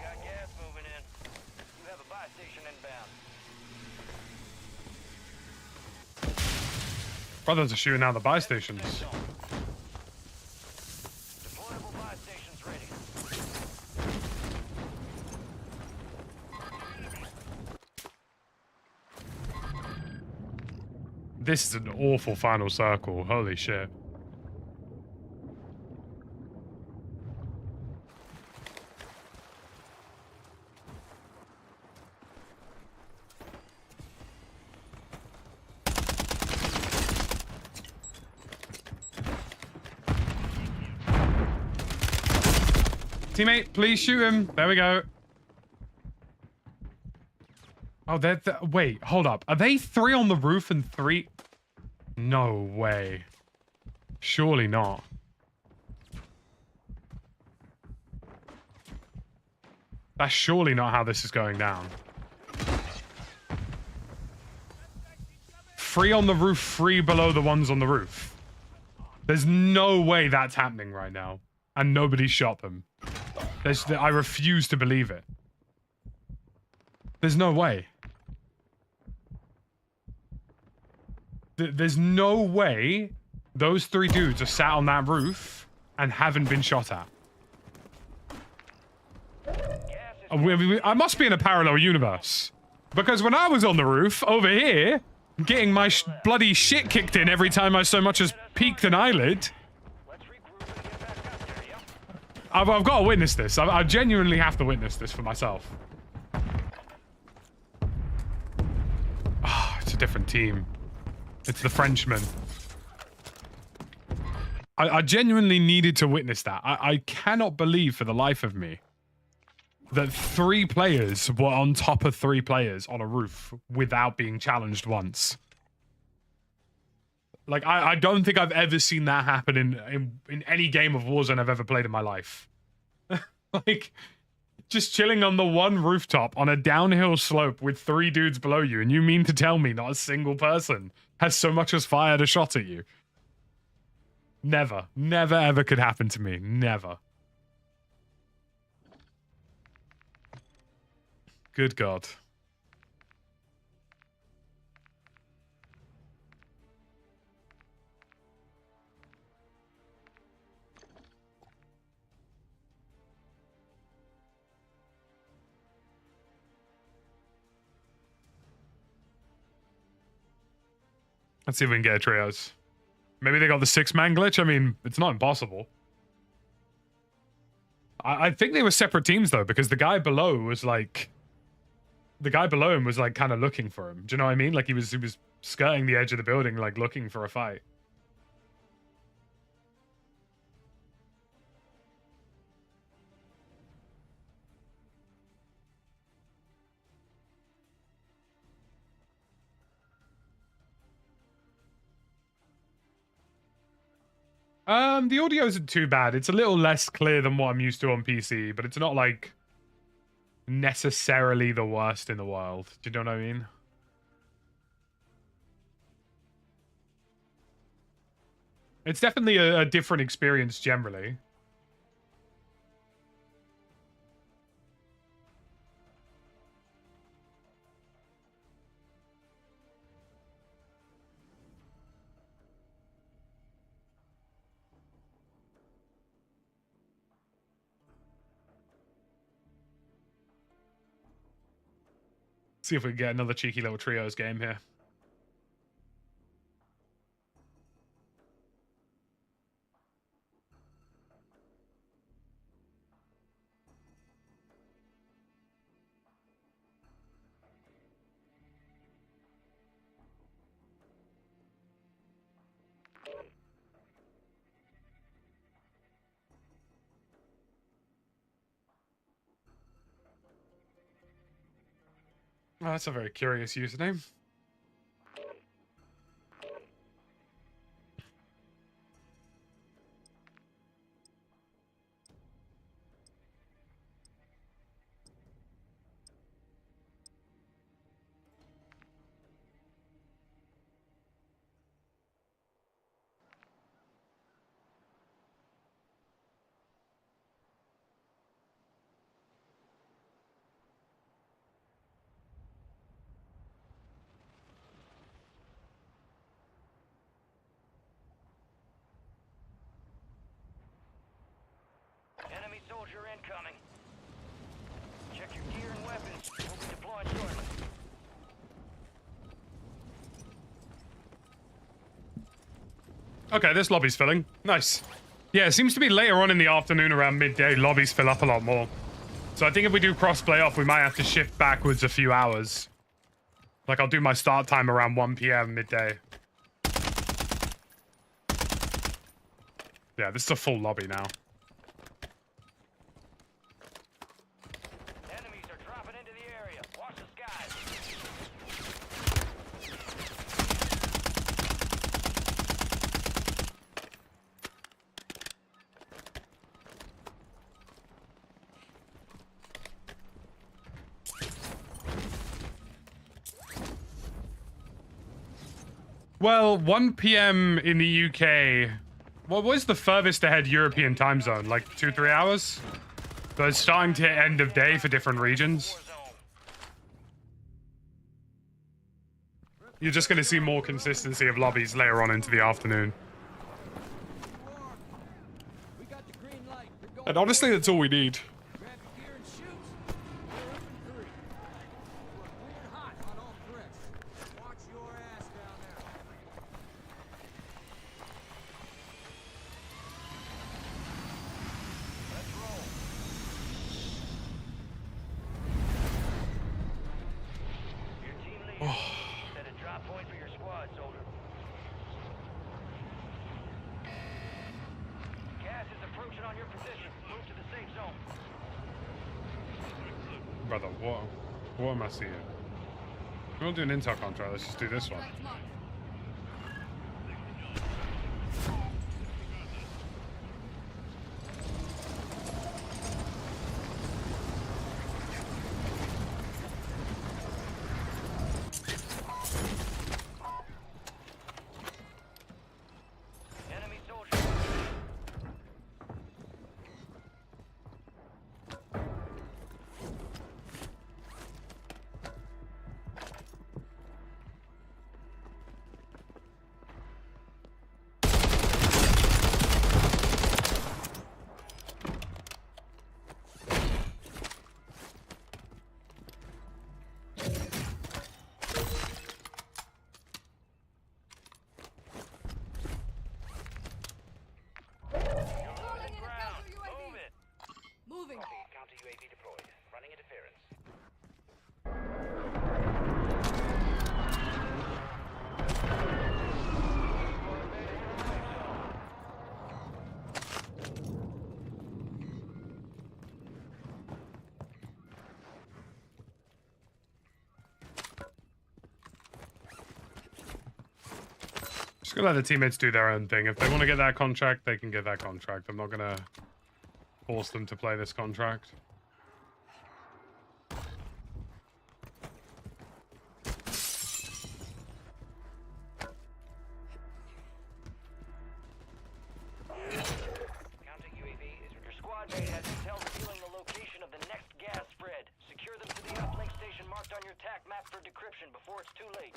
Speaker 2: Got gas moving in. You have a buy station inbound.
Speaker 1: Brothers are shooting out the buy stations.
Speaker 2: Deployable buy stations ready.
Speaker 1: This is an awful final circle. Holy shit. Teammate, please shoot him. There we go. Oh, wait, hold up. Are they 3 on the roof and 3? No way. Surely not. That's surely not how this is going down. 3 on the roof, 3 below the ones on the roof. There's no way that's happening right now. And nobody shot them. I refuse to believe it. There's no way. There's no way those 3 dudes are sat on that roof and haven't been shot at. I must be in a parallel universe. Because when I was on the roof, over here, getting my bloody shit kicked in every time I so much as peeked an eyelid...
Speaker 2: Let's regroup and get back up there, yep.
Speaker 1: I've got to witness this. I genuinely have to witness this for myself. Ah, it's a different team. It's the Frenchman. I genuinely needed to witness that. I cannot believe for the life of me that 3 players were on top of 3 players on a roof without being challenged once. Like, I don't think I've ever seen that happen in any game of Warzone I've ever played in my life. Like, just chilling on the one rooftop on a downhill slope with 3 dudes below you, and you mean to tell me not a single person has so much as fired a shot at you? Never. Never ever could happen to me. Never. Good God. Let's see if we can get a trios. Maybe they got the 6-man glitch? I mean, it's not impossible. I think they were separate teams, though, because the guy below was like... The guy below him was, like, kind of looking for him. Do you know what I mean? Like, he was skirting the edge of the building, like, looking for a fight. The audio isn't too bad. It's a little less clear than what I'm used to on PC, but it's not like necessarily the worst in the world. Do you know what I mean? It's definitely a different experience generally. See if we can get another cheeky little trios game here. Oh, that's a very curious username.
Speaker 2: Enemy soldier incoming. Check your gear and weapons. We'll be deploying shortly.
Speaker 1: Okay, this lobby's filling. Nice. Yeah, it seems to be later on in the afternoon around midday, lobbies fill up a lot more. So I think if we do crossplay off, we might have to shift backwards a few hours. Like, I'll do my start time around 1 p.m. midday. Yeah, this is a full lobby now.
Speaker 2: Enemies are dropping into the area. Watch the skies.
Speaker 1: Well, 1 p.m. in the UK. What was the furthest ahead European time zone? Like 2-3 hours? So it's starting to hit end of day for different regions.
Speaker 2: Warzone.
Speaker 1: You're just going to see more consistency of lobbies later on into the afternoon.
Speaker 3: We got the green light. We're going.
Speaker 1: And honestly, that's all we need.
Speaker 3: Grab your gear and shoot. We're up in 3. We're cleared hot on all threats. Watch your ass down there.
Speaker 2: Let's roll. Your team leader. Set a drop point for your squad, soldier. Gas is approaching on your position. Move to the safe zone.
Speaker 1: Brother, what am I seeing? We won't do an intel contract, let's just do this one.
Speaker 4: Strike marked.
Speaker 2: Enemy soldier.
Speaker 4: Calling in a counter
Speaker 2: Ground.
Speaker 4: UAV.
Speaker 2: Move it.
Speaker 4: Moving.
Speaker 2: Counter UAV deployed. Running interference.
Speaker 1: Just gonna let the teammates do their own thing. If they want to get that contract, they can get that contract. I'm not gonna force them to play this contract.
Speaker 2: Counting UAV is your squad mate has intel revealing the location of the next gas spread. Secure them to the uplink station marked on your TAC map for decryption before it's too late.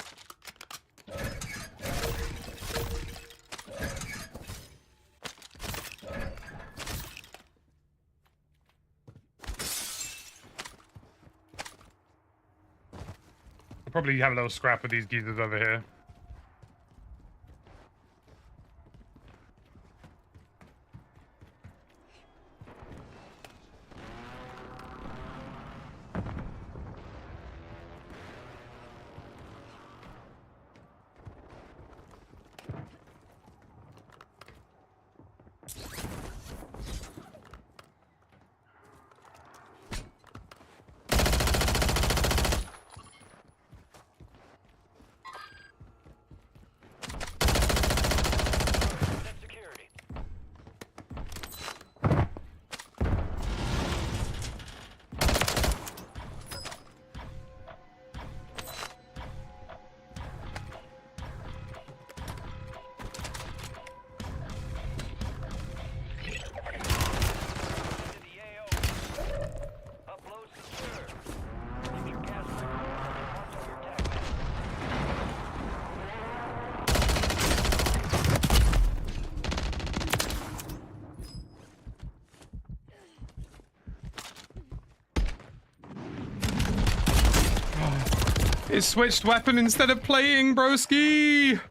Speaker 1: I'll probably have a little scrap with these geezers over here.
Speaker 2: Set security. To the AO. Upload secure. Keep your gas spread marked on your TAC map.
Speaker 1: It switched weapon instead of playing, broski!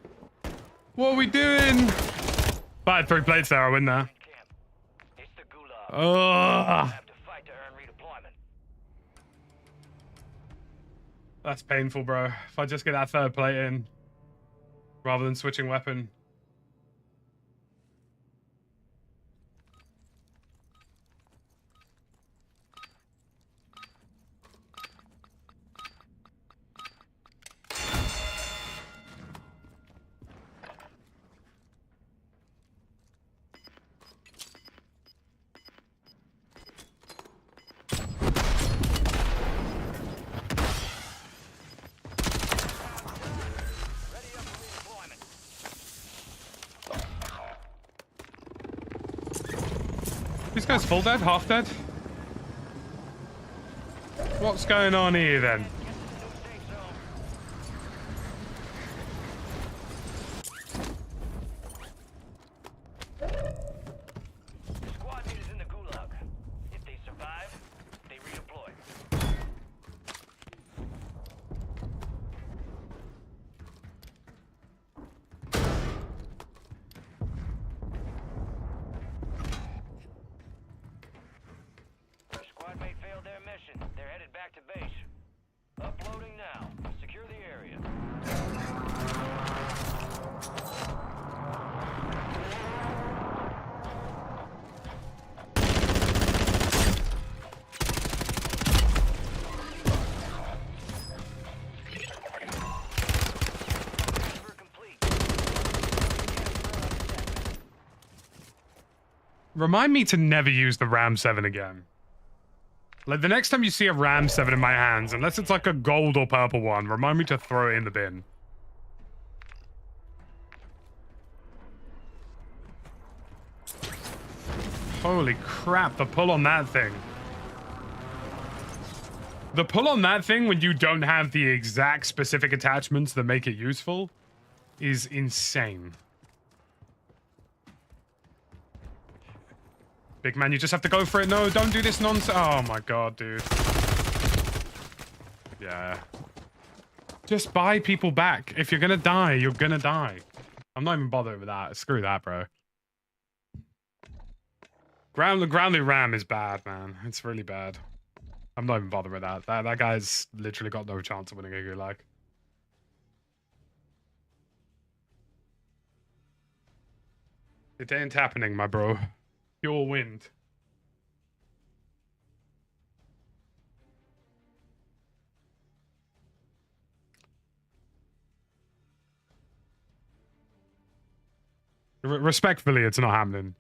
Speaker 1: What are we doing? If I had 3 plates there, I win there.
Speaker 2: Camp. It's the gulag.
Speaker 1: Ugh.
Speaker 2: Have to fight to earn redeployment.
Speaker 1: That's painful, bro. If I just get that 3rd plate in, rather than switching weapon.
Speaker 2: Ready up for redeployment.
Speaker 1: These guys full dead? Half dead? What's going on here then?
Speaker 2: Get to the new safe zone. Squad mate is in the gulag. If they survive, they redeploy. Your squad mate failed their mission. They're headed back to base. Uploading now. Secure the area. Transfer complete.
Speaker 1: Remind me to never use the Ram 7 again. Like, the next time you see a Ram 7 in my hands, unless it's like a gold or purple one, remind me to throw it in the bin. Holy crap, the pull on that thing. The pull on that thing when you don't have the exact specific attachments that make it useful is insane. Big man, you just have to go for it. No, don't do this nonsense. Oh my god, dude. Yeah. Just buy people back. If you're gonna die, you're gonna die. I'm not even bothered with that. Screw that, bro. Groundly Ram is bad, man. It's really bad. I'm not even bothered with that. That guy's literally got no chance of winning a gulag. It ain't happening, my bro. Pure wind. Respectfully, it's not happening.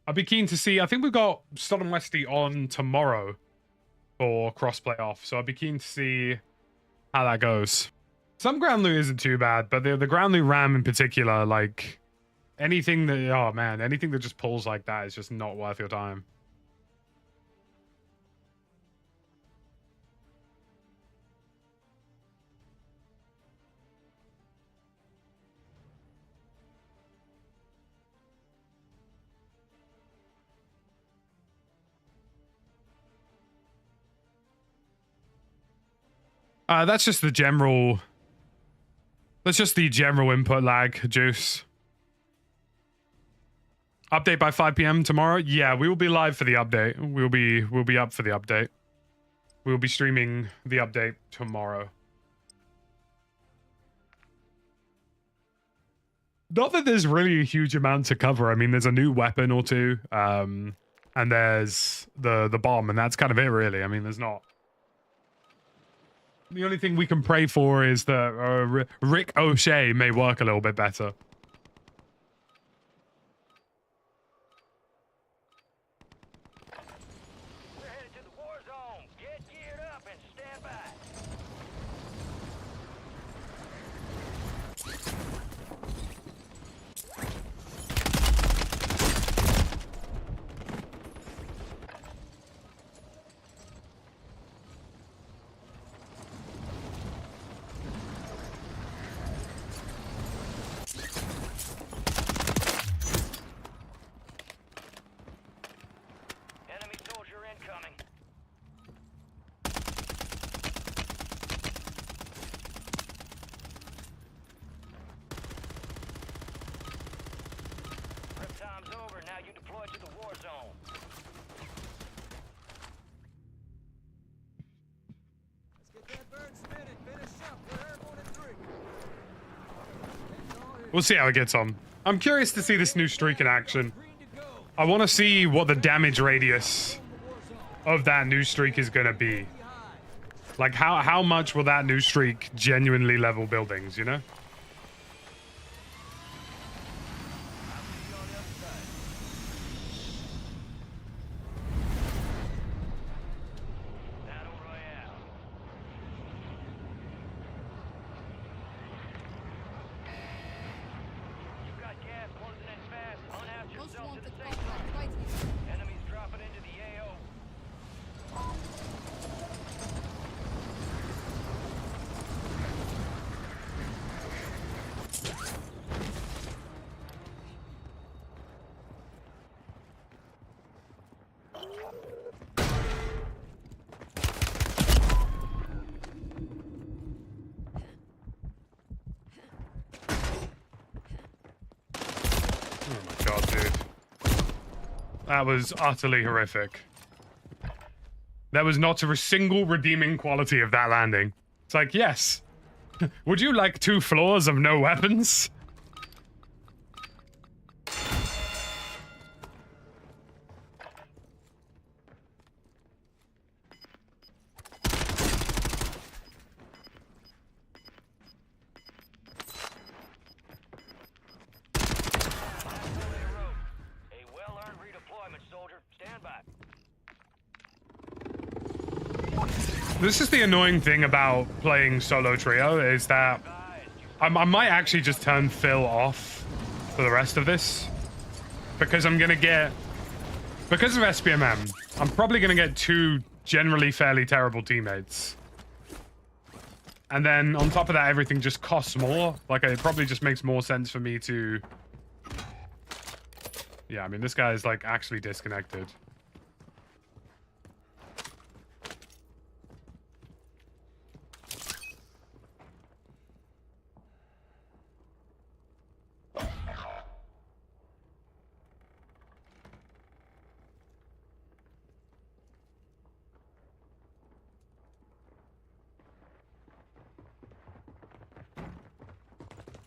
Speaker 1: I'd be keen to see. I think we've got Sodom Westy on tomorrow for crossplay off, so I'd be keen to see how that goes. Some ground loot isn't too bad, but the ground loot ram in particular, like anything that, oh man, anything that just pulls like that is just not worth your time. That's just the general. That's just the general input lag, Juice. Update by 5 p.m. tomorrow. Yeah, we will be live for the update. We'll be up for the update. We'll be streaming the update tomorrow. Not that there's really a huge amount to cover. I mean, there's a new weapon or two, and there's the bomb, and that's kind of it, really. I mean, there's not. The only thing we can pray for is that Rick O'Shea may work a little bit better.
Speaker 2: We're headed to the war zone. Get geared up and stand by. Enemy soldier incoming. Prep time's over. Now you deploy to the war zone.
Speaker 3: Let's get that bird spinning. Finish up. We're airborne in 3. Heading all here.
Speaker 1: We'll see how it gets on. I'm curious to see this new streak in action.
Speaker 3: Green to go.
Speaker 1: I want to see what the damage radius of that new streak is going to be. Like, how much will that new streak genuinely level buildings, you know?
Speaker 2: Battle Royale. You've got gas closing in fast. Unhouse
Speaker 4: Most
Speaker 2: yourself to
Speaker 4: wanted
Speaker 2: the safe
Speaker 4: contract
Speaker 2: zone.
Speaker 4: right here.
Speaker 2: Enemies dropping into the AO.
Speaker 1: Oh my god, dude. That was utterly horrific. There was not a single redeeming quality of that landing. It's like, yes. Would you like 2 floors of no weapons?
Speaker 2: A well-earned redeployment, soldier. Stand by.
Speaker 1: This is the annoying thing about playing solo trio, is that I might actually just turn Phil off for the rest of this. Because I'm gonna get... Because of SPMM, I'm probably gonna get 2 generally fairly terrible teammates. And then on top of that, everything just costs more. Like, it probably just makes more sense for me to... Yeah, I mean, this guy is, like, actually disconnected.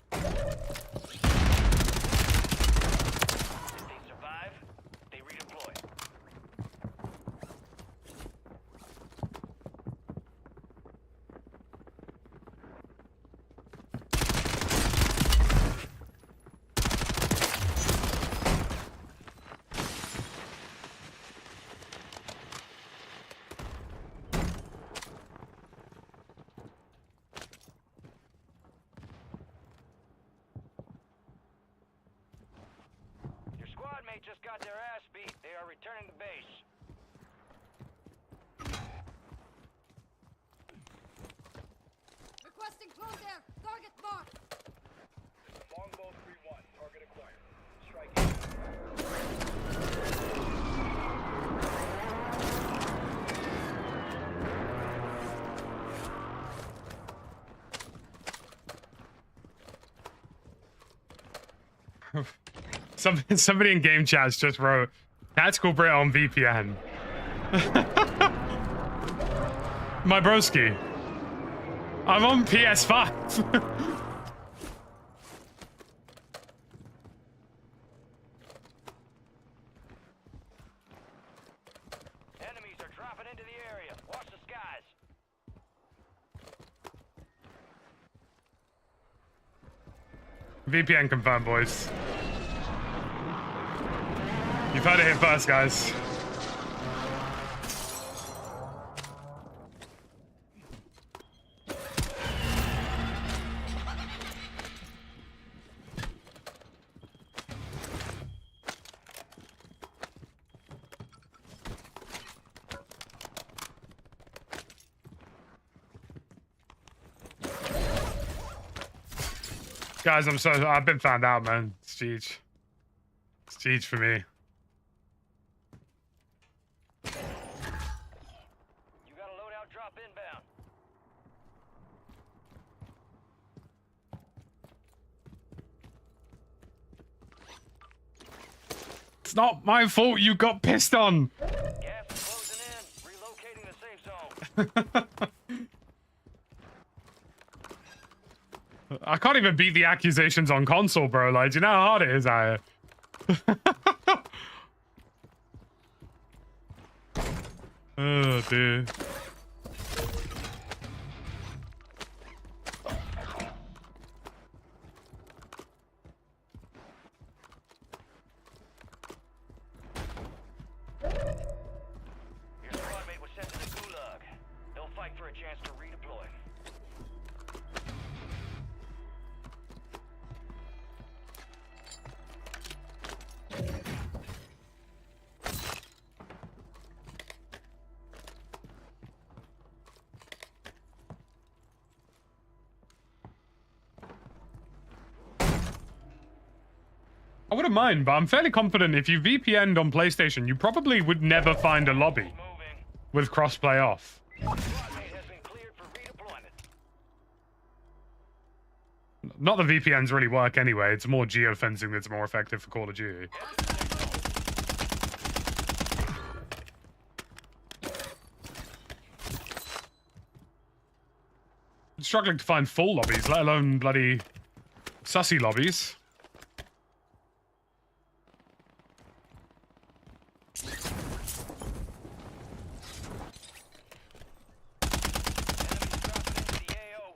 Speaker 2: If they survive, they redeploy. just got their ass beat. They are returning to base.
Speaker 4: Requesting close air. Target marked.
Speaker 2: Longbow 3-1. Target acquired. Strike.
Speaker 1: Somebody in game chats just wrote tactical Brit on VPN. My broski. I'm on PS5.
Speaker 2: Enemies are dropping into the area. Watch the skies.
Speaker 1: VPN confirmed, boys. You've heard it here first, guys. Guys, I've been found out, man. It's GG. It's GG for me.
Speaker 2: You got a loadout drop inbound.
Speaker 1: It's not my fault you got pissed on.
Speaker 2: Gas is closing in. Relocating the safe zone.
Speaker 1: I can't even beat the accusations on console, bro. Like, do you know how hard it is out here? Oh, dude.
Speaker 2: Your squad mate was sent to the gulag. They'll fight for a chance to redeploy.
Speaker 1: I wouldn't mind, but I'm fairly confident if you VPN'd on PlayStation, you probably would never find a lobby
Speaker 2: Moving.
Speaker 1: with crossplay off.
Speaker 2: Squad mate has been cleared for redeployment.
Speaker 1: Not that VPNs really work anyway. It's more geofencing that's more effective for Call of Duty. I'm struggling to find full lobbies, let alone bloody sussy lobbies.
Speaker 2: Enemies dropping into the AO.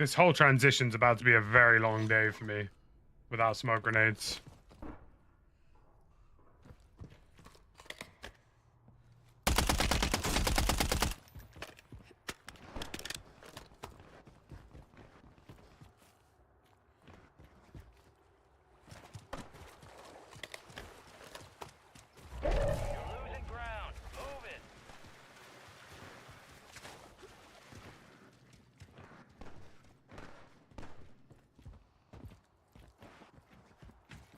Speaker 1: This whole transition's about to be a very long day for me without smoke grenades.
Speaker 2: You're losing ground. Move it.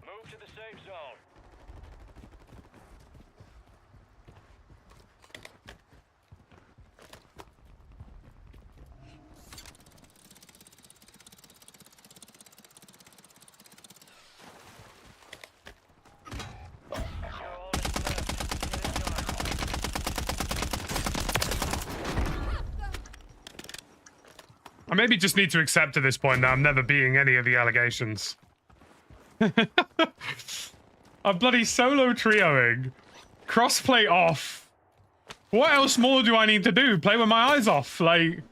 Speaker 2: Move to the safe zone. You're all that's left. Get it done.
Speaker 1: I maybe just need to accept at this point that I'm never beating any of the allegations. I'm bloody solo trioing. Crossplay off. What else more do I need to do? Play with my eyes off, like...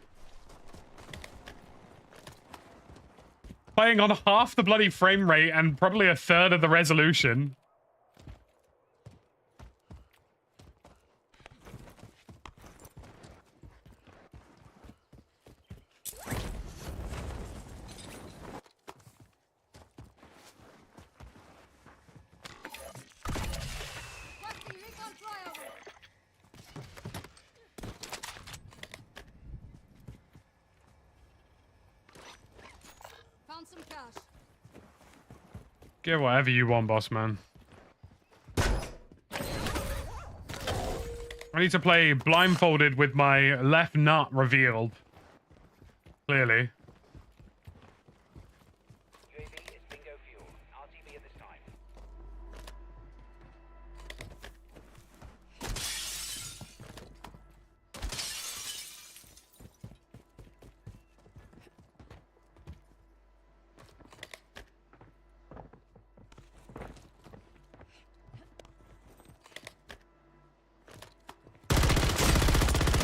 Speaker 1: Playing on half the bloody frame rate and probably a third of the resolution.
Speaker 4: Rusty, recon flyover. Found some cash.
Speaker 1: Get whatever you want, boss man. I need to play blindfolded with my left nut revealed. Clearly.
Speaker 2: UAV is bingo fuel. RTV at this time.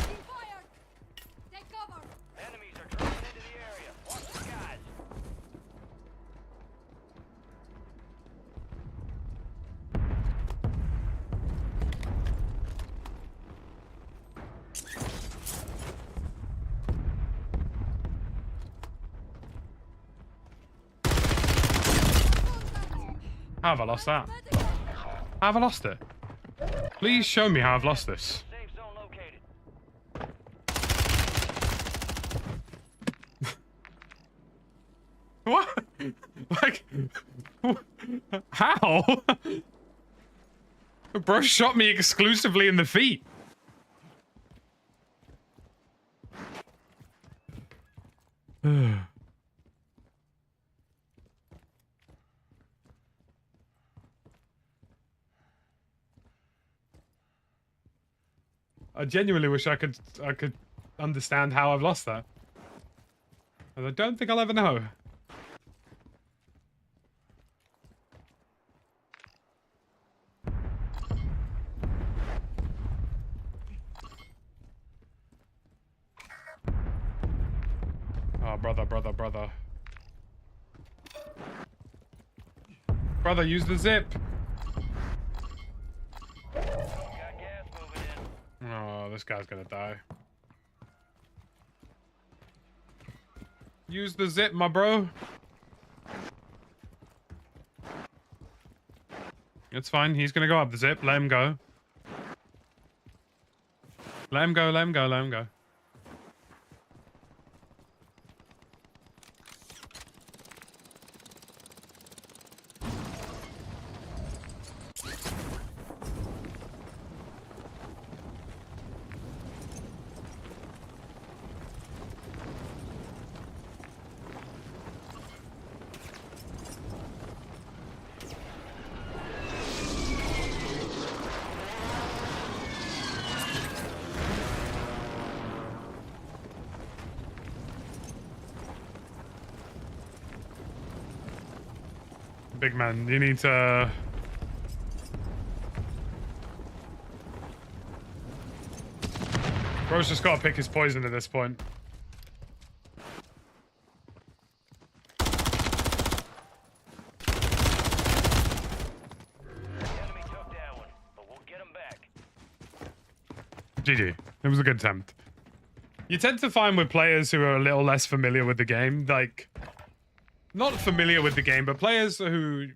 Speaker 4: Being fired. Take cover.
Speaker 2: Enemies are dropping into the area. Watch the skies.
Speaker 1: How have I lost that? How have I lost it? Please show me how I've lost this.
Speaker 2: Safe zone located.
Speaker 1: What? Like, how? Bro shot me exclusively in the feet. I genuinely wish I could understand how I've lost that. And I don't think I'll ever know. Oh, brother. Brother, use the zip.
Speaker 2: Got gas moving in.
Speaker 1: Oh, this guy's gonna die. Use the zip, my bro. It's fine. He's gonna go up the zip. Let him go. Let him go. Big man, you need to... Bro's just gotta pick his poison at this point. GG. It was a good attempt. You tend to find with players who are a little less familiar with the game, like, not familiar with the game, but players who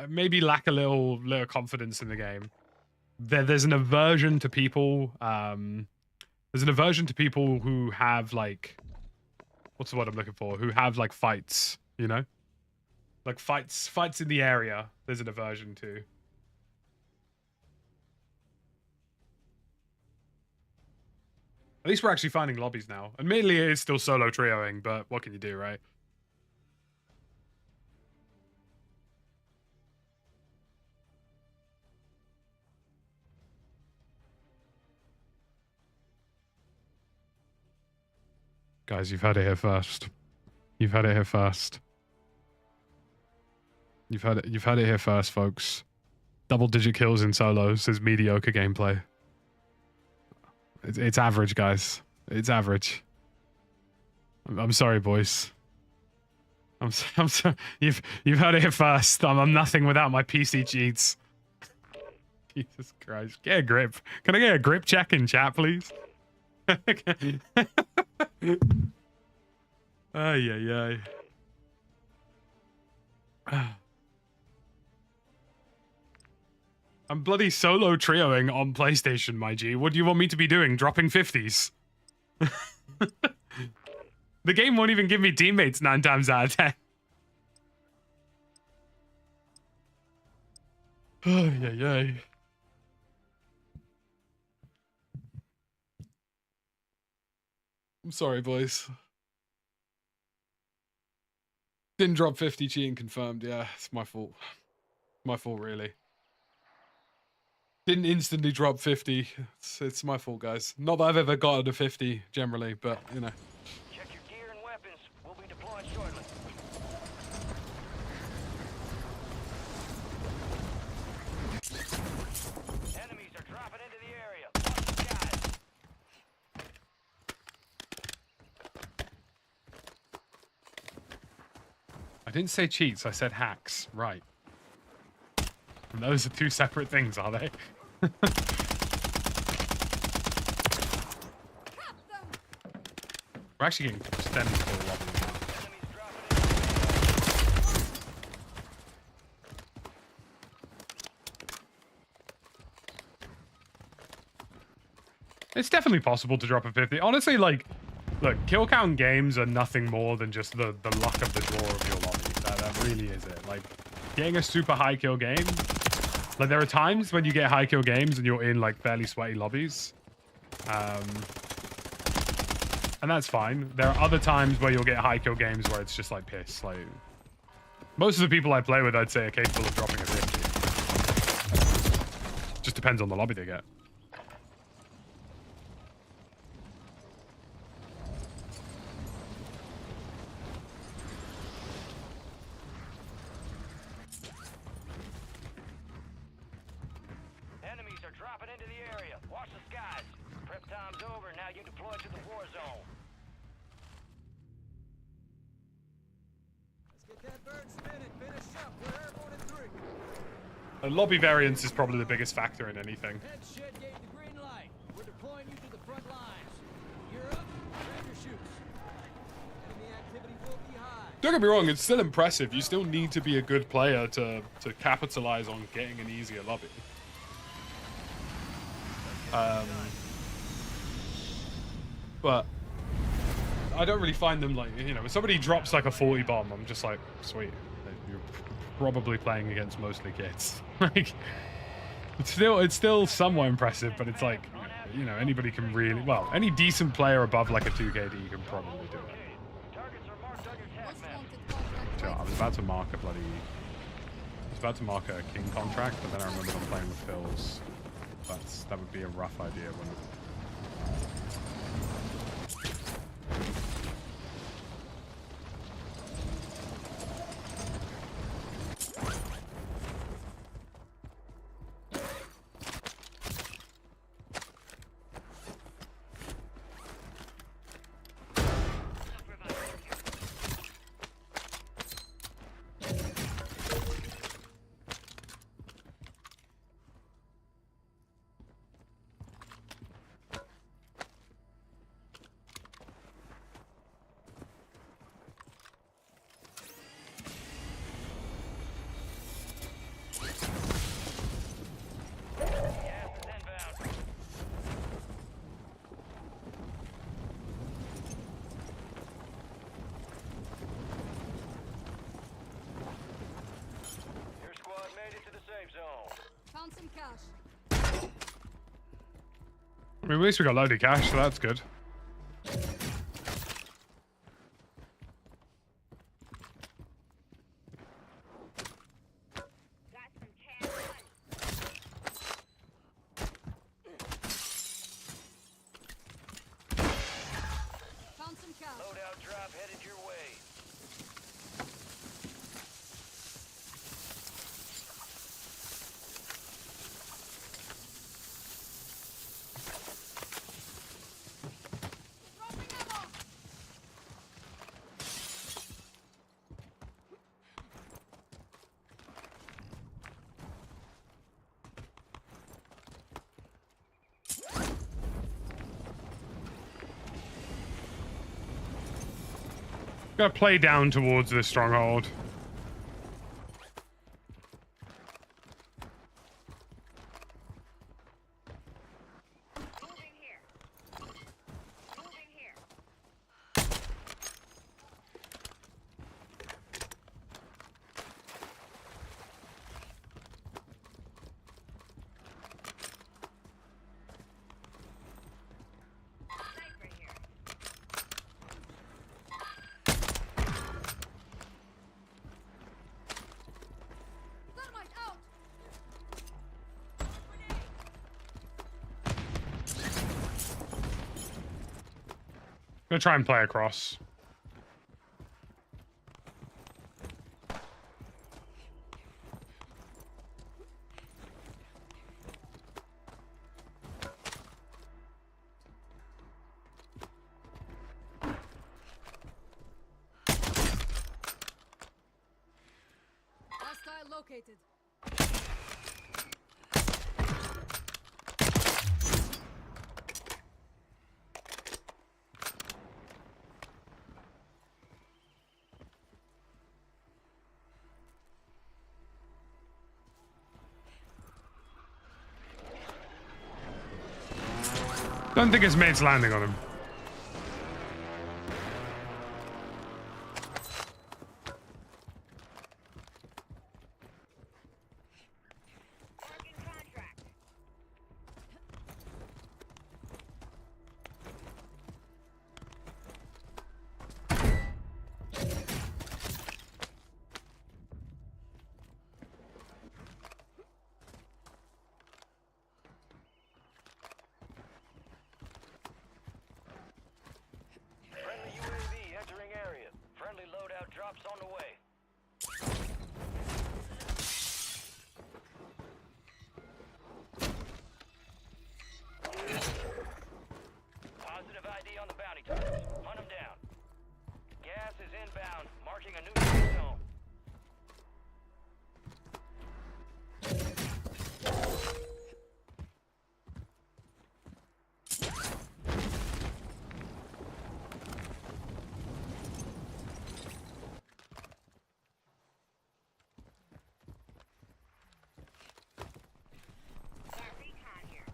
Speaker 1: maybe lack a little confidence in the game. There's an aversion to people. There's an aversion to people who have like, what's the word I'm looking for? Who have like fights, you know, like fights in the area. There's an aversion to. At least we're actually finding lobbies now. Admittedly, it is still solo trioing, but what can you do, right? Guys, you've heard it here first. You've heard it here first. You've heard it here first, folks. Double-digit kills in solos is mediocre gameplay. It's average, guys. It's average. I'm sorry, boys. I'm sorry. You've heard it here first. I'm nothing without my PC cheats. Jesus Christ. Get a grip. Can I get a grip check in chat, please? Ay. I'm bloody solo trioing on PlayStation, my G. What do you want me to be doing? Dropping 50s? The game won't even give me teammates 9 times out of 10. Ay. I'm sorry, boys. Didn't drop 50 cheating confirmed. Yeah, it's my fault. My fault, really. Didn't instantly drop 50. It's my fault, guys. Not that I've ever gotten a 50, generally, but, you know.
Speaker 2: Check your gear and weapons. We'll be deployed shortly. Enemies are dropping into the area. Watch the skies.
Speaker 1: I didn't say cheats, I said hacks. Right. And those are two separate things, are they? We're actually getting extended to the lobby now.
Speaker 2: Enemies dropping in.
Speaker 1: It's definitely possible to drop a 50. Honestly, like, look, kill count games are nothing more than just the luck of the draw of your lobby. That really is it. Like, getting a super high kill game, like, there are times when you get high kill games and you're in, like, fairly sweaty lobbies. And that's fine. There are other times where you'll get high kill games where it's just, like, piss. Like, most of the people I play with, I'd say, are capable of dropping a 50. Just depends on the lobby they get.
Speaker 2: Enemies are dropping into the area. Watch the skies. Prep time's over. Now you deploy to the war zone.
Speaker 3: Let's get that bird spinning. Finish up. We're airborne in 3.
Speaker 1: Lobby variance is probably the biggest factor in anything.
Speaker 3: Head shed gave the green light. We're deploying you to the front lines. You're up. Grab your chutes. Enemy activity will be high.
Speaker 1: Don't get me wrong, it's still impressive. You still need to be a good player to capitalize on getting an easier lobby. But I don't really find them, like, you know, if somebody drops like a 40 bomb, I'm just like, sweet. You're probably playing against mostly kids. Like, it's still somewhat impressive, but it's like, you know, anybody can really, well, any decent player above like a 2KD can probably do it.
Speaker 2: Targets are marked on your tac
Speaker 4: Most
Speaker 2: map.
Speaker 4: wanted contract.
Speaker 1: So I was about to mark a king contract, but then I remembered I'm playing with Phil's. That would be a rough idea, wouldn't it? I mean, at least we got loaded cash, so that's good.
Speaker 6: Got some cash money.
Speaker 4: Found some cash.
Speaker 2: Loadout drop headed your way.
Speaker 4: Dropping ammo.
Speaker 1: Gotta play down towards this stronghold.
Speaker 6: Moving here. Moving here. Sniper here.
Speaker 4: Thermite out.
Speaker 1: Gonna try and play across.
Speaker 4: Hostile located.
Speaker 1: Don't think his mate's landing on him.
Speaker 6: Marking contract.
Speaker 2: Friendly UAV entering area. Friendly loadout drops on the way. Positive ID on the bounty targets. Hunt them down. Gas is inbound, marking a new safe zone.
Speaker 6: Got recon here.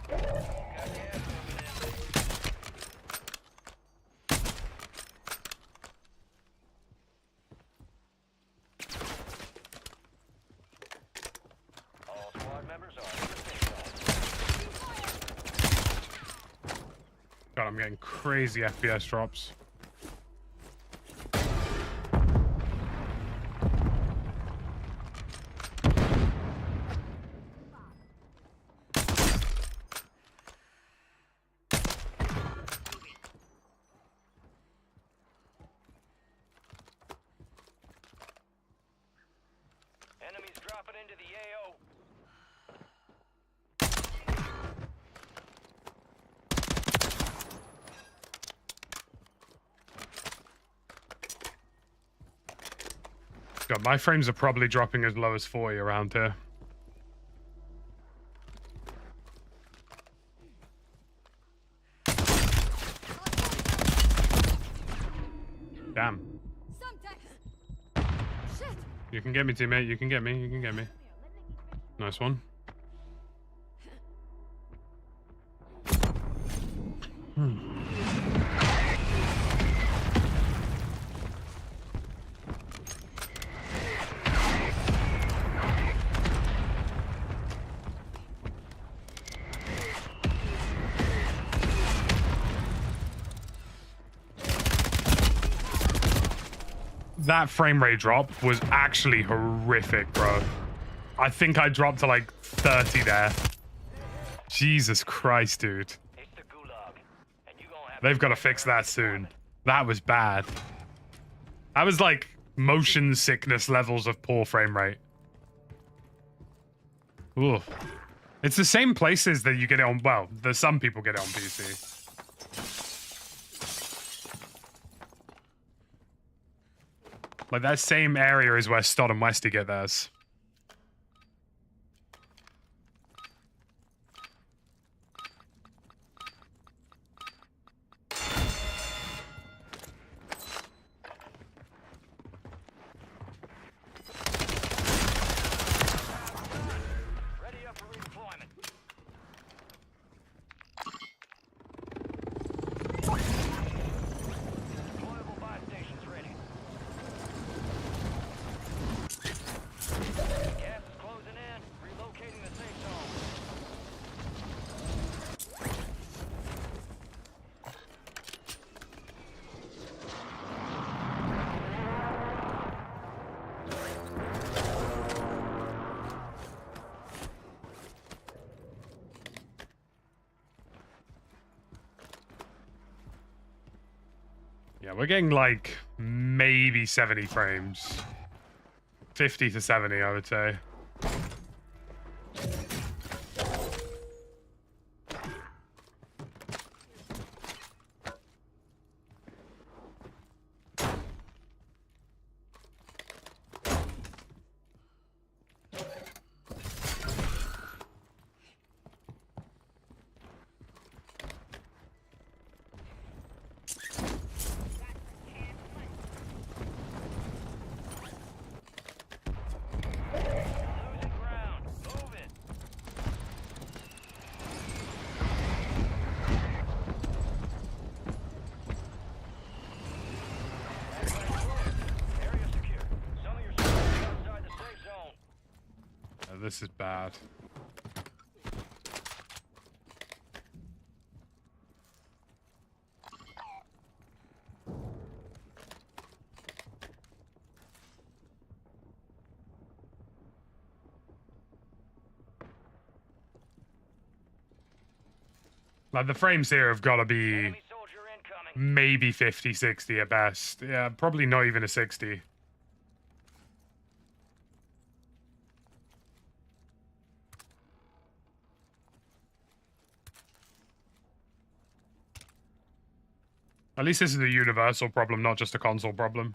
Speaker 2: Got gas moving in. All squad members are in the safe zone.
Speaker 1: God, I'm getting crazy FPS drops.
Speaker 2: Enemies dropping into the AO.
Speaker 1: God, my frames are probably dropping as low as 40 around here. Damn.
Speaker 4: Semtex. Shit.
Speaker 1: You can get me, teammate. You can get me. You can get me. Nice one. That frame rate drop was actually horrific, bro. I think I dropped to like 30 there. Jesus Christ, dude.
Speaker 2: It's the gulag, and you gonna have
Speaker 1: They've got to fix that soon. That was bad. That was like motion sickness levels of poor frame rate. Ooh. It's the same places that you get it on, well, there's some people get it on PC. Like, that same area is where Stott and Westy get theirs.
Speaker 2: ready up for redeployment. Deployable buy stations ready. Gas is closing in. Relocating the safe zone.
Speaker 1: Yeah, we're getting like maybe 70 frames. 50 to 70, I would say.
Speaker 2: Losing ground. Move it. Area secure. Some of your soldiers are outside the safe zone.
Speaker 1: This is bad. Like, the frames here have got to be
Speaker 2: Enemy soldier incoming.
Speaker 1: maybe 50, 60 at best. Yeah, probably not even a 60. At least this is a universal problem, not just a console problem.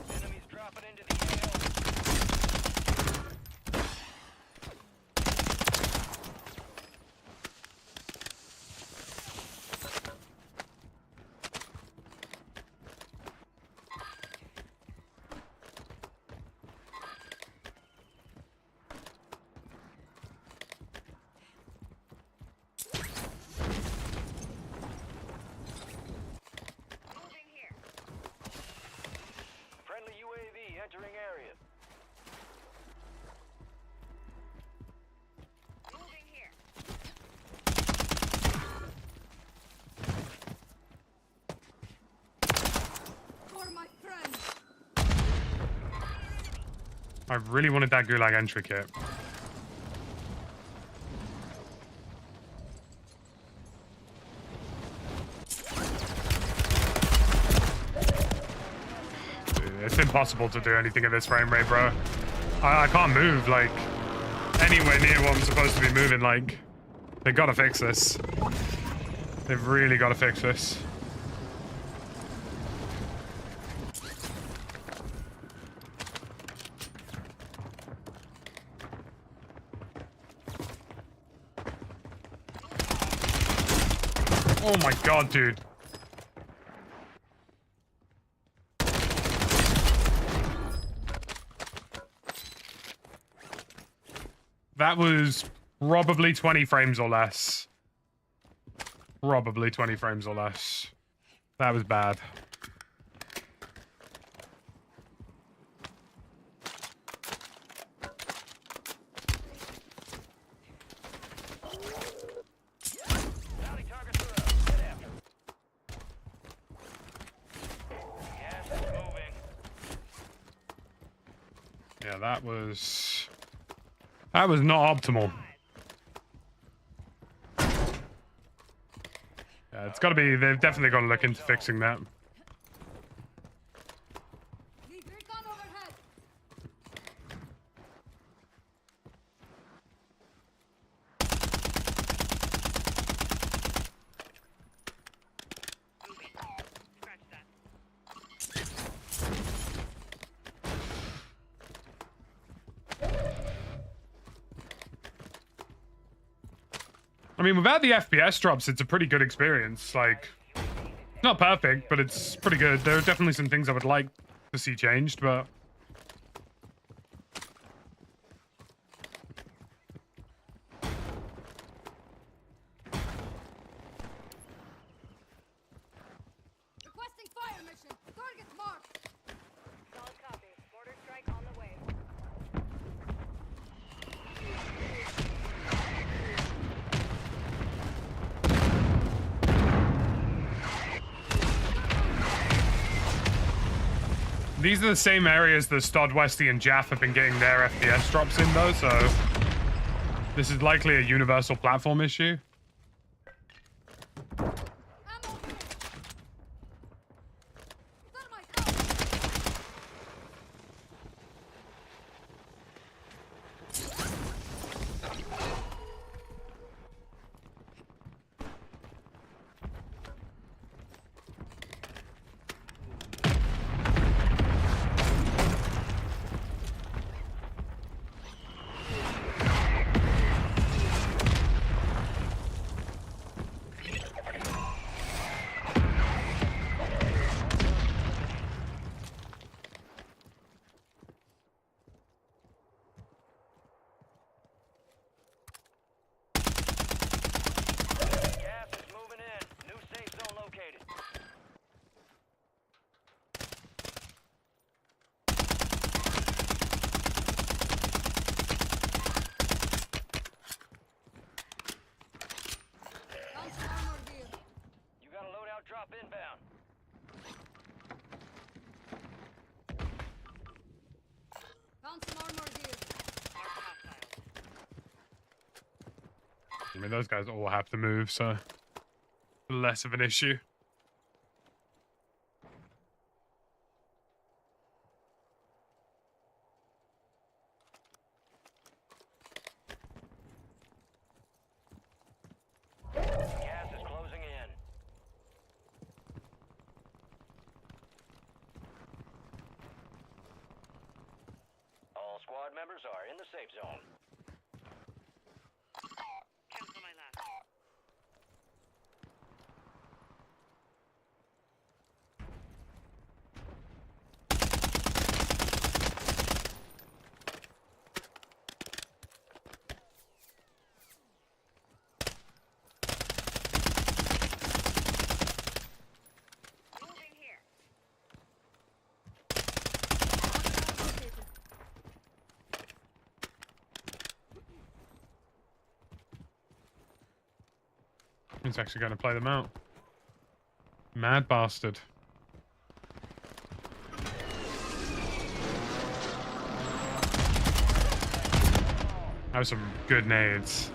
Speaker 2: Enemies dropping into the AO.
Speaker 6: Moving here.
Speaker 2: Friendly UAV entering area.
Speaker 6: Moving here.
Speaker 4: For my friend.
Speaker 1: I really wanted that Gulag entry kit. It's impossible to do anything at this frame rate, bro. I can't move, like, anywhere near what I'm supposed to be moving, like. They gotta fix this. They've really gotta fix this. Oh my god, dude. That was probably 20 frames or less. Probably 20 frames or less. That was bad.
Speaker 2: Bounty targets are up. Get after 'em. Gas is moving.
Speaker 1: Yeah, that was not optimal. Yeah, it's got to be. They've definitely got to look into fixing that.
Speaker 4: Leave recon overhead.
Speaker 6: Scratch that.
Speaker 1: I mean, without the FPS drops, it's a pretty good experience. Like, not perfect, but it's pretty good. There are definitely some things I would like to see changed, but
Speaker 4: Requesting fire mission. Target marked.
Speaker 6: Solid copy. Mortar strike on the way.
Speaker 1: these are the same areas that Stod, Westy, and Jaff have been getting their FPS drops in, though, so this is likely a universal platform issue.
Speaker 4: Ammo here. Thermite out.
Speaker 2: Gas is moving in. New safe zone located.
Speaker 4: Found some armor here.
Speaker 2: You got a loadout drop inbound.
Speaker 4: Found some armor here.
Speaker 6: Mark hostile.
Speaker 1: I mean, those guys all have to move, so less of an issue.
Speaker 2: Gas is closing in. All squad members are in the safe zone.
Speaker 6: Cancel my last. Moving here.
Speaker 1: It's actually going to play them out. Mad bastard. That was some good nades.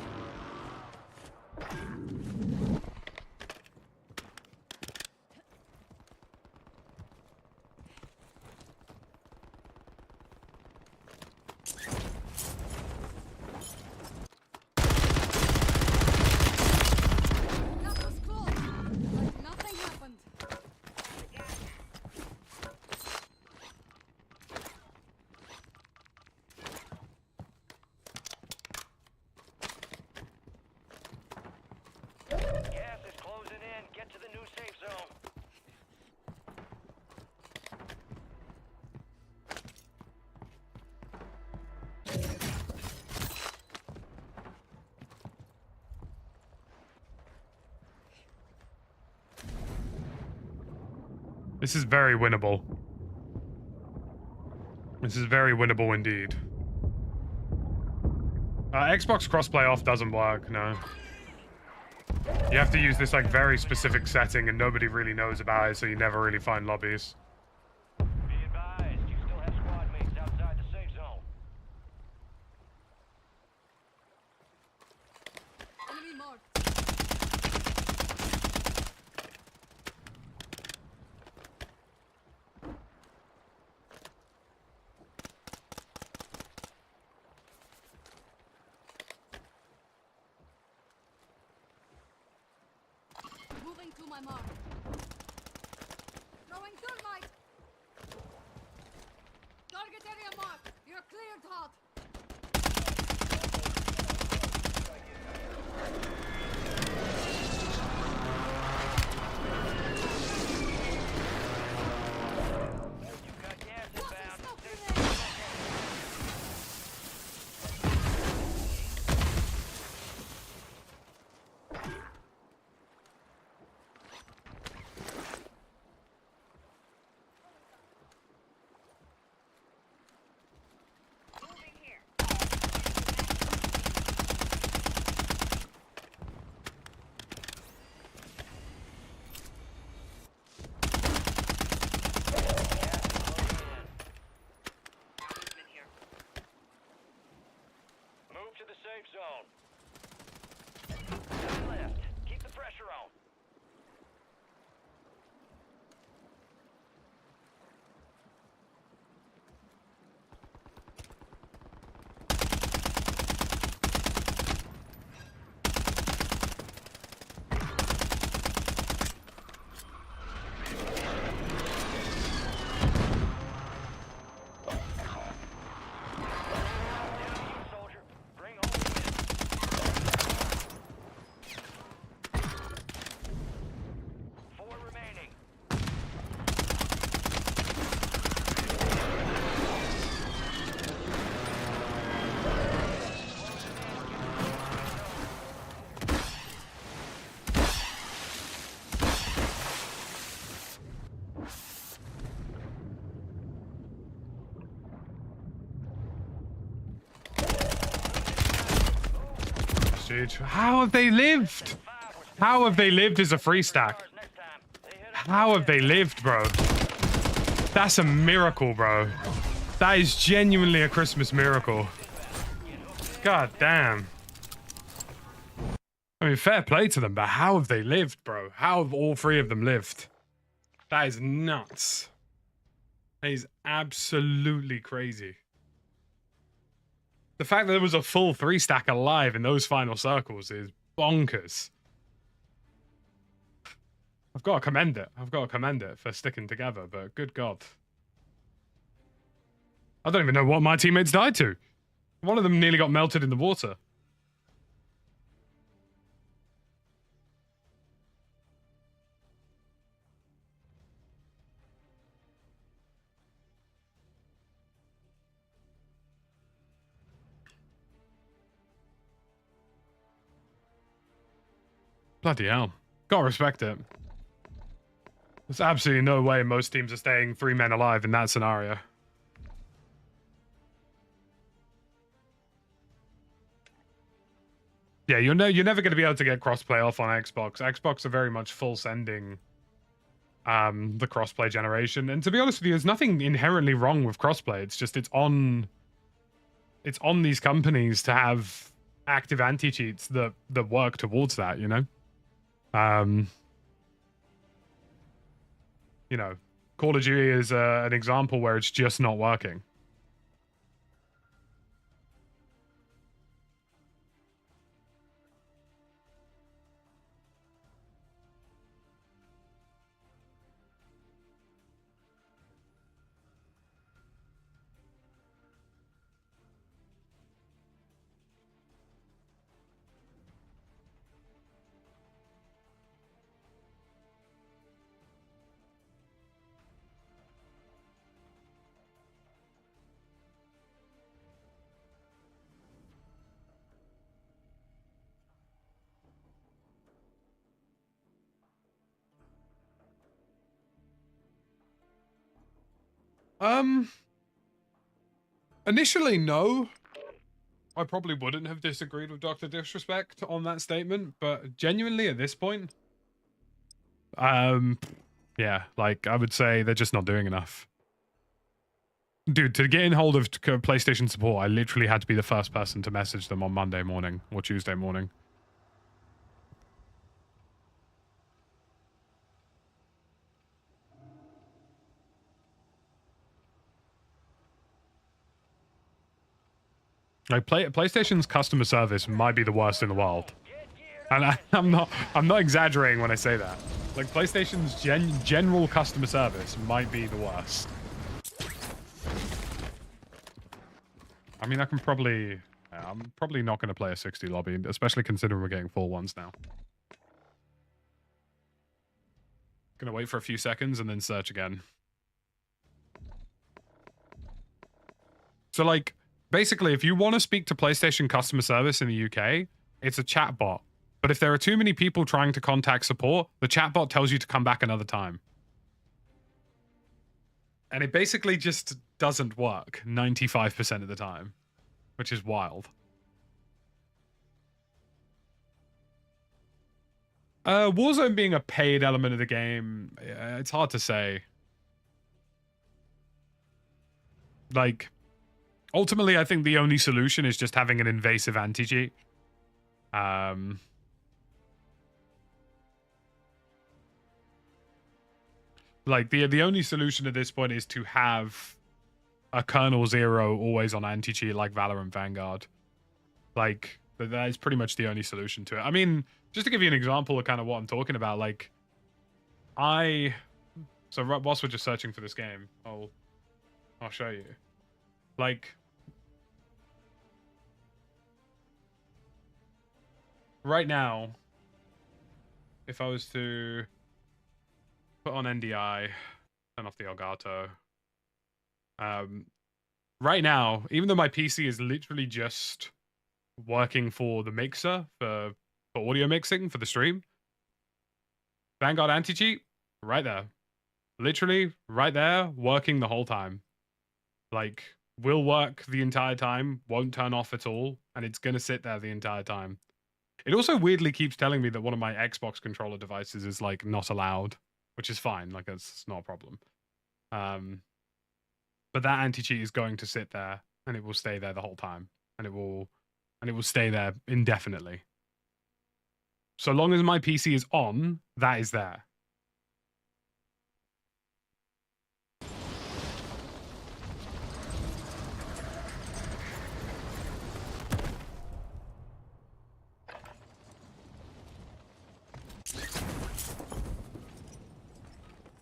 Speaker 1: This is very winnable. This is very winnable indeed. Xbox crossplay off doesn't work, no. You have to use this like very specific setting and nobody really knows about it, so you never really find lobbies.
Speaker 2: Be advised, you still have squad mates outside the safe zone.
Speaker 4: Enemy marked. Moving to my mark. Throwing thermite. Target area marked. You're cleared hot.
Speaker 2: You got gas
Speaker 4: Tossing
Speaker 2: inbound.
Speaker 4: smoke grenade.
Speaker 6: Moving here. Movement here.
Speaker 2: Move to the safe zone. None left. Keep the pressure on. Soldier, bring home the win. 4 remaining.
Speaker 1: Dude, how have they lived? How have they lived as a free stack?
Speaker 2: Next time, they hit us.
Speaker 1: How have they lived, bro? That's a miracle, bro. That is genuinely a Christmas miracle. God damn. I mean, fair play to them, but how have they lived, bro? How have all 3 of them lived? That is nuts. That is absolutely crazy. The fact that there was a full 3 stack alive in those final circles is bonkers. I've got to commend it. I've got to commend it for sticking together, but good God. I don't even know what my teammates died to. One of them nearly got melted in the water. Bloody hell. Gotta respect it. There's absolutely no way most teams are staying 3 men alive in that scenario. Yeah, you're never going to be able to get crossplay off on Xbox. Xbox are very much full sending the crossplay generation. And to be honest with you, there's nothing inherently wrong with crossplay. It's just it's on these companies to have active anti-cheats that work towards that, you know? You know, Call of Duty is an example where it's just not working. Initially, no. I probably wouldn't have disagreed with Dr. Disrespect on that statement, but genuinely at this point, yeah, like I would say they're just not doing enough. Dude, to get in hold of PlayStation support, I literally had to be the first person to message them on Monday morning or Tuesday morning. Like PlayStation's customer service might be the worst in the world, and I'm not exaggerating when I say that. Like PlayStation's general customer service might be the worst. I mean, I'm probably not going to play a 60 lobby, especially considering we're getting full ones now. Gonna wait for a few seconds and then search again. So like, basically, if you want to speak to PlayStation customer service in the UK, it's a chat bot. But if there are too many people trying to contact support, the chat bot tells you to come back another time. And it basically just doesn't work 95% of the time, which is wild. Warzone being a paid element of the game, it's hard to say. Like, ultimately, I think the only solution is just having an invasive anti-cheat. Like, the only solution at this point is to have a Kernel 0 always on anti-cheat like Valorant Vanguard. Like, that is pretty much the only solution to it. I mean, just to give you an example of kind of what I'm talking about, like, so whilst we're just searching for this game, I'll show you. Like, right now, if I was to put on NDI, turn off the Elgato, right now, even though my PC is literally just working for the mixer, for audio mixing, for the stream, Vanguard anti-cheat, right there. Literally, right there, working the whole time. Like, will work the entire time, won't turn off at all, and it's gonna sit there the entire time. It also weirdly keeps telling me that one of my Xbox controller devices is, like, not allowed, which is fine. Like, it's not a problem. But that anti-cheat is going to sit there, and it will stay there the whole time. And it will stay there indefinitely. So long as my PC is on, that is there.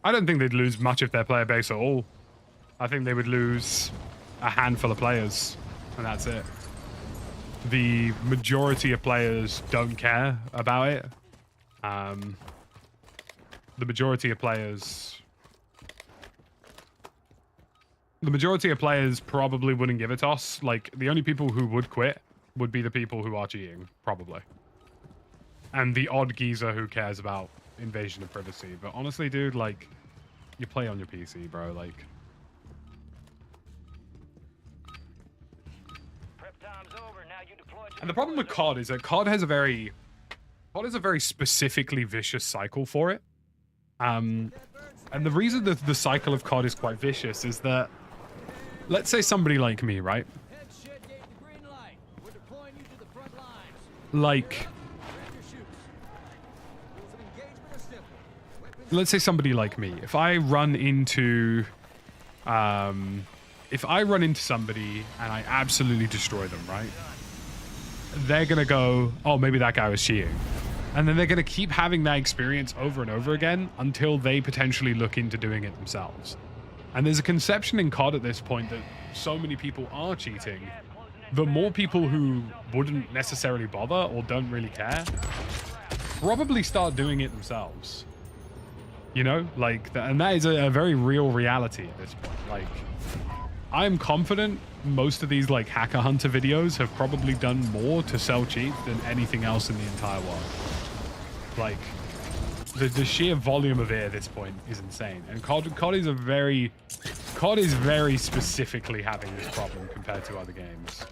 Speaker 1: I don't think they'd lose much of their player base at all. I think they would lose a handful of players, and that's it. The majority of players don't care about it. The majority of players probably wouldn't give a toss. Like, the only people who would quit would be the people who are cheating, probably. And the odd geezer who cares about invasion of privacy. But honestly, dude, like, you play on your PC, bro. Like,
Speaker 2: Prep time's over. Now you deploy to
Speaker 1: and the problem with COD is that COD has a very specifically vicious cycle for it. And the reason that the cycle of COD is quite vicious is that, let's say somebody like me, right?
Speaker 3: Head shed gave the green light. We're deploying you to the front lines.
Speaker 1: Like,
Speaker 3: Grab your chutes. Rules of engagement are simple. Weapons
Speaker 1: let's say somebody like me. If I run into somebody and I absolutely destroy them, right? They're gonna go, oh, maybe that guy was cheating. And then they're gonna keep having that experience over and over again until they potentially look into doing it themselves. And there's a conception in COD at this point that so many people are cheating, the more people who wouldn't necessarily bother or don't really care probably start doing it themselves. You know, like, and that is a very real reality at this point. Like, I'm confident most of these, like, hacker hunter videos have probably done more to sell cheats than anything else in the entire world. Like, the sheer volume of it at this point is insane. And COD is a very COD is very specifically having this problem compared to other games.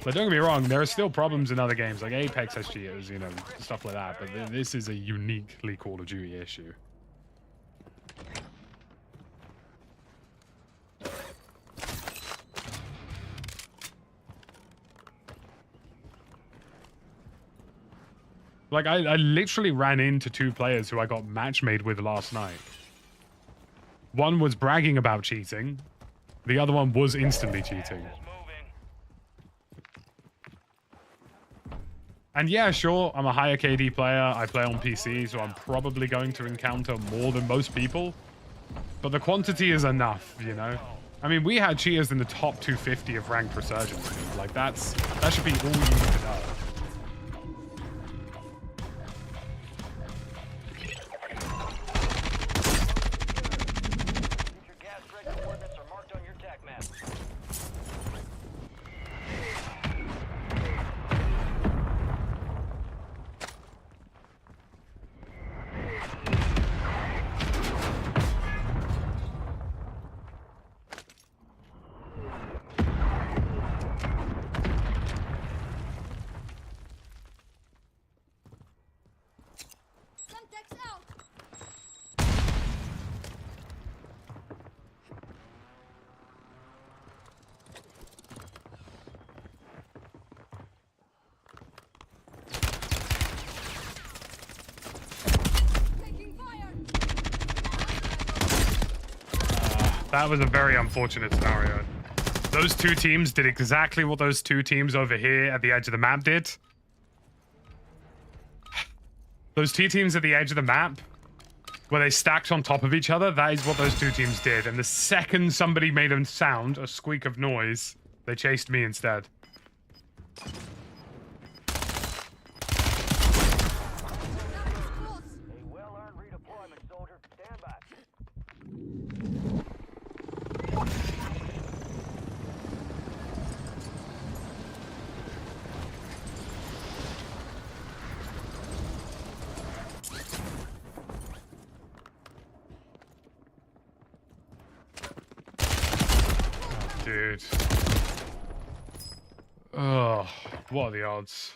Speaker 1: But don't get me wrong, there are still problems in other games, like Apex has cheaters, you know, stuff like that. But this is a uniquely Call of Duty issue. Like, I literally ran into 2 players who I got match made with last night. One was bragging about cheating. The other one was instantly cheating. And yeah, sure, I'm a higher KD player. I play on PC, so I'm probably going to encounter more than most people. But the quantity is enough, you know? I mean, we had cheaters in the top 250 of ranked resurgence. Like, that should be all you need to know. That was a very unfortunate scenario. Those 2 teams did exactly what those 2 teams over here at the edge of the map did. Those 2 teams at the edge of the map, where they stacked on top of each other, that is what those 2 teams did. And the second somebody made a sound, a squeak of noise, they chased me instead. Dude. Oh, what are the odds?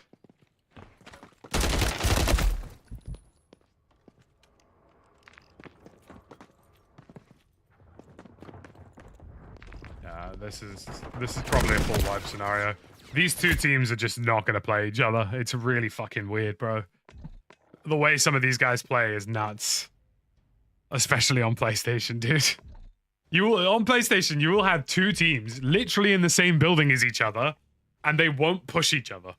Speaker 1: Yeah, this is probably a full life scenario. These 2 teams are just not gonna play each other. It's really fucking weird, bro. The way some of these guys play is nuts. Especially on PlayStation, dude. On PlayStation, you will have 2 teams literally in the same building as each other, and they won't push each other.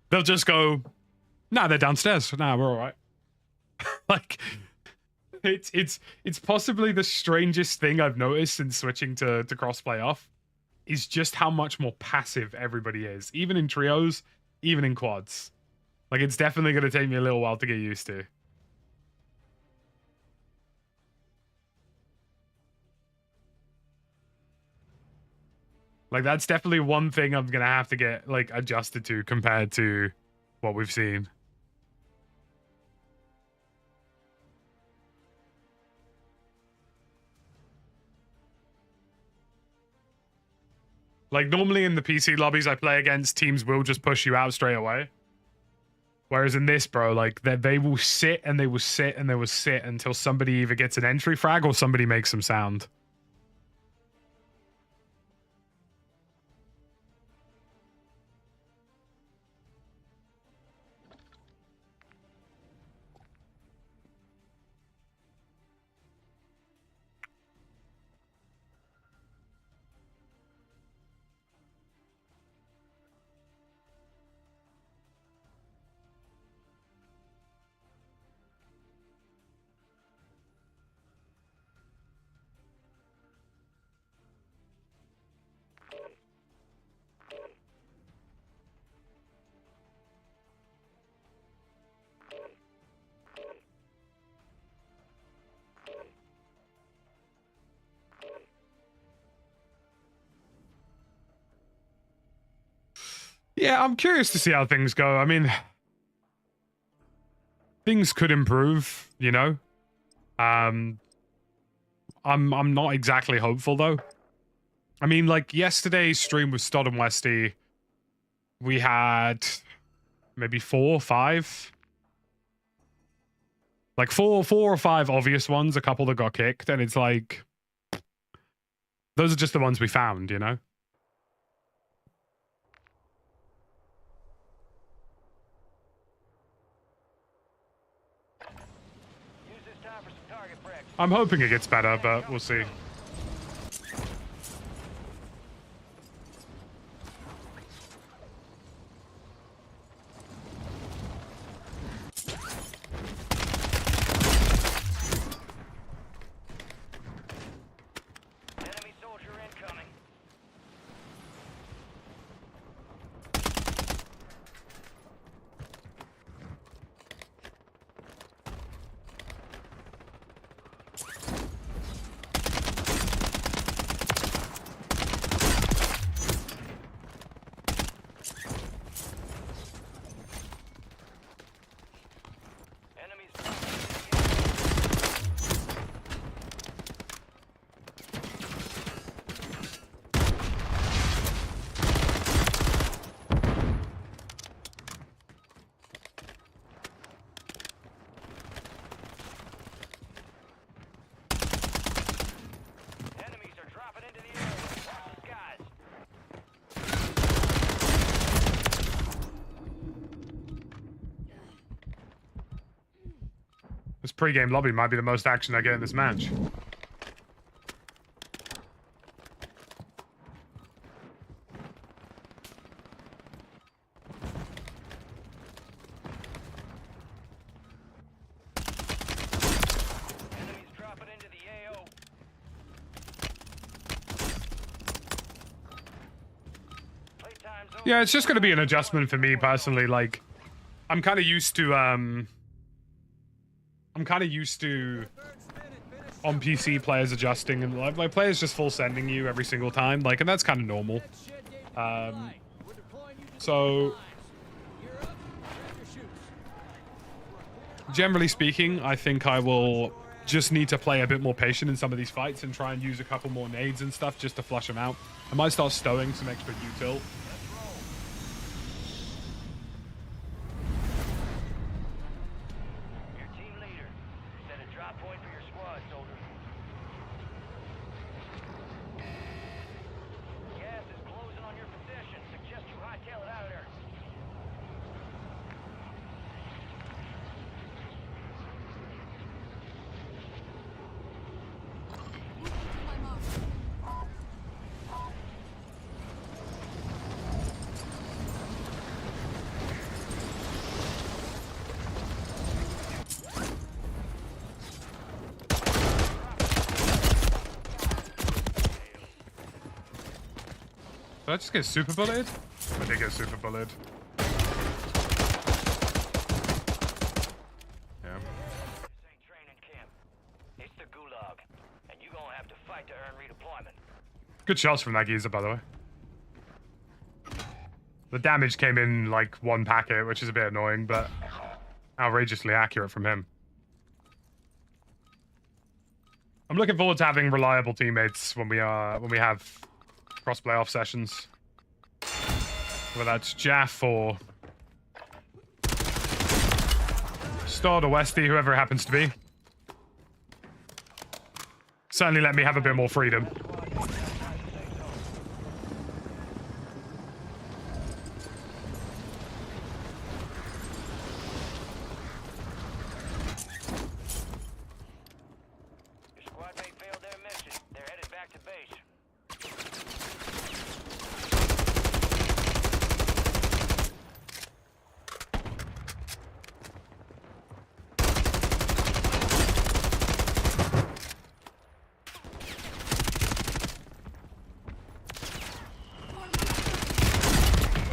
Speaker 1: They'll just go, nah, they're downstairs. Nah, we're all right. Like, it's possibly the strangest thing I've noticed since switching to crossplay off, is just how much more passive everybody is, even in trios, even in quads. Like, it's definitely going to take me a little while to get used to. Like, that's definitely one thing I'm gonna have to get, like, adjusted to compared to what we've seen. Like, normally in the PC lobbies I play against, teams will just push you out straight away. Whereas in this, bro, like, they will sit and they will sit and they will sit until somebody either gets an entry frag or somebody makes some sound. Yeah, I'm curious to see how things go. I mean, things could improve, you know? I'm not exactly hopeful though. I mean, like yesterday's stream with Stodd and Westy, we had maybe 4 or 5. Like four or 5 obvious ones, a couple that got kicked, and it's like those are just the ones we found, you know?
Speaker 2: Use this time for some target practice.
Speaker 1: I'm hoping it gets better, but we'll see.
Speaker 2: Enemy soldier incoming. Enemies. Enemies are dropping into the area. Watch the skies.
Speaker 1: This pre-game lobby might be the most action I get in this match.
Speaker 2: Enemies dropping into the AO. Playtime's over.
Speaker 1: Yeah, it's just going to be an adjustment for me personally. Like, I'm kind of used to on PC players adjusting, and like players just full sending you every single time, like, and that's kind of normal. So generally speaking, I think I will just need to play a bit more patient in some of these fights and try and use a couple more nades and stuff just to flush them out. I might start stowing some extra util.
Speaker 2: Your team leader. Set a drop point for your squad, soldier. Gas is closing on your position. Suggest you hightail it out of there.
Speaker 4: My mark.
Speaker 1: Did I just get super bulleted? I did get super bulleted. Yeah.
Speaker 2: This ain't training camp. It's the gulag. And you gonna have to fight to earn redeployment.
Speaker 1: Good shots from that geezer, by the way. The damage came in like 1 packet, which is a bit annoying, but outrageously accurate from him. I'm looking forward to having reliable teammates when we have cross-play off sessions. Whether that's Jaff or Stodd or Westy, whoever it happens to be. Certainly let me have a bit more freedom.
Speaker 2: Your squad mate failed their mission. They're headed back to base.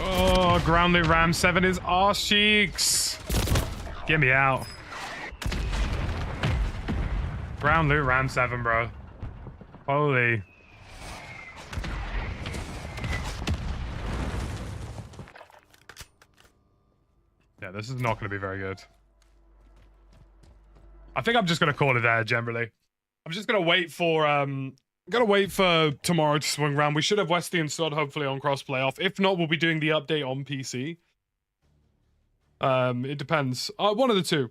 Speaker 1: Oh, ground loot Ram 7 is arse cheeks. Get me out. Ground loot Ram 7, bro. Holy. Yeah, this is not going to be very good. I think I'm just going to call it there, generally. I'm just gonna wait for tomorrow to swing around. We should have Westy and Sod hopefully on crossplay off. If not, we'll be doing the update on PC. It depends. One of the two.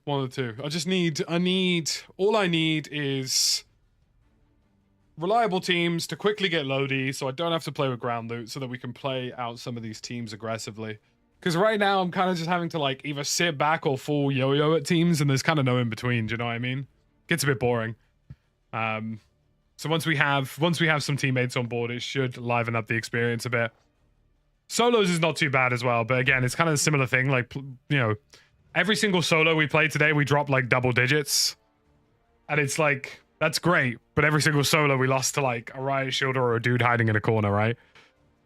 Speaker 1: All I need is reliable teams to quickly get loady, so I don't have to play with ground loot, so that we can play out some of these teams aggressively. Because right now I'm kind of just having to like either sit back or full yo-yo at teams, and there's kind of no in between. Do you know what I mean? Gets a bit boring. So once we have some teammates on board, it should liven up the experience a bit. Solos is not too bad as well, but again, it's kind of a similar thing. Like, you know, every single solo we played today, we dropped like double digits, and it's like that's great. But every single solo we lost to like a riot shielder or a dude hiding in a corner, right?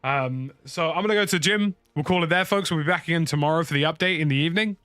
Speaker 1: So I'm gonna go to the gym. We'll call it there, folks. We'll be back again tomorrow for the update in the evening.